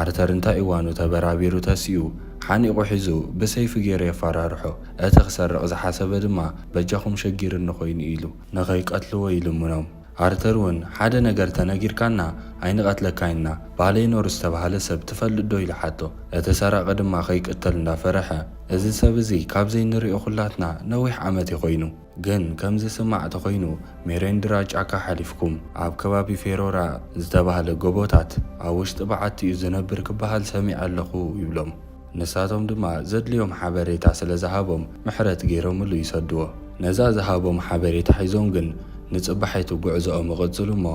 አርተር እንታይ እዋኑ ተበራቢሩ ተሲኡ ሓኒቑ ሒዙ ብሰይፊ ገይሩ የፈራርሖ። እቲ ክሰርቕ ዝሓሰበ ድማ በጃኹም ሸጊርኒ ኮይኑ ኢሉ ንኸይቀትልዎ ይልምኖም። ኣርተር እውን ሓደ ነገር ተነጊርካና ኣይንቐትለካይና ባሌኖር ዝተባሃለ ሰብ ትፈልጥ ዶ ኢሉ ሓቶ። እቲ ሰራቒ ድማ ከይቅተል እንዳፈረሐ እዚ ሰብ እዚ ካብዘይ ንሪኦ ኩላትና ነዊሕ ዓመት ይኮይኑ ግን ከም ዝስማዕ ተኮይኑ ሜሬንድራ ጫካ ሓሊፍኩም ኣብ ከባቢ ፌሮራ ዝተባሃለ ጎቦታት ኣብ ውሽጢ በዓቲ እዩ ዝነብር ክበሃል ሰሚዕ ኣለኹ ይብሎም። ንሳቶም ድማ ዘድልዮም ሓበሬታ ስለ ዝሃቦም ምሕረት ገይሮምሉ ይሰድዎ። ነዛ ዝሃቦም ሓበሬታ ሒዞም ግን ንጽባሐቱ ጉዕዞኦም ይቕጽሉ እሞ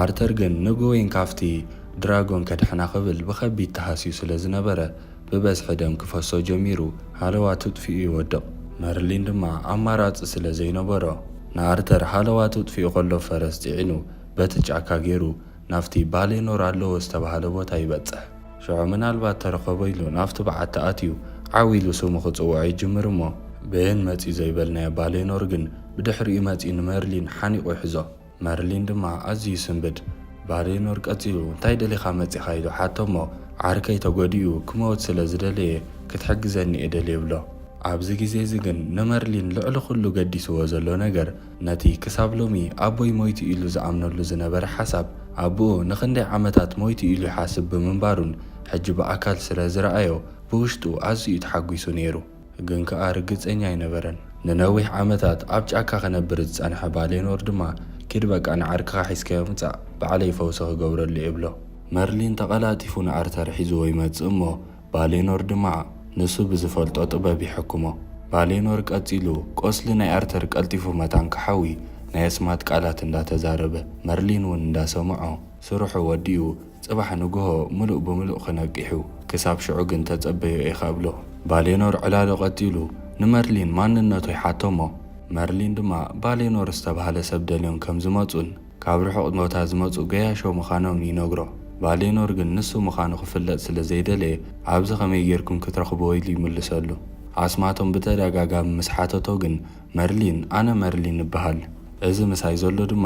ኣርተር ግን ንጉዌን ካፍቲ ድራጎን ከድሕና ክብል ብኸቢድ ተሃስዩ ስለ ዝነበረ ብበዝሒ ደም ክፈሶ ጀሚሩ ሃለዋ ትጥፊኡ ይወድቕ። መርሊን ድማ ኣማራፂ ስለ ዘይነበሮ ንኣርተር ሃለዋ ትጥፊኡ ከሎ ፈረስ ፂዒኑ በቲ ጫካ ገይሩ ናፍቲ ባሌኖር ኣለዎ ዝተባሃለ ቦታ ይበጽሕ። ሽዑ ምናልባት ተረኸቦ ኢሉ ናፍቲ በዓቲ ኣትዩ ዓዊሉ ስሙ ክጽውዖ ይጅምር እሞ ብን መጺ ዘይበልናዮ ባሌኖር ግን ብድሕሪኡ መጺ ንመርሊን ሓኒቑ ይሕዞ። መርሊን ድማ ኣዝዩ ስንብድ ባሌኖር ቀጺሉ እንታይ ደሊኻ መጺኻ ኢሉ ሓቶ እሞ ዓርከይ ተጐዲኡ ክመወት ስለ ዝደለየ ክትሕግዘኒ እየ ደልየ ይብሎ። ኣብዚ ግዜ እዚ ግን ንመርሊን ልዕሊ ኩሉ ገዲስዎ ዘሎ ነገር ነቲ ክሳብ ሎሚ ኣቦይ ሞይቲ ኢሉ ዝኣምነሉ ዝነበረ ሓሳብ ኣቦኡ ንኽንደይ ዓመታት ሞይቲ ኢሉ ይሓስብ ብምንባሩን ሕጂ ብኣካል ስለ ዝረኣዮ ብውሽጡ ኣዝዩ ተሓጒሱ ነይሩ። ግን ከኣ ርግፀኛ ኣይነበረን። ንነዊሕ ዓመታት ኣብ ጫካ ክነብር ዝጸንሐ ባሌኖር ድማ ኪድ በቃ ንዓርክኻ ሒዝከዮ ምጻእ ባዕለይ ፈውሲ ክገብረሉ ይብሎ። መርሊን ተቐላጢፉ ንኣርተር ሒዝዎ ይመጽእ እሞ ባሌኖር ድማ ንሱ ብዝፈልጦ ጥበብ ይሕክሞ። ባሌኖር ቀጺሉ ቆስሊ ናይ ኣርተር ቀልጢፉ መታን ክሓዊ ናይ ኣስማት ቃላት እንዳተዛረበ መርሊን እውን እንዳሰምዖ ስርሑ ወዲኡ ጽባሕ ንግሆ ምሉእ ብምሉእ ክነቂሑ ክሳብ ሽዑ ግን ተጸበዮ ይኸብሎ። ባሌኖር ዕላሎ ቀጢሉ ንመርሊን ማንነቱ ይሓቶ እሞ መርሊን ድማ ባሌኖር ዝተባሃለ ሰብ ደልዮም ከም ዝመጹን ካብ ርሑቕ ቦታ ዝመጹ ገያሾ ምዃኖም ይነግሮ። ባሌኖር ግን ንሱ ምዃኑ ክፍለጥ ስለ ዘይደለየ ኣብዚ ኸመይ ጌርኩም ክትረኽብዎ ኢሉ ይምልሰሉ። ኣስማቶም ብተደጋጋሚ ምስ ሓተቶ ግን መርሊን ኣነ መርሊን ይበሃል እዚ ምሳይ ዘሎ ድማ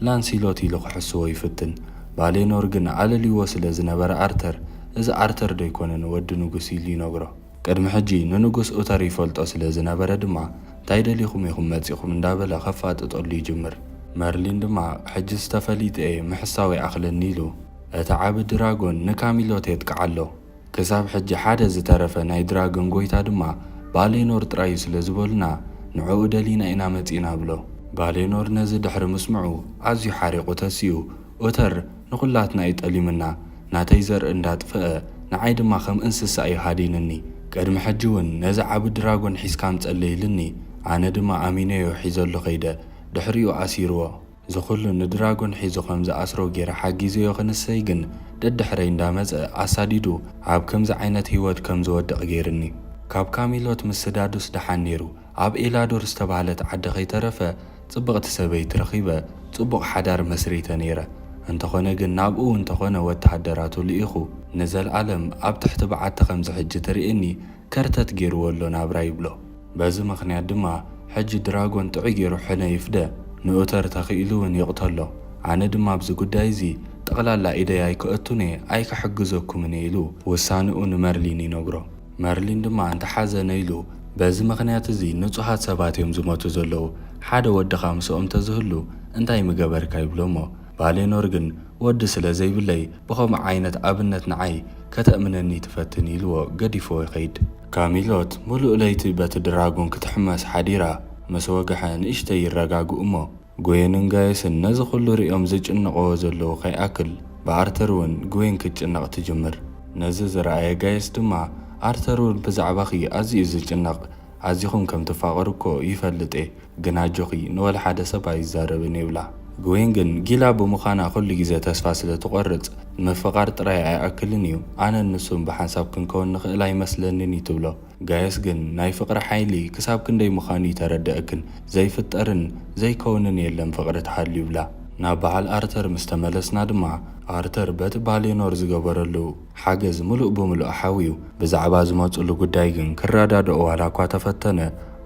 ላንሲሎት ኢሉ ክሕስዎ ይፍትን። ባሌኖር ግን ኣለልይዎ ስለ ዝነበረ ኣርተር እዚ ኣርተር ዶ ይኮነን ወዲ ንጉስ ኢሉ ይነግሮ። ቅድሚ ሕጂ ንንጉስ ኡተር ይፈልጦ ስለ ዝነበረ ድማ እንታይ ደሊኹም ኢኹም መጺኹም እንዳበለ ኸፋጥጠሉ ይጅምር። መርሊን ድማ ሕጂ ዝተፈሊጠ ምሕሳዊ ኣኽለኒ ኢሉ እቲ ዓብ ድራጎን ንካሚሎት የጥቅዓሎ። ክሳብ ሕጂ ሓደ ዝተረፈ ናይ ድራጎን ጎይታ ድማ ባሌኖር ጥራዩ ስለ ዝበሉና ንዕኡ ደሊና ኢና መጺና ብሎ። ባሌኖር ነዚ ድሕሪ ምስምዑ ኣዝዩ ሓሪቑ ተስዩ ኡተር ንኹላትና ይጠሊምና ናተይ ዘርኢ እንዳጥፍአ ንዓይ ድማ ከም እንስሳ እዩ ሃዲንኒ። ቅድሚ ሕጂ እውን ነዚ ዓብ ድራጎን ሒዝካ ምጸለይልኒ ኣነ ድማ ኣሚነዮ ሒዘሉ ኸይደ ድሕሪኡ ኣሲርዎ ዝኹሉ ንድራጎን ሒዙ ከም ዝኣስሮ ጌረ ሓጊዘዮ ክንሰይ ግን ደድሕረይ እንዳመጸ ኣሳዲዱ ኣብ ከምዚ ዓይነት ህይወት ከም ዝወድቕ ገይርኒ። ካብ ካሚሎት ምስዳዱስ ደሓን ነይሩ ኣብ ኤላዶር ዝተባሃለት ዓዲ ኸይተረፈ ጽብቕቲ ሰበይቲ ረኺበ ጽቡቕ ሓዳር መስሪተ ነይረ። እንተኾነ ግን ናብኡ እንተኾነ ወተሃደራቱ ልኢኹ ንዘለዓለም ኣብ ትሕቲ በዓቲ ከምዚ ሕጂ ትርእኒ ከርተት ገይርዎ ኣሎ ናብራ ይብሎ። በዚ ምኽንያት ድማ ሕጂ ድራጎን ጥዑይ ገይሩ ሕነ ይፍደ ንኡተር ተኽኢሉ እውን ይቕተሎ። ኣነ ድማ ኣብዚ ጉዳይ እዚ ጠቕላላ ኢደይ ኣይክእቱነ ኣይክሕግዘኩምን ኢሉ ውሳንኡ ንመርሊን ይነግሮ። መርሊን ድማ እንተሓዘነ ኢሉ በዚ ምኽንያት እዚ ንጹሃት ሰባት እዮም ዝሞቱ ዘለዉ ሓደ ወድኻ ምስኦም ተዝህሉ እንታይ ምገበርካ ይብሎ እሞ ባሌኖር ግን ወዲ ስለ ዘይብለይ ብኸምኡ ዓይነት ኣብነት ንዓይ ከተእምነኒ ትፈትን ኢልዎ ገዲፎ ይኸይድ። ካሚሎት ሙሉእ ለይቲ በቲ ድራጎን ክትሕመስ ሓዲራ ምስ ወግሐ ንእሽተይ ይረጋግኡ እሞ ጉዌንን ጋየስን ነዚ ኩሉ ሪኦም ዝጭንቕዎ ዘለዉ ኸይኣክል ብኣርተር እውን ጉዌን ክትጭነቕ ትጅምር። ነዚ ዝረኣየ ጋየስ ድማ ኣርተር እውን ብዛዕባኺ ኣዝዩ ዝጭነቕ ኣዚኹም ከም ትፋቐሩ እኮ ይፈልጥ ግን ኣጆኺ ንወላ ሓደ ሰብ ኣይዛረብን ይብላ። ጉዌን ግን ጊላ ብምዃና ኩሉ ግዜ ተስፋ ስለ ትቖርጽ ምፍቓር ጥራይ ኣይኣክልን እዩ ኣነ ንሱም ብሓንሳብ ክንከውን ንኽእል ኣይመስለንን ትብሎ። ጋየስ ግን ናይ ፍቕሪ ሓይሊ ክሳብ ክንደይ ምዃኑ ይተረድአክን ዘይፍጠርን ዘይከውንን የለን ፍቕሪ ተሃልዩ ይብላ። ናብ በዓል ኣርተር ምስ ተመለስና ድማ ኣርተር በቲ ባሌኖር ዝገበረሉ ሓገዝ ሙሉእ ብምሉእ ሓዊዩ ብዛዕባ ዝመጹሉ ጉዳይ ግን ክረዳድኦ ዋላ እኳ ተፈተነ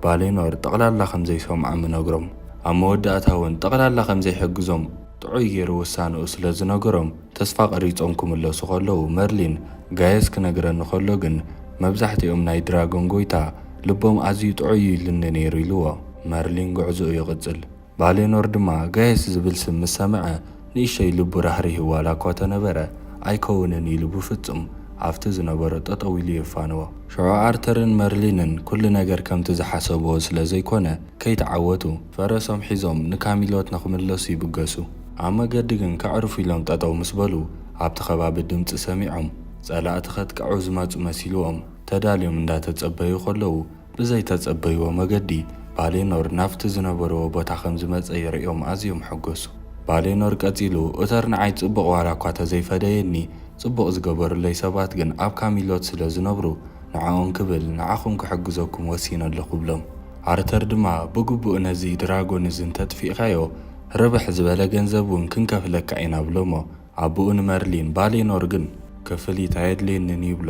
ባሌኖር ጠቕላላ ከም ዘይሰምዖም ምነግሮም ኣብ መወዳእታ እውን ጠቕላላ ከም ዘይሕግዞም ጥዑይ ገይሩ ውሳንኡ ስለ ዝነገሮም ተስፋ ቀሪጾም ክምለሱ ከለዉ መርሊን ጋየስ ክነግረኒ ከሎ ግን መብዛሕትኦም ናይ ድራጎን ጎይታ ልቦም ኣዝዩ ጥዑይ ኢልኒ ነይሩ ኢልዎ። መርሊን ጉዕዞኡ ይቕጽል። ባሌኖር ድማ ጋየስ ዝብል ስም ምስ ሰምዐ ንእሽተይ ልቡ ራህሪህ ዋላ እኳ ተነበረ ኣይከውንን ኢሉ ብፍጹም ኣብቲ ዝነበሮ ጠጠው ኢሉ የፋንዎ። ሽዑ ኣርተርን መርሊንን ኩሉ ነገር ከምቲ ዝሓሰብዎ ስለ ዘይኮነ ከይተዓወቱ ፈረሶም ሒዞም ንካሚሎት ንኽምለሱ ይብገሱ። ኣብ መገዲ ግን ከዕርፉ ኢሎም ጠጠው ምስ በሉ ኣብቲ ከባቢ ድምፂ ሰሚዖም ጸላእቲ ኸጥቅዑ ዝመፁ መሲልዎም ተዳልዮም እንዳተጸበዩ ከለዉ ብዘይተጸበይዎ መገዲ ባሌኖር ናብቲ ዝነበርዎ ቦታ ከም ዝመፀ ይርኦም ኣዝዮም ሕጐሱ። ባሌኖር ቀጺሉ እተር ንዓይ ጽቡቕ ዋላ እኳ ተዘይፈደየኒ ጽቡቕ ዝገበሩለይ ሰባት ግን ኣብ ካሚሎት ስለ ዝነብሩ ንዓኦም ክብል ንዓኹም ክሕግዘኩም ወሲነ ኣለኹ ብሎም። ኣርተር ድማ ብግቡእ ነዚ ድራጎን እዚ እንተጥፊእኻዮ ርብሕ ዝበለ ገንዘብ እውን ክንከፍለካ ኢና ብሎሞ ኣቦኡ ንመርሊን ባሌኖር ግን ክፍሊት ኣየድልየንን ይብሎ።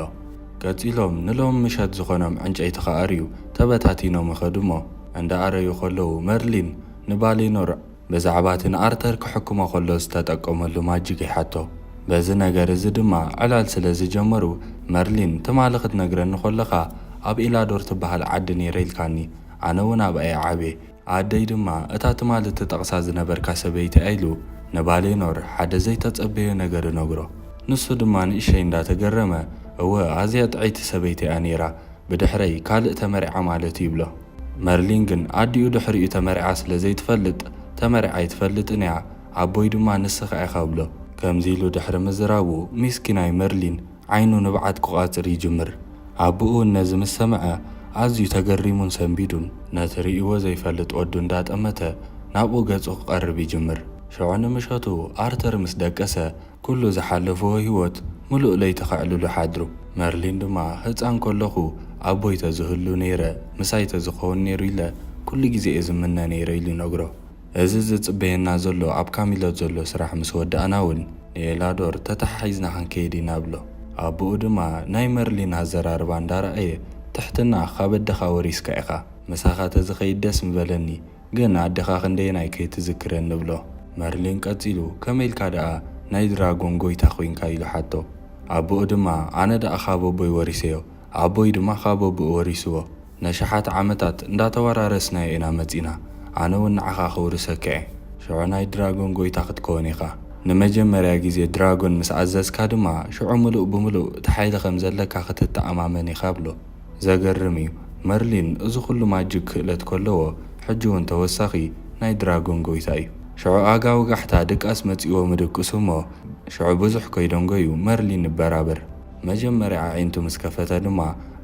ቀጺሎም ንሎም ምሸት ዝኾኖም ዕንጨይቲ ኸኣርዩ ተበታቲኖም ይኸዱሞ እንዳኣረዩ ከለዉ መርሊን ንባሌኖር ብዛዕባ እቲ ንኣርተር ክሕክሞ ከሎ ዝተጠቀመሉ ማጅግ ይሓቶ። በዚ ነገር እዚ ድማ ዕላል ስለ ዝጀመሩ መርሊን ትማሊ ክትነግረኒ ከለኻ ኣብ ኢላዶር ትበሃል ዓዲ ነይረ ኢልካኒ ኣነ እውን ኣብኣ ዓብየ ኣደይ ድማ እታ ትማሊ ትጠቕሳ ዝነበርካ ሰበይቲ ኢሉ ንባሌኖር ሓደ ዘይተጸበዮ ነገር ነግሮ። ንሱ ድማ ንእሸይ እንዳተገረመ እወ ኣዝያ ጥዐይቲ ሰበይቲ እያ ነይራ ብድሕረይ ካልእ ተመሪዓ ማለት ይብሎ። መርሊን ግን ኣዲኡ ድሕሪኡ ተመሪዓ ስለ ዘይትፈልጥ ተመሪዓ ይትፈልጥን እያ ኣቦይ ድማ ንስኻ ኢኻ ብሎ። ከምዚ ኢሉ ድሕሪ ምዝራቡ ሚስኪናይ መርሊን ዓይኑ ንብዓት ክቋፅር ይጅምር። ኣቦኡ ነዚ ምስ ሰምዐ ኣዝዩ ተገሪሙን ሰንቢዱን ነቲ ርእይዎ ዘይፈልጥ ወዱ እንዳጠመተ ናብኡ ገጹ ክቐርብ ይጅምር። ሽዑ ንምሸቱ ኣርተር ምስ ደቀሰ ኩሉ ዝሓለፍዎ ህይወት ሙሉእ ለይቲ ኸዕልሉ ሓድሩ። መርሊን ድማ ህፃን ከለኹ ኣቦይ ተዝህሉ ነይረ ምሳይ ተዝኸውን ነይሩ ኢለ ኩሉ ግዜ ዝምነ ነይረ ኢሉ ይነግሮ። እዚ ዝጽበየና ዘሎ ኣብ ካሚሎት ዘሎ ስራሕ ምስ ወዳእና እውን ንኤላዶር ተተሓሒዝና ክንከይድ ኢና ብሎ። ኣቦኡ ድማ ናይ መርሊን ኣዘራርባ እንዳረኣየ ትሕትና ካብ ኣደኻ ወሪስካ ኢኻ ምሳኻ ተዝኸይድ ደስ ምበለኒ ግን ኣደኻ ክንደየናይ ከይትዝክረኒ ብሎ። መርሊን ቀጺሉ ከመይልካ ደኣ ናይ ድራጎን ጎይታ ኮይንካ ኢሉ ሓቶ። ኣቦኡ ድማ ኣነ ደኣ ካብ ኣቦይ ወሪሰዮ ኣቦይ ድማ ካብ ኣቦኡ ወሪስዎ ነሽሓት ዓመታት እንዳተወራረስናዮ ኢና መጺና ኣነ እውን ንዓኻ ኸውርሰከ እየ። ሽዑ ናይ ድራጎን ጎይታ ክትከውን ኢኻ ንመጀመርያ ግዜ ድራጎን ምስ ኣዘዝካ ድማ ሽዑ ሙሉእ ብምሉእ ተሓይለ ከም ዘለካ ክትተኣማመን ኢኻ ብሎ። ዘገርም እዩ መርሊን እዚ ኩሉ ማጅግ ክእለት ከለዎ ሕጂ እውን ተወሳኺ ናይ ድራጎን ጎይታ እዩ። ሽዑ ኣጋውጋሕታ ድቃስ መጺዎ ምድቅሱ እሞ ሽዑ ብዙሕ ከይዶም ጎዩ መርሊን ይበራበር። መጀመርያ ዓይንቱ ምስ ከፈተ ድማ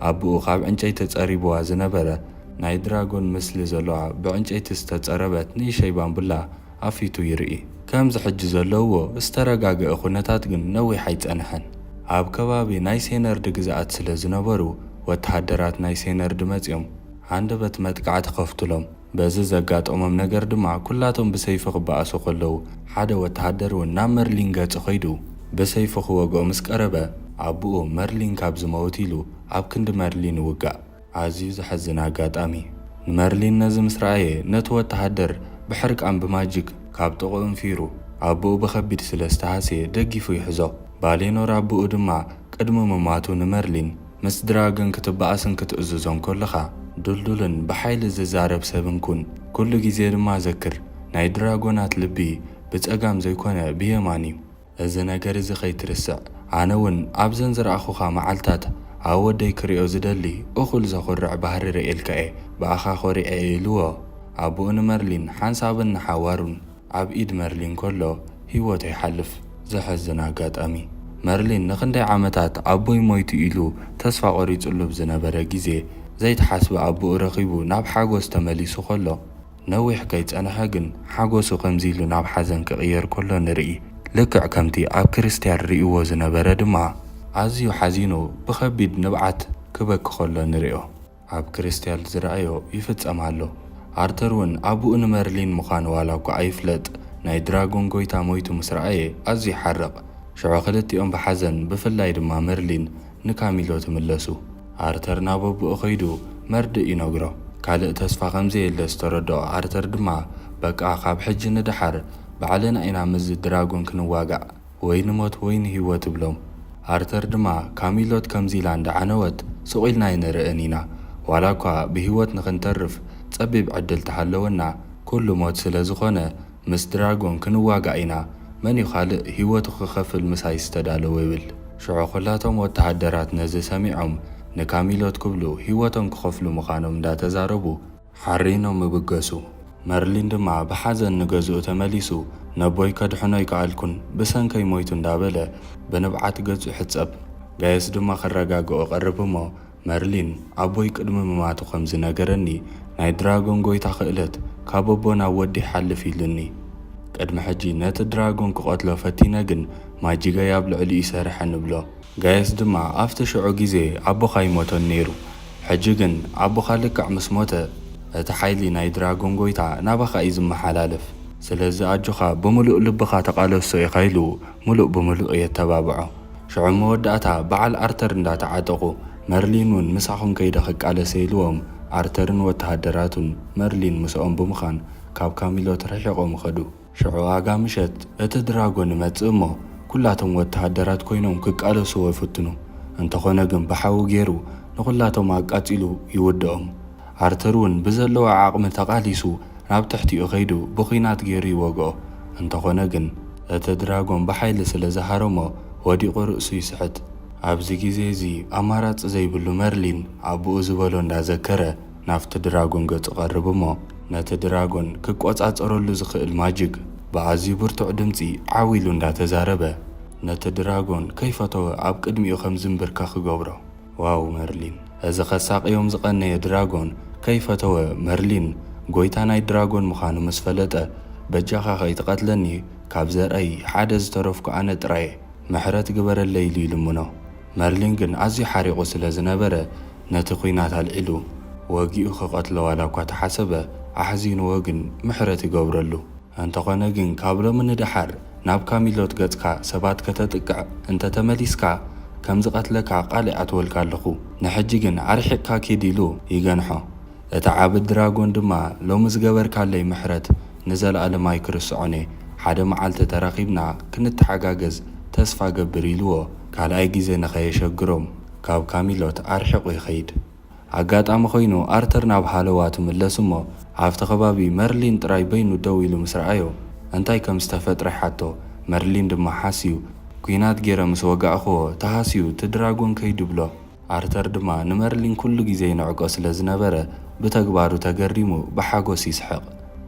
ኣቦኡ ካብ ዕንጨይቲ ጸሪብዋ ዝነበረ ናይ ድራጎን ምስሊ ዘለዋ ብዕንጨይቲ ዝተጸረበት ንእሽተይ ባምቡላ ኣፊቱ ይርኢ። ከምዚ ሕጂ ዘለውዎ ዝተረጋግአ ኩነታት ግን ነዊሕ ኣይጸንሐን። ኣብ ከባቢ ናይ ሴነርድ ግዝኣት ስለ ዝነበሩ ወተሃደራት ናይ ሴነርድ መጺኦም ሃንደበት መጥቃዕቲ ከፍትሎም። በዚ ዘጋጠሞም ነገር ድማ ኩላቶም ብሰይፊ ክበኣሱ ከለዉ ሓደ ወተሃደር እውን ናብ መርሊን ገጽ ኸይዱ ብሰይፊ ክወግኦ ምስ ቀረበ ኣቦኡ መርሊን ካብ ዝመውት ኢሉ ኣብ ክንዲ መርሊን ይውጋእ። ኣዝዩ ዘሐዝን ኣጋጣሚ። ንመርሊን ነዚ ምስ ረኣየ ነቲ ወተሃደር ብሕርቃን ብማጅግ ካብ ጥቑኡ እንፊሩ ኣቦኡ ብኸቢድ ስለ ዝተሃስየ ደጊፉ ይሕዞ። ባሌኖር ኣቦኡ ድማ ቅድሚ ምማቱ ንመርሊን ምስ ድራገን ክትበኣስን ክትእዝዞን ከለኻ ዱልዱልን ብሓይሊ ዝዛረብ ሰብን ኩን ኩሉ ግዜ ድማ ዘክር ናይ ድራጎናት ልቢ ብጸጋም ዘይኮነ ብየማን እዩ። እዚ ነገር እዚ ኸይትርስዕ ኣነ እውን ኣብዘን ዝረኣኹኻ መዓልታት ኣብ ወደይ ክሪኦ ዝደሊ እኹል ዘኹርዕ ባህሪ ርኤልከ እየ ብኣኻ ኾሪዐ ኢልዎ። ኣቦኡ ንመርሊን ሓንሳብን ንሓዋሩን ኣብ ኢድ መርሊን ከሎ ህይወቱ ይሓልፍ። ዘሐዝን ኣጋጣሚ። መርሊን ንኽንደይ ዓመታት ኣቦይ ሞይቱ ኢሉ ተስፋ ቆሪጹሉ ብዝነበረ ግዜ ዘይተሓስበ ኣቦኡ ረኺቡ ናብ ሓጎስ ተመሊሱ ከሎ ነዊሕ ከይጸንሐ ግን ሓጎሱ ከምዚ ኢሉ ናብ ሓዘን ክቕየር ከሎ ንርኢ። ልክዕ ከምቲ ኣብ ክርስቲያን ርእይዎ ዝነበረ ድማ ኣዝዩ ሓዚኑ ብኸቢድ ንብዓት ክበክ ከሎ ንሪኦ። ኣብ ክርስቲያን ዝረኣዮ ይፍጸም ኣሎ። ኣርተር እውን ኣቦኡ ንመርሊን ምዃኑ ዋላ እኳ ኣይፍለጥ ናይ ድራጎን ጎይታ ሞይቱ ምስ ረኣየ ኣዝዩ ይሓርቕ። ሽዑ ክልቲኦም ብሓዘን ብፍላይ ድማ መርሊን ንካሚሎት ትምለሱ። ኣርተር ናብ ኣቦኡ ኸይዱ መርድእ ይነግሮ። ካልእ ተስፋ ከምዘየለ ዝተረድኦ ኣርተር ድማ በቃ ካብ ሕጂ ንድሓር ባዕልና ኢና ምዝ ድራጎን ክንዋጋዕ ወይ ንሞት ወይ ንህይወት ብሎም። ኣርተር ድማ ካሚሎት ከምዚ ኢላ እንዳዓነወት ስቑኢልና ይንርአን ኢና ዋላ እኳ ብህይወት ንኽንተርፍ ጸቢብ ዕድል ተሃለወና ኩሉ ሞት ስለ ዝኾነ ምስ ድራጎን ክንዋጋእ ኢና መን ይኻልእ ህይወቱ ክኸፍል ምሳይ ዝተዳለወ ይብል። ሽዑ ኩላቶም ወተሃደራት ነዚ ሰሚዖም ንካሚሎት ክብሉ ህይወቶም ክኸፍሉ ምዃኖም እንዳተዛረቡ ሓሪኖም ይብገሱ። መርሊን ድማ ብሓዘን ንገዝኡ ተመሊሱ ነቦይ ከድሕኖ ይከኣልኩን ብሰንከይ ሞይቱ እንዳበለ ብንብዓት ገጹ ሕጸብ። ጋየስ ድማ ክረጋግኦ ቀርብ እሞ መርሊን ኣቦይ ቅድሚ ምማቱ ከም ዝነገረኒ ናይ ድራጎን ጎይታ ክእለት ካብ ኣቦ ናብ ወዲ ይሓልፍ ኢሉኒ። ቅድሚ ሕጂ ነቲ ድራጎን ክቆትሎ ፈቲነ ግን ማጂጋይ ኣብ ልዕሊኡ ይሰርሐ ንብሎ። ጋየስ ድማ ኣብቲ ሽዑ ግዜ ኣቦኻ ይሞቶን ነይሩ። ሕጂ ግን ኣቦኻ ልክዕ ምስ ሞተ እቲ ሓይሊ ናይ ድራጎን ጎይታ ናባኻ እዩ ዝመሓላለፍ። ስለዚ ኣጆኻ ብምሉእ ልብኻ ተቃለሶ ኢኻ ኢሉ ሙሉእ ብምሉእ የተባብዖ። ሽዑ መወዳእታ በዓል ኣርተር እንዳተዓጠቑ መርሊን እውን ምሳኹም ከይደ ክቃለሰ ኢልዎም ኣርተርን ወተሃደራቱን መርሊን ምስኦም ብምዃን ካብ ካሚሎት ረሒቖም ኸዱ። ሽዑ ኣጋ ምሸት እቲ ድራጎን ይመጽእ እሞ ኩላቶም ወተሃደራት ኮይኖም ክቃለስዎ ይፍትኑ። እንተኾነ ግን ብሓዊ ገይሩ ንኹላቶም ኣቃጺሉ ይውድኦም። ኣርተር እውን ብዘለዎ ዓቕሚ ተቓሊሱ ናብ ትሕቲኡ ኸይዱ ብኹናት ገይሩ ይወግኦ። እንተኾነ ግን እቲ ድራጎን ብሓይሊ ስለ ዝሃረሞ ወዲቑ ርእሱ ይስሕት። ኣብዚ ግዜ እዚ ኣማራፂ ዘይብሉ መርሊን ኣቦኡ ዝበሎ እንዳዘከረ ናብቲ ድራጎን ገጹ ቀርብ እሞ ነቲ ድራጎን ክቆጻጸረሉ ዝኽእል ማጅግ ብኣዝዩ ብርቱዕ ድምፂ ዓዊሉ እንዳተዛረበ ነቲ ድራጎን ከይፈተወ ኣብ ቅድሚኡ ከም ዝንብርካ ክገብሮ። ዋው መርሊን! እዚ ኸሳቂዮም ዝቐነየ ድራጎን ከይፈተወ መርሊን ጎይታ ናይ ድራጎን ምዃኑ ምስ ፈለጠ በጃኻ ከይትቐትለኒ ካብ ዘርአይ ሓደ ዝተረፍኩ ኣነ ጥራየ ምሕረት ግበረለይ ኢሉ ይልምኖ። መርሊን ግን ኣዝዩ ሓሪቑ ስለ ዝነበረ ነቲ ኩናት ኣልዒሉ ወጊኡ ክቐትሎ ዋላ እኳ ተሓሰበ ኣሕዚንዎ ግን ምሕረት ይገብረሉ። እንተኾነ ግን ካብ ሎሚ ንድሓር ናብ ካሚሎት ገጽካ ሰባት ከተጥቅዕ እንተተመሊስካ ከም ዝቐትለካ ቃል ኣትወልካ ኣለኹ። ንሕጂ ግን ኣርሒቕካ ኪድ ኢሉ ይገንሖ። እቲ ዓብድ ድራጎን ድማ ሎሚ ዝገበርካለይ ምሕረት ንዘለኣለም ኣይክርስዖነ ሓደ መዓልቲ ተራኺብና ክንተሓጋገዝ ተስፋ ገብር ኢልዎ ካልኣይ ግዜ ንኸየሸግሮም ካብ ካሚሎት ኣርሒቑ ይኸይድ። ኣጋጣሚ ኮይኑ ኣርተር ናብ ሃለዋ ትምለስ እሞ ኣብቲ ከባቢ መርሊን ጥራይ በይኑ ደው ኢሉ ምስ ረኣዮ እንታይ ከም ዝተፈጥረ ሓቶ። መርሊን ድማ ሓስዩ ኩናት ገይረ ምስ ወጋእኽዎ ተሃስዩ ቲ ድራጎን ከይዱ ብሎ። ኣርተር ድማ ንመርሊን ኩሉ ግዜ ይንዕቆ ስለ ዝነበረ ብተግባሩ ተገሪሙ ብሓጎስ ይስሕቕ።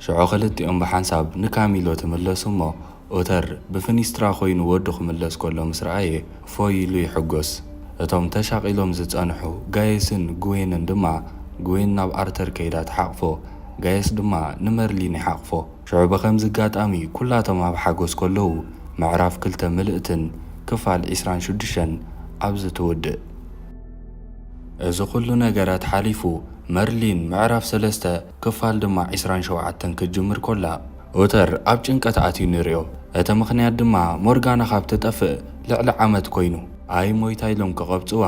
ሽዑ ክልቲኦም ብሓንሳብ ንካሚሎት ትምለሱ እሞ ኦተር ብፍኒስትራ ኮይኑ ወዱ ክምለስ ከሎ ምስ ረኣየ ፎይ ኢሉ ይሕጎስ። እቶም ተሻቒሎም ዝጸንሑ ጋየስን ጉዌንን ድማ ጉዌን ናብ ኣርተር ከይዳ ተሓቕፎ ጋየስ ድማ ንመርሊን ይሓቕፎ። ሽዑ ብኸምዚ ኣጋጣሚ ኩላቶም ኣብ ሓጎስ ከለዉ ምዕራፍ 2 ምልእትን ክፋል 26 ኣብዚ ትውድእ። እዚ ኩሉ ነገራት ሓሊፉ መርሊን ምዕራፍ 3 ክፋል ድማ 27 ክጅምር ኮላ ኦተር ኣብ ጭንቀት ኣትዩ ንሪኦ። እቲ ምኽንያት ድማ ሞርጋና ካብ ትጠፍእ ልዕሊ ዓመት ኮይኑ ኣይ ሞይታ ኢሎም ክቐብፅዋ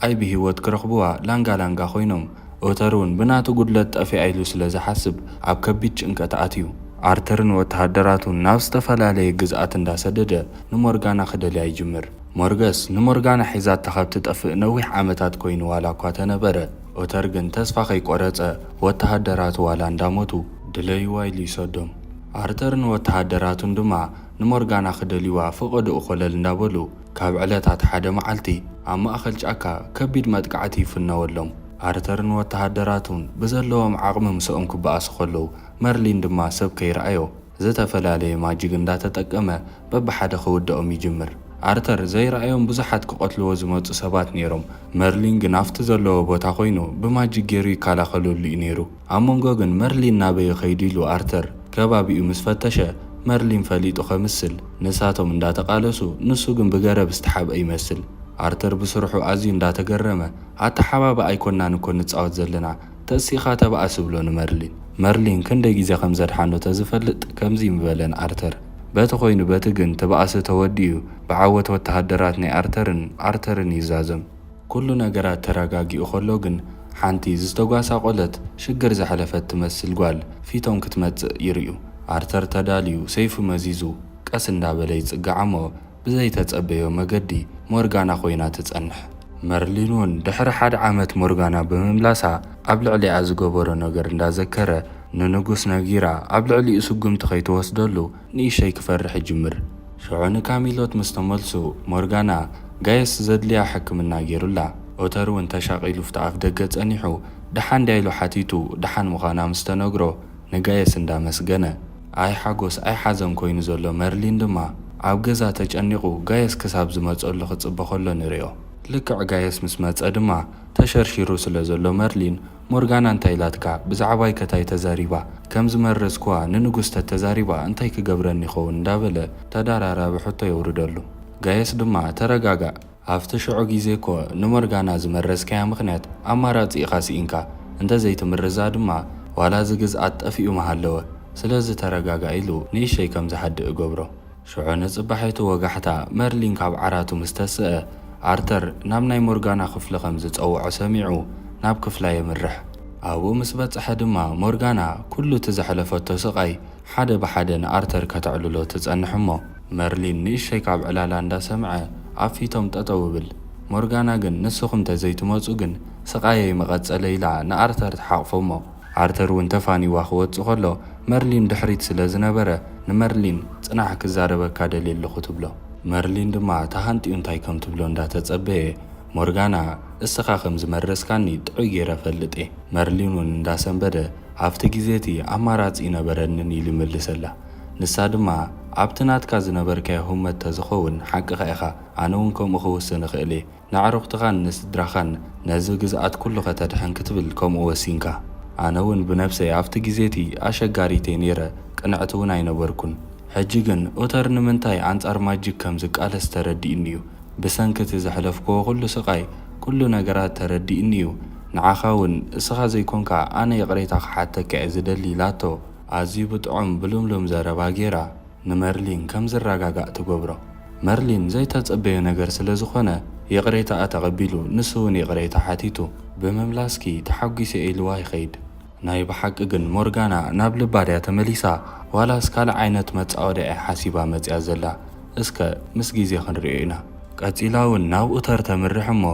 ኣይ ብሂወት ክረኽብዋ ላንጋ ኮይኖም ኦተር እውን ብናቱ ጉድለት ጠፊኣ ኢሉ ስለ ዝሓስብ ኣብ ከቢድ ጭንቀት ኣትዩ። ኣርተርን ወተሃደራቱን ናብ ዝተፈላለየ ግዝኣት እንዳሰደደ ንሞርጋና ክደልያ ይጅምር። ሞርገስ ንሞርጋና ሒዛታ ካብ ትጠፍእ ነዊሕ ዓመታት ኮይኑ ዋላ እኳ ተነበረ ኦተር ግን ተስፋ ከይቆረፀ ወተሃደራቱ ዋላ እንዳሞቱ ድለይዋ ኢሉ ይሰዶም። ኣርተርን ወተሃደራቱን ድማ ንሞርጋና ክደልይዋ ፍቐድኡ ኾለል እንዳበሉ ካብ ዕለታት ሓደ መዓልቲ ኣብ ማእኸል ጫካ ከቢድ መጥቃዕቲ ይፍነወሎም። ኣርተርን ወተሃደራቱን ብዘለዎም ዓቕሚ ምስኦም ክበኣሱ ኸለዉ መርሊን ድማ ሰብ ከይረኣዮ ዝተፈላለየ ማጅግ እንዳተጠቀመ በብሓደ ክውድኦም ይጅምር። ኣርተር ዘይረኣዮም ብዙሓት ክቐትልዎ ዝመፁ ሰባት ነይሮም። መርሊን ግን ኣብቲ ዘለዎ ቦታ ኮይኑ ብማጅግ ገይሩ ይከላኸለሉ እዩ ነይሩ። ኣብ መንጎ ግን መርሊን ናበየ ኸይዱ ኢሉ ኣርተር ከባቢኡ ምስ ፈተሸ መርሊን ፈሊጡ ኸምስል ንሳቶም እንዳተቃለሱ ንሱ ግን ብገረብ ዝተሓብአ ይመስል። ኣርተር ብስርሑ ኣዝዩ እንዳተገረመ ኣተሓባባ ኣይኮናን እኮ ንፃወት ዘለና ተእሲኻ ተባኣስ ብሎ ንመርሊን። መርሊን ክንደይ ግዜ ከም ዘድሓኖ ተዝፈልጥ ከምዚ ይምበለን ኣርተር። በቲ ኮይኑ በቲ ግን ተባኣስ ተወዲኡ ብዓወት ወተሃደራት ናይ ኣርተርን ይዛዘም። ኩሉ ነገራት ተረጋጊኡ ኸሎ ግን ሓንቲ ዝተጓሳቆለት ሽግር ዘሕለፈት ትመስል ጓል ፊቶም ክትመጽእ ይርዩ። ኣርተር ተዳልዩ ሰይፉ መዚዙ ቀስ እንዳበለ ይጽጋዕ እሞ ብዘይተጸበዮ መገዲ ሞርጋና ኮይና ትጸንሕ። መርሊን እውን ድሕሪ 1 ዓመት ሞርጋና ብምምላሳ ኣብ ልዕሊኣ ዝገበሮ ነገር እንዳዘከረ ንንጉስ ነጊራ ኣብ ልዕሊኡ ስጉምቲ ከይትወስደሉ ንእሽተይ ክፈርሕ ይጅምር። ሽዑ ንካሚሎት ምስ ተመልሱ ሞርጋና ጋየስ ዘድልያ ሕክምና ገይሩላ። ኦተር እውን ተሻቂሉ ፍቲ ኣፍ ደገ ጸኒሑ ድሓን ዳይሉ ሓቲቱ ድሓን ምዃና ምስ ተነግሮ ንጋየስ እንዳመስገነ ኣይ ሓጎስ ኣይ ሓዘን ኮይኑ ዘሎ መርሊን ድማ ኣብ ገዛ ተጨኒቑ ጋየስ ክሳብ ዝመፀሉ ክጽበ ከሎ ንሪኦ። ልክዕ ጋየስ ምስ መፀ ድማ ተሸርሺሩ ስለ ዘሎ መርሊን ሞርጋና እንታይ ኢላትካ ብዛዕባይ ከታይ ተዛሪባ ከም ዝመረዝክዋ ንንጉስ ተዛሪባ እንታይ ክገብረኒ ይኸውን እንዳበለ ተዳራራቢ ሕቶ የውርደሉ። ጋየስ ድማ ተረጋጋእ ኣብቲ ሽዑ ግዜ እኮ ንሞርጋና ዝመረዝከያ ምክንያት ኣማራፂ ኢኻ ሲኢንካ እንተዘይትምርዛ ድማ ዋላ ዝግዝኣት ጠፊኡ መሃለወ ስለዚ ተረጋጋእ ኢሉ ንእሽተይ ከም ዝሓድእ ገብሮ። ሽዑ ንጽባሒቱ ወጋሕታ መርሊን ካብ ዓራቱ ምስ ተስአ ኣርተር ናብ ናይ ሞርጋና ክፍሊ ከም ዝፀውዖ ሰሚዑ ናብ ክፍላ የምርሕ። ኣብኡ ምስ በጽሐ ድማ ሞርጋና ኩሉ እቲ ዘሕለፈቶ ስቃይ ሓደ ብሓደ ንኣርተር ከተዕልሎ ትጸንሕ እሞ መርሊን ንእሽተይ ካብ ዕላላ እንዳሰምዐ ኣብ ፊቶም ጠጠው ብል። ሞርጋና ግን ንስኹም ተዘይትመፁ ግን ስቃየይ መቐጸለ ኢላ ንኣርተር ተሓቕፎ እሞ ኣርተር እውን ተፋኒዋ ክወፅእ ከሎ መርሊን ድሕሪት ስለ ዝነበረ ንመርሊን ጽናሕ ክዛረበካ ደልየ ኣለኹ ትብሎ። መርሊን ድማ ተሃንጢኡ እንታይ ከም ትብሎ እንዳተጸበየ ሞርጋና እስኻ ከም ዝመረስካኒ ጥዑይ ገይረ ፈልጥ እየ። መርሊን እውን እንዳሰንበደ ኣብቲ ግዜቲ ኣማራፂ ነበረንን ኢሉ ይምልሰላ። ንሳ ድማ ኣብቲ ናትካ ዝነበርካዮ ህመት ተዝኸውን ሓቂኻ ኢኻ ኣነ እውን ከምኡ ክውስን እኽእል እየ ንዕሩኽትኻን ንስድራኻን ነዚ ግዝኣት ኩሉ ከተድሕን ክትብል ከምኡ ወሲንካ። ኣነ እውን ብነፍሰይ ኣብቲ ግዜቲ ኣሸጋሪተይ ነይረ ቅንዕቲ እውን ኣይነበርኩን። ሕጂ ግን ኦተር ንምንታይ ኣንጻር ማጂክ ከም ዝቃለስ ተረዲእኒ እዩ። ብሰንኪቲ ዘሕለፍክዎ ኩሉ ስቃይ ኩሉ ነገራት ተረዲእኒ እዩ። ንዓኻ እውን እስኻ ዘይኮንካ ኣነ የቕሬታ ክሓተካ እየ ዝደሊ ኢላቶ ኣዝዩ ብጥዑም ብልምሉም ዘረባ ጌራ ንመርሊን ከም ዝረጋጋእ ትገብሮ። መርሊን ዘይተጸበዮ ነገር ስለ ዝኾነ የቕሬታኣ ተቐቢሉ ንሱ እውን የቕሬታ ሓቲቱ ብምምላስኪ ተሓጒሰ ኢልዋ ይኸይድ። ናይ ብሓቂ ግን ሞርጋና ናብ ልባድያ ተመሊሳ ዋላስ ካልእ ዓይነት መጻወድያ ሓሲባ መጽያ ዘላ እስከ ምስ ግዜ ክንሪኦ ኢና። ቀፂላ እውን ናብ ኦተር ተምርሕ እሞ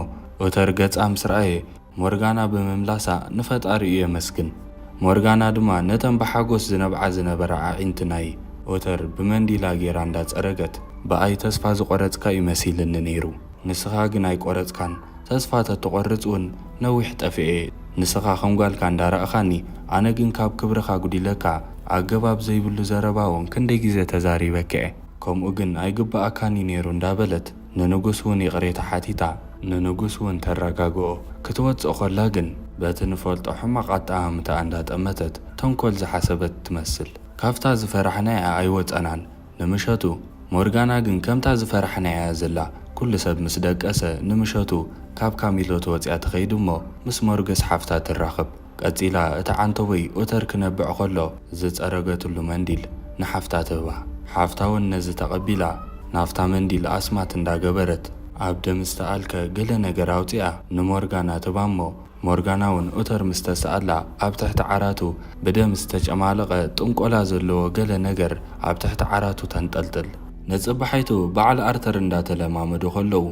ኦተር ገጻ ምስ ረኣየ ሞርጋና ብምምላሳ ንፈጣሪ እዩ የመስግን። ሞርጋና ድማ ነተን ብሓጎስ ዝነብዓ ዝነበረ ኣዒንቲ ናይ ኦተር ብመንዲላ ጌራ እንዳጸረገት ብኣይ ተስፋ ዝቆረጽካ ይመሲልኒ ነይሩ። ንስኻ ግን ኣይቆረጽካን ተስፋ ተትቆርጽ እውን ነዊሕ ጠፊአ ንስኻ ከም ጓልካ እንዳረእኻኒ ኣነ ግን ካብ ክብርኻ ጉዲለካ ኣገባብ ዘይብሉ ዘረባ እውን ክንደይ ግዜ ተዛሪበከ እየ ከምኡ ግን ኣይግባኣካኒ ነይሩ እንዳበለት ንንጉስ እውን የቕሬታ ሓቲታ ንንጉስ እውን ተረጋግኦ ክትወፅእ ኸላ ግን በቲ ንፈልጦ ሕማቕ ኣጠማምታ እንዳጠመተት ተንኰል ዝሓሰበት ትመስል። ካብታ ዝፈራሕናያ ኣይወፀናን። ንምሸቱ ሞርጋና ግን ከምታ ዝፈራሕናያ ዘላ ኩሉ ሰብ ምስ ደቀሰ ንምሸቱ ካብ ካሚሎት ወፅያ ትኸይድ እሞ ምስ ሞርገስ ሓፍታ ትራኸብ። ቀፂላ እቲ ዓንተወይ ኦተር ክነብዕ ከሎ ዝጸረገትሉ መንዲል ንሓፍታ ትህባ። ሓፍታ እውን ነዚ ተቐቢላ ናፍታ መንዲል ኣስማት እንዳገበረት ኣብ ደም ዝተኣልከ ገለ ነገር ኣውፂኣ ንሞርጋና ትባ እሞ ሞርጋና እውን ኦተር ምስ ተሰኣላ ኣብ ትሕቲ ዓራቱ ብደም ዝተጨማለቐ ጥንቆላ ዘለዎ ገለ ነገር ኣብ ትሕቲ ዓራቱ ተንጠልጥል። ንጽባሒቱ በዓል ኣርተር እንዳተለማመዱ ከለዉ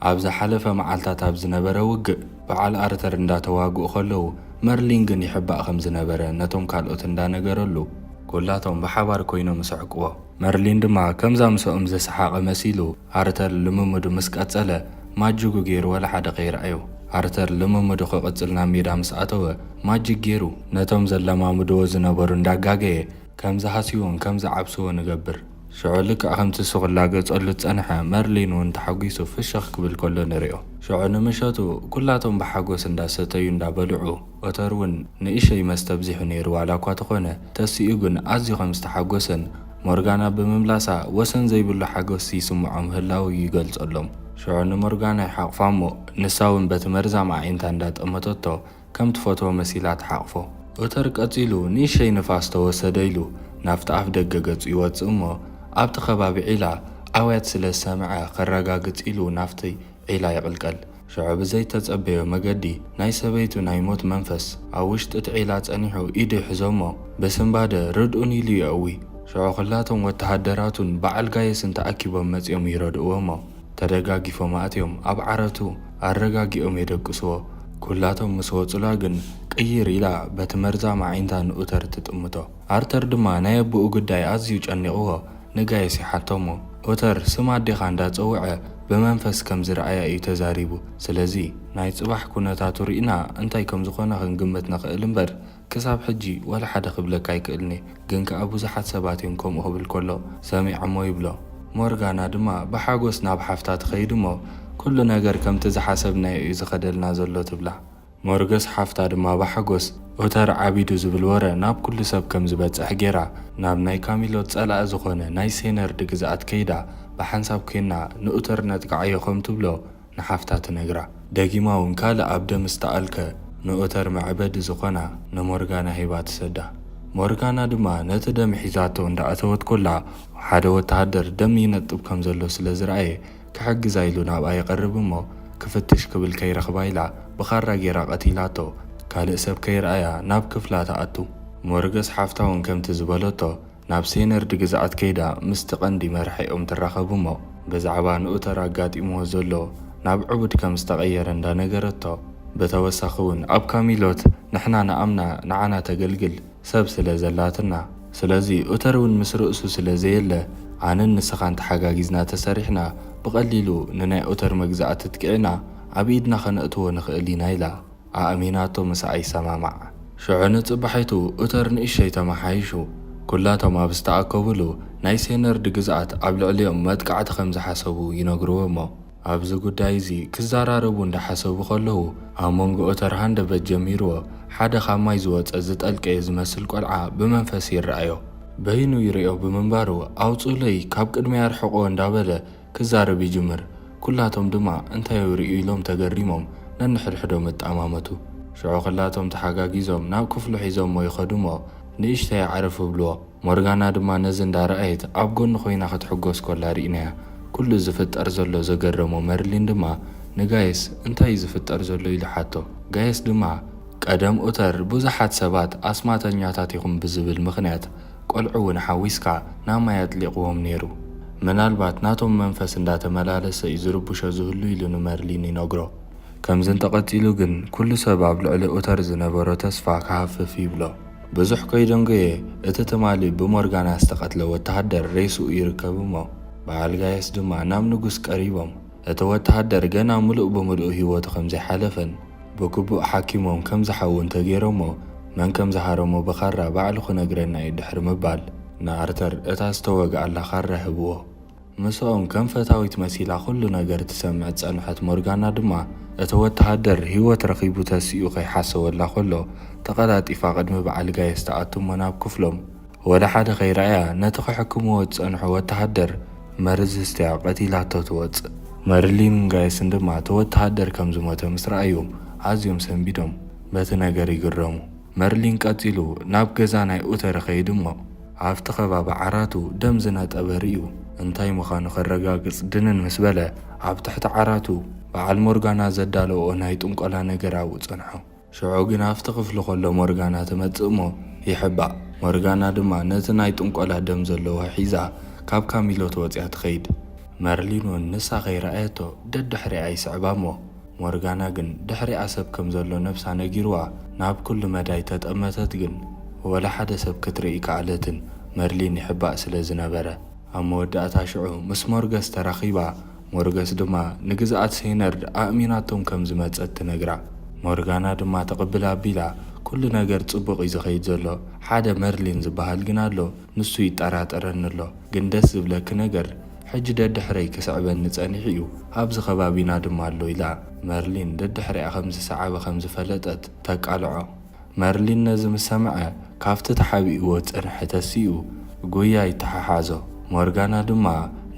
ኣብ ዝሓለፈ መዓልታት ኣብ ዝነበረ ውግእ በዓል ኣርተር እንዳተዋግኡ ከለዉ መርሊን ግን ይሕባእ ከም ዝነበረ ነቶም ካልኦት እንዳነገረሉ ኩላቶም ብሓባር ኮይኖም ይስሕቅዎ። መርሊን ድማ ከምዛ ምስኦም ዘሰሓቐ መሲሉ ኣርተር ልምምዱ ምስ ቀጸለ ማጅጉ ገይሩ ወላ ሓደ ኸይረኣዩ። ኣርተር ልምምዱ ክቕጽል ናብ ሜዳ ምስ ኣተወ ማጂክ ገይሩ ነቶም ዘለማምድዎ ዝነበሩ እንዳጋገየ ከም ዝሃስይዎን ከም ዝዓብስዎ ንገብር። ሽዑ ልክዕ ከምቲ እሱ ክላገጸሉ ዝጸንሐ መርሊን እውን ተሓጒሱ ፍሽኽ ክብል ከሎ ንሪኦ። ሽዑ ንምሸቱ ኩላቶም ብሓጎስ እንዳሰተዩ እንዳበልዑ ኦተር እውን ንእሽተይ መስተ ብዚሑ ነይሩ ዋላ እኳ ተኾነ ተሲኡ ግን ኣዝዩ ከም ዝተሓጎሰን ሞርጋና ብምምላሳ ወሰን ዘይብሉ ሓጎስ ይስምዖ ምህላው ይገልጸሎም። ሽዑ ንሞርጋና ይሓቕፋ እሞ ንሳ እውን በቲ መርዛም ኣዒንታ እንዳጠመተቶ ከም ትፈትዎ መሲላ ተሓቕፎ። ኦተር ቀፂሉ ንእሽተይ ንፋስ ተወሰደ ኢሉ ናፍቲ ኣፍ ደገ ገጹ ይወፅእ እሞ ኣብቲ ከባቢ ዒላ ኣውያት ስለ ዝሰምዐ ከረጋግጽ ኢሉ ናፍቲ ዒላ ይቕልቀል። ሽዑ ብዘይተጸበዮ መገዲ ናይ ሰበይቱ ናይ ሞት መንፈስ ኣብ ውሽጢ እቲ ዒላ ጸኒሑ ኢዱ ይሕዞሞ በስምባደ ርድኡን ኢሉ ይእዊ። ሽዑ ኩላቶም ወተሃደራቱን በዓል ጋየስን ተኣኪቦም መጺኦም ይረድእዎ እሞ ተደጋጊፎም ኣትዮም ኣብ ዓረቱ ኣረጋጊኦም የደቅስዎ። ኩላቶም ምስ ወጽላ ግን ቅይር ኢላ በቲ መርዛማ ዓይንታ ንኡተር ትጥምቶ። ኣርተር ድማ ናይ ኣቦኡ ጉዳይ ኣዝዩ ጨኒቕዎ ንጋየስ ይሓቶሞ። ኡተር ስም ኣዴኻ እንዳጸውዐ ብመንፈስ ከም ዝረኣያ እዩ ተዛሪቡ። ስለዚ ናይ ጽባሕ ኩነታቱ ርኢና እንታይ ከም ዝኾነ ክንግምት ንኽእል እምበር ክሳብ ሕጂ ወላ ሓደ ክብለካ ኣይክእልኒ። ግን ከዓ ብዙሓት ሰባት እዮም ከምኡ ክብል ከሎ ሰሚዖሞ ይብሎ። ሞርጋና ድማ ብሓጎስ ናብ ሓፍታ ትኸይድ እሞ ኩሉ ነገር ከምቲ ዝሓሰብናዮ እዩ ዝኸደልና ዘሎ ትብላ። ሞርገስ ሓፍታ ድማ ብሓጎስ ኡተር ዓቢዱ ዝብል ወረ ናብ ኩሉ ሰብ ከም ዝበጽሕ ጌራ ናብ ናይ ካሚሎት ጸላእ ዝኾነ ናይ ሴነርድ ግዝኣት ከይዳ ብሓንሳብ ኮይና ንኡተር ነጥቃዓዮ ከም ትብሎ ንሓፍታ ትነግራ። ደጊማ እውን ካልእ ኣብ ደም ዝተኣልከ ንኡተር መዕበዲ ዝኾና ንሞርጋና ሂባ ትሰዳ። ሞርጋና ድማ ነቲ ደም ሒዛቶ እንዳኣተወት ኮላ ሓደ ወተሃደር ደም ይነጥብ ከም ዘሎ ስለ ዝረኣየ ክሕግዛ ኢሉ ናብኣ ይቐርብ እሞ ክፍትሽ ክብል ከይረኽባ ኢላ ብኻራ ጌራ ቀቲላቶ ካልእ ሰብ ከይረኣያ ናብ ክፍላ ተኣቱ። ሞርገስ ሓፍታ እውን ከምቲ ዝበለቶ ናብ ሴነርድ ግዝኣት ከይዳ ምስቲ ቀንዲ መርሒኦም ትራኸቡ እሞ ብዛዕባ ንኡተር ኣጋጢምዎ ዘሎ ናብ ዕቡድ ከም ዝተቐየረ እንዳነገረቶ ብተወሳኺ እውን ኣብ ካሚሎት ንሕና ንኣምና ንዓና ተገልግል ሰብ ስለ ዘላትና ስለዚ ኡተር እውን ምስ ርእሱ ስለ ዘየለ ኣነን ንስኻን ተሓጋጊዝና ተሰሪሕና ብቐሊሉ ንናይ ኡተር መግዛእቲ ትክዕና ኣብ ኢድና ኸነእትዎ ንኽእል ኢና ኢላ ኣእሚናቶ ምስኣ ይሰማማዕ። ሽዑ ንጽባሒቱ ኡተር ንእሸይ ተመሓይሹ ኩላቶም ኣብ ዝተኣከቡሉ ናይ ሴነርድ ግዝኣት ኣብ ልዕሊኦም መጥቃዕቲ ከም ዝሓሰቡ ይነግርዎ እሞ ኣብዚ ጉዳይ እዚ ክዘራረቡ እንዳሓሰቡ ከለዉ ኣብ መንጎ ኡተር ሃንደበት ጀሚርዎ ሓደ ካብ ማይ ዝወፀ ዝጠልቀየ ዝመስል ቆልዓ ብመንፈስ ይረኣዮ። በይኑ ይርዮ ብምንባሩ ኣውፁለይ ካብ ቅድሚያ ርሕቆ እንዳበለ ክዛረብ ይጅምር። ኩላቶም ድማ እንታይ ይርእዩ ኢሎም ተገሪሞም ነንሕድሕዶም እጣማመቱ። ሽዑ ኩላቶም ተሓጋጊዞም ናብ ክፍሉ ሒዞሞ ይኸዱ እሞ ንእሽተይ ዓረፍ ብልዎ። ሞርጋና ድማ ነዚ እንዳረኣየት ኣብ ጎኒ ኮይና ክትሕጎስ ኮላ ርኢናያ። ኩሉ ዝፍጠር ዘሎ ዘገረሞ መርሊን ድማ ንጋየስ እንታይ ዝፍጠር ዘሎ ኢሉ ሓቶ። ጋየስ ድማ ቀደም ኡተር ብዙሓት ሰባት ኣስማተኛታት ይኹም ብዝብል ምኽንያት ቆልዑ እውን ሓዊስካ ናብ ማይ ኣጥሊቕዎም ነይሩ። ምናልባት ናቶም መንፈስ እንዳተመላለሰ እዩ ዝርቡሾ ዝህሉ ኢሉ ንመርሊን ይነግሮ። ከምዚ እንተቐፂሉ ግን ኩሉ ሰብ ኣብ ልዕሊ ኡተር ዝነበሮ ተስፋ ክሃፍፍ ይብሎ። ብዙሕ ከይደንጎየ እቲ ትማሊ ብሞርጋና ዝተቐትለ ወተሃደር ሬስኡ ይርከብ እሞ በዓል ጋየስ ድማ ናብ ንጉስ ቀሪቦም እቲ ወተሃደር ገና ሙሉእ ብምሉእ ሂወቱ ከም ዘይሓለፈን ብግቡእ ሓኪሞም ከም ዝሓውን ተገይሮሞ መን ከም ዝሃረሞ ብኻራ ባዕሉ ክነግረና እዩ ድሕሪ ምባል ንኣርተር እታ ዝተወግኣላ ኻራ ህብዎ። ምስኦም ከም ፈታዊት መሲላ ኩሉ ነገር ትሰምዕ ጸንሐት። ሞርጋና ድማ እቲ ወተሃደር ሂወት ረኺቡ ተሲኡ ከይሓሰወላ ከሎ ተቐላጢፋ ቅድሚ በዓል ጋየስ ተኣትሞ ናብ ክፍሎም ወደ ሓደ ከይረኣያ ነቲ ክሕክምዎ ዝጸንሑ ወተሃደር መርዝ ስትያ ቀቲላቶ ትወፅእ። መርሊንን ጋየስን ድማ እቲ ወተሃደር ከም ዝሞተ ምስ ረኣዮም ኣዝዮም ሰንቢዶም በቲ ነገር ይግረሙ። መርሊን ቀፂሉ ናብ ገዛ ናይ ኡተር ኸይድ እሞ ኣብቲ ኸባቢ ዓራቱ ደም ዝነጠበ ርኢዩ። እንታይ ምዃኑ ኸረጋግጽ ድንን ምስ በለ ኣብ ትሕቲ ዓራቱ በዓል ሞርጋና ዘዳለዎ ናይ ጥንቆላ ነገር ኣብኡ ጸንሖ። ሽዑ ግን ኣብቲ ክፍሊ ከሎ ሞርጋና ትመጽእ እሞ ይሕባእ። ሞርጋና ድማ ነቲ ናይ ጥንቆላ ደም ዘለዎ ሒዛ ካብ ካሚሎት ወፂያ ትኸይድ። መርሊን እውን ንሳ ኸይረኣየቶ ደድሕሪኣ ይስዕባ እሞ ሞርጋና ግን ድሕሪኣ ሰብ ከም ዘሎ ነብሳ ነጊርዋ ናብ ኩሉ መዳይ ተጠመተት። ግን ወላ ሓደ ሰብ ክትርኢ ከኣለትን መርሊን ይሕባእ ስለ ዝነበረ ኣብ መወዳእታ ሽዑ ምስ ሞርገስ ተራኺባ ሞርገስ ድማ ንግዝኣት ሴነርድ ኣእሚናቶም ከም ዝመጸት ትነግራ። ሞርጋና ድማ ተቕብላ ኣቢላ ኩሉ ነገር ጽቡቕ እዩ ዝኸይድ ዘሎ ሓደ መርሊን ዝበሃል ግን ኣሎ ንሱ ይጠራጠረኒ ኣሎ ግን ደስ ዝብለኪ ነገር ሕጂ ደድሕረይ ክስዕበኒ ጸኒሕ እዩ ኣብዚ ኸባቢና ድማ ኣሎ ኢላ መርሊን ደድሕሪኣ ከም ዝሰዓበ ከም ዝፈለጠት ተቃልዖ። መርሊን ነዚ ምስ ሰምዐ ካብቲ ተሓቢእዎ ጸንሐ ተሲኡ ጉያ ይተሓሓዞ። ሞርጋና ድማ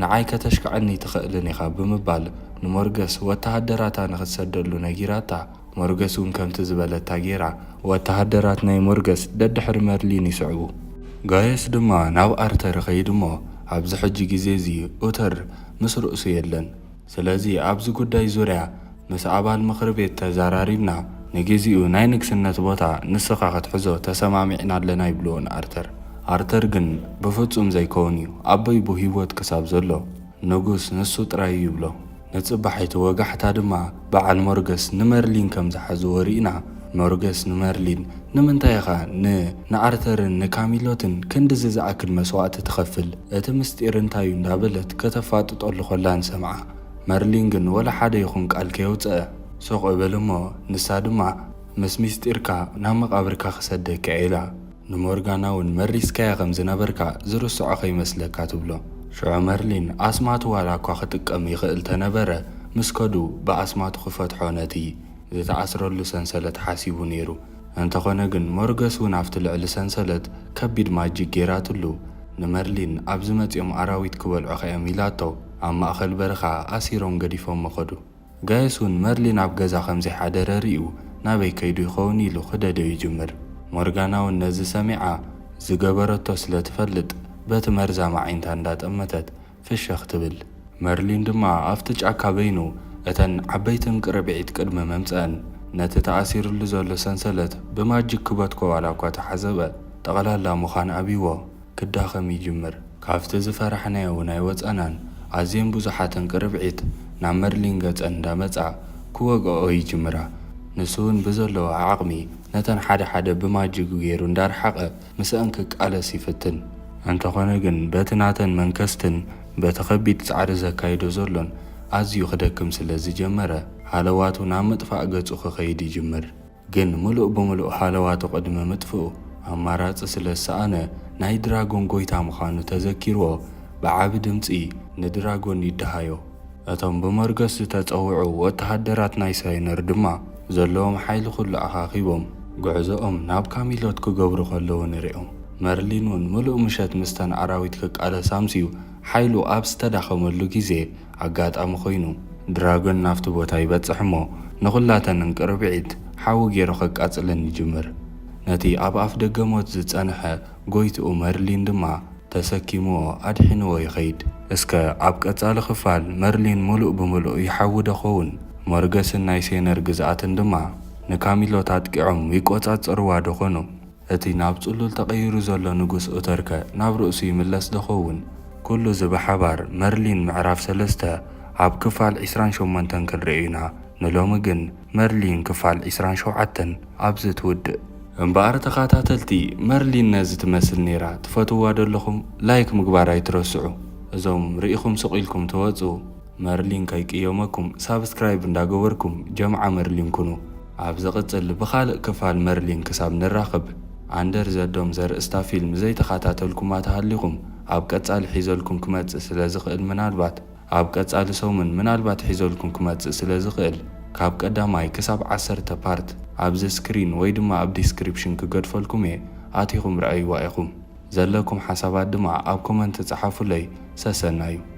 ንዓይ ከተሽክዐኒ ትኽእልን ኢኻ ብምባል ንሞርገስ ወተሃደራታ ንኽትሰደሉ ነጊራታ ሞርገስ እውን ከምቲ ዝበለታ ጌራ ወተሃደራት ናይ ሞርገስ ደድሕሪ መርሊን ይስዕቡ። ጋየስ ድማ ናብ ኣርተር ኸይድ እሞ ኣብዚ ሕጂ ግዜ እዚ ኡተር ምስ ርእሱ የለን። ስለዚ ኣብዚ ጉዳይ ዙርያ ምስ ኣባል ምክሪ ቤት ተዘራሪብና ንግዚኡ ናይ ንግስነት ቦታ ንስኻ ክትሕዞ ተሰማሚዕና ኣለና ይብልዎ ንኣርተር። ኣርተር ግን ብፍጹም ዘይከውን እዩ ኣበይ ብሂወት ክሳብ ዘሎ ንጉስ ንሱ ጥራይ ይብሎ። ንጽባሒቱ ወጋሕታ ድማ በዓል ሞርገስ ንመርሊን ከም ዝሓዝዎ ርኢና። ሞርገስ ንመርሊን ንምንታይ ኢኻ ንኣርተርን ንካሚሎትን ክንዲዚ ዝኣክል መስዋዕቲ ትኸፍል? እቲ ምስጢር እንታይ እዩ እንዳበለት ከተፋጥጠሉ ኾላን ሰምዓ። መርሊን ግን ወላ ሓደ ይኹን ቃል ከየውፅአ ሶቕ እብል እሞ ንሳ ድማ ምስ ምስጢርካ ናብ መቓብርካ ክሰደካ ኢላ ንሞርጋና እውን መሪስካያ ከም ዝነበርካ ዝርስዖ ኸይመስለካ ትብሎ። ሽዑ መርሊን ኣስማቱ ዋላ እኳ ክጥቀም ይኽእል ተነበረ ምስ ከዱ ብኣስማቱ ክፈትሖ ነቲ ዝተኣስረሉ ሰንሰለት ሓሲቡ ነይሩ። እንተኾነ ግን ሞርገስ እውን ኣብቲ ልዕሊ ሰንሰለት ከቢድ ማጅግ ጌራትሉ ንመርሊን ኣብዚ መጺኦም ኣራዊት ክበልዖ ኸዮም ኢላቶ ኣብ ማእኸል በረኻ ኣሲሮም ገዲፎም መኸዱ። ጋየስ እውን መርሊን ኣብ ገዛ ከምዘይሓደረ ርኢዩ ናበይ ከይዱ ይኸውን ኢሉ ክደደዩ ይጅምር። ሞርጋና እውን ነዚ ሰሚዓ ዝገበረቶ ስለ ትፈልጥ በቲ መርዛማ ዓይንታ እንዳጠመተት ፍሸኽ ትብል። መርሊን ድማ ኣብቲ ጫካ በይኑ እተን ዓበይትን ቅርብዒት ቅድሚ መምፅአን ነቲ ተኣሲሩሉ ዘሎ ሰንሰለት ብማጅግ ክበትኮ ዋላ እኳ ተሓዘበ ጠቕላላ ምዃን ኣብይዎ ክዳኸም ይጅምር። ካብቲ ዝፈራሕናዮ ናይ ወፀናን ኣዝየን ብዙሓትን ቅርብዒት ናብ መርሊን ገፀን እንዳመጻ ክወግኦ ይጅምራ። ንሱ እውን ብዘለዎ ዓቕሚ ነተን ሓደ ሓደ ብማጅግ ገይሩ እንዳርሓቐ ምስአን ክቃለስ ይፍትን። እንተኾነ ግን በቲ ናተን መንከስትን በቲ ኸቢድ ፃዕሪ ዘካይዶ ዘሎን ኣዝዩ ክደክም ስለ ዝጀመረ ሃለዋቱ ናብ ምጥፋእ ገጹ ክኸይድ ይጅምር። ግን ሙሉእ ብምሉእ ሃለዋቱ ቅድሚ ምጥፍኡ ኣማራፂ ስለ ዝሰኣነ ናይ ድራጎን ጎይታ ምዃኑ ተዘኪርዎ ብዓቢ ድምፂ ንድራጎን ይደሃዮ። እቶም ብሞርገስ ዝተፀውዑ ወተሃደራት ናይ ሳይነር ድማ ዘለዎም ሓይሊ ኩሉ ኣኻኺቦም ጉዕዞኦም ናብ ካሚሎት ክገብሩ ከለዉ ንሪኦም። መርሊን እውን ሙሉእ ምሸት ምስተን ኣራዊት ክቃለስ ኣምስዩ ሓይሉ ኣብ ዝተዳኸመሉ ግዜ ኣጋጣሚ ኮይኑ ድራጎን ናፍቲ ቦታ ይበጽሕ እሞ ንኹላተንን ቅርብዒት ሓዊ ገይሩ ክቃጽለን ይጅምር። ነቲ ኣብ ኣፍ ደገ ሞት ዝጸንሐ ጎይትኡ መርሊን ድማ ተሰኪምዎ ኣድሒንዎ ይኸይድ። እስከ ኣብ ቀጻሊ ክፋል መርሊን ሙሉእ ብምሉእ ይሓዊ ደኸውን ሞርገስን ናይ ሴነር ግዝኣትን ድማ ንካሚሎት ኣጥቂዖም ይቆጻጸርዋ ደኾኑ። እቲ ናብ ጽሉል ተቐይሩ ዘሎ ንጉስ ኡተርከ ናብ ርእሱ ይምለስ ደኸውን። ኩሉ ዝብሓባር መርሊን ምዕራፍ 3 ኣብ ክፋል 28 ክንርኢና። ንሎሚ ግን መርሊን ክፋል 27 ኣብዚ ትውድእ። እምበኣር ተኸታተልቲ መርሊን ነዚ ትመስል ነይራ ትፈትዋ ደለኹም ላይክ ምግባር ኣይትረስዑ። እዞም ርኢኹም ስቑኢልኩም ትወፁ መርሊን ከይቅየመኩም ሳብስክራይብ እንዳገበርኩም ጀምዓ መርሊን ኩኑ። ኣብ ዝቕጽል ብኻልእ ክፋል መርሊን ክሳብ ንራኸብ ኣንደር ዘዶም ዘርእስታ ፊልም ዘይተኸታተልኩም ኣተሃሊኹም ኣብ ቀጻሊ ሒዘልኩም ክመጽእ ስለ ዝኽእል ምናልባት ኣብ ቀጻሊ ሰሙን ምናልባት ሒዘልኩም ክመጽእ ስለ ዝኽእል ካብ ቀዳማይ ክሳብ 10 ፓርት ኣብዚ ስክሪን ወይ ድማ ኣብ ዲስክሪፕሽን ክገድፈልኩም እየ ኣቲኹም ረኣይዋ ኢኹም። ዘለኩም ሓሳባት ድማ ኣብ ኮመንት ጻሓፉለይ ሰሰና እዩ።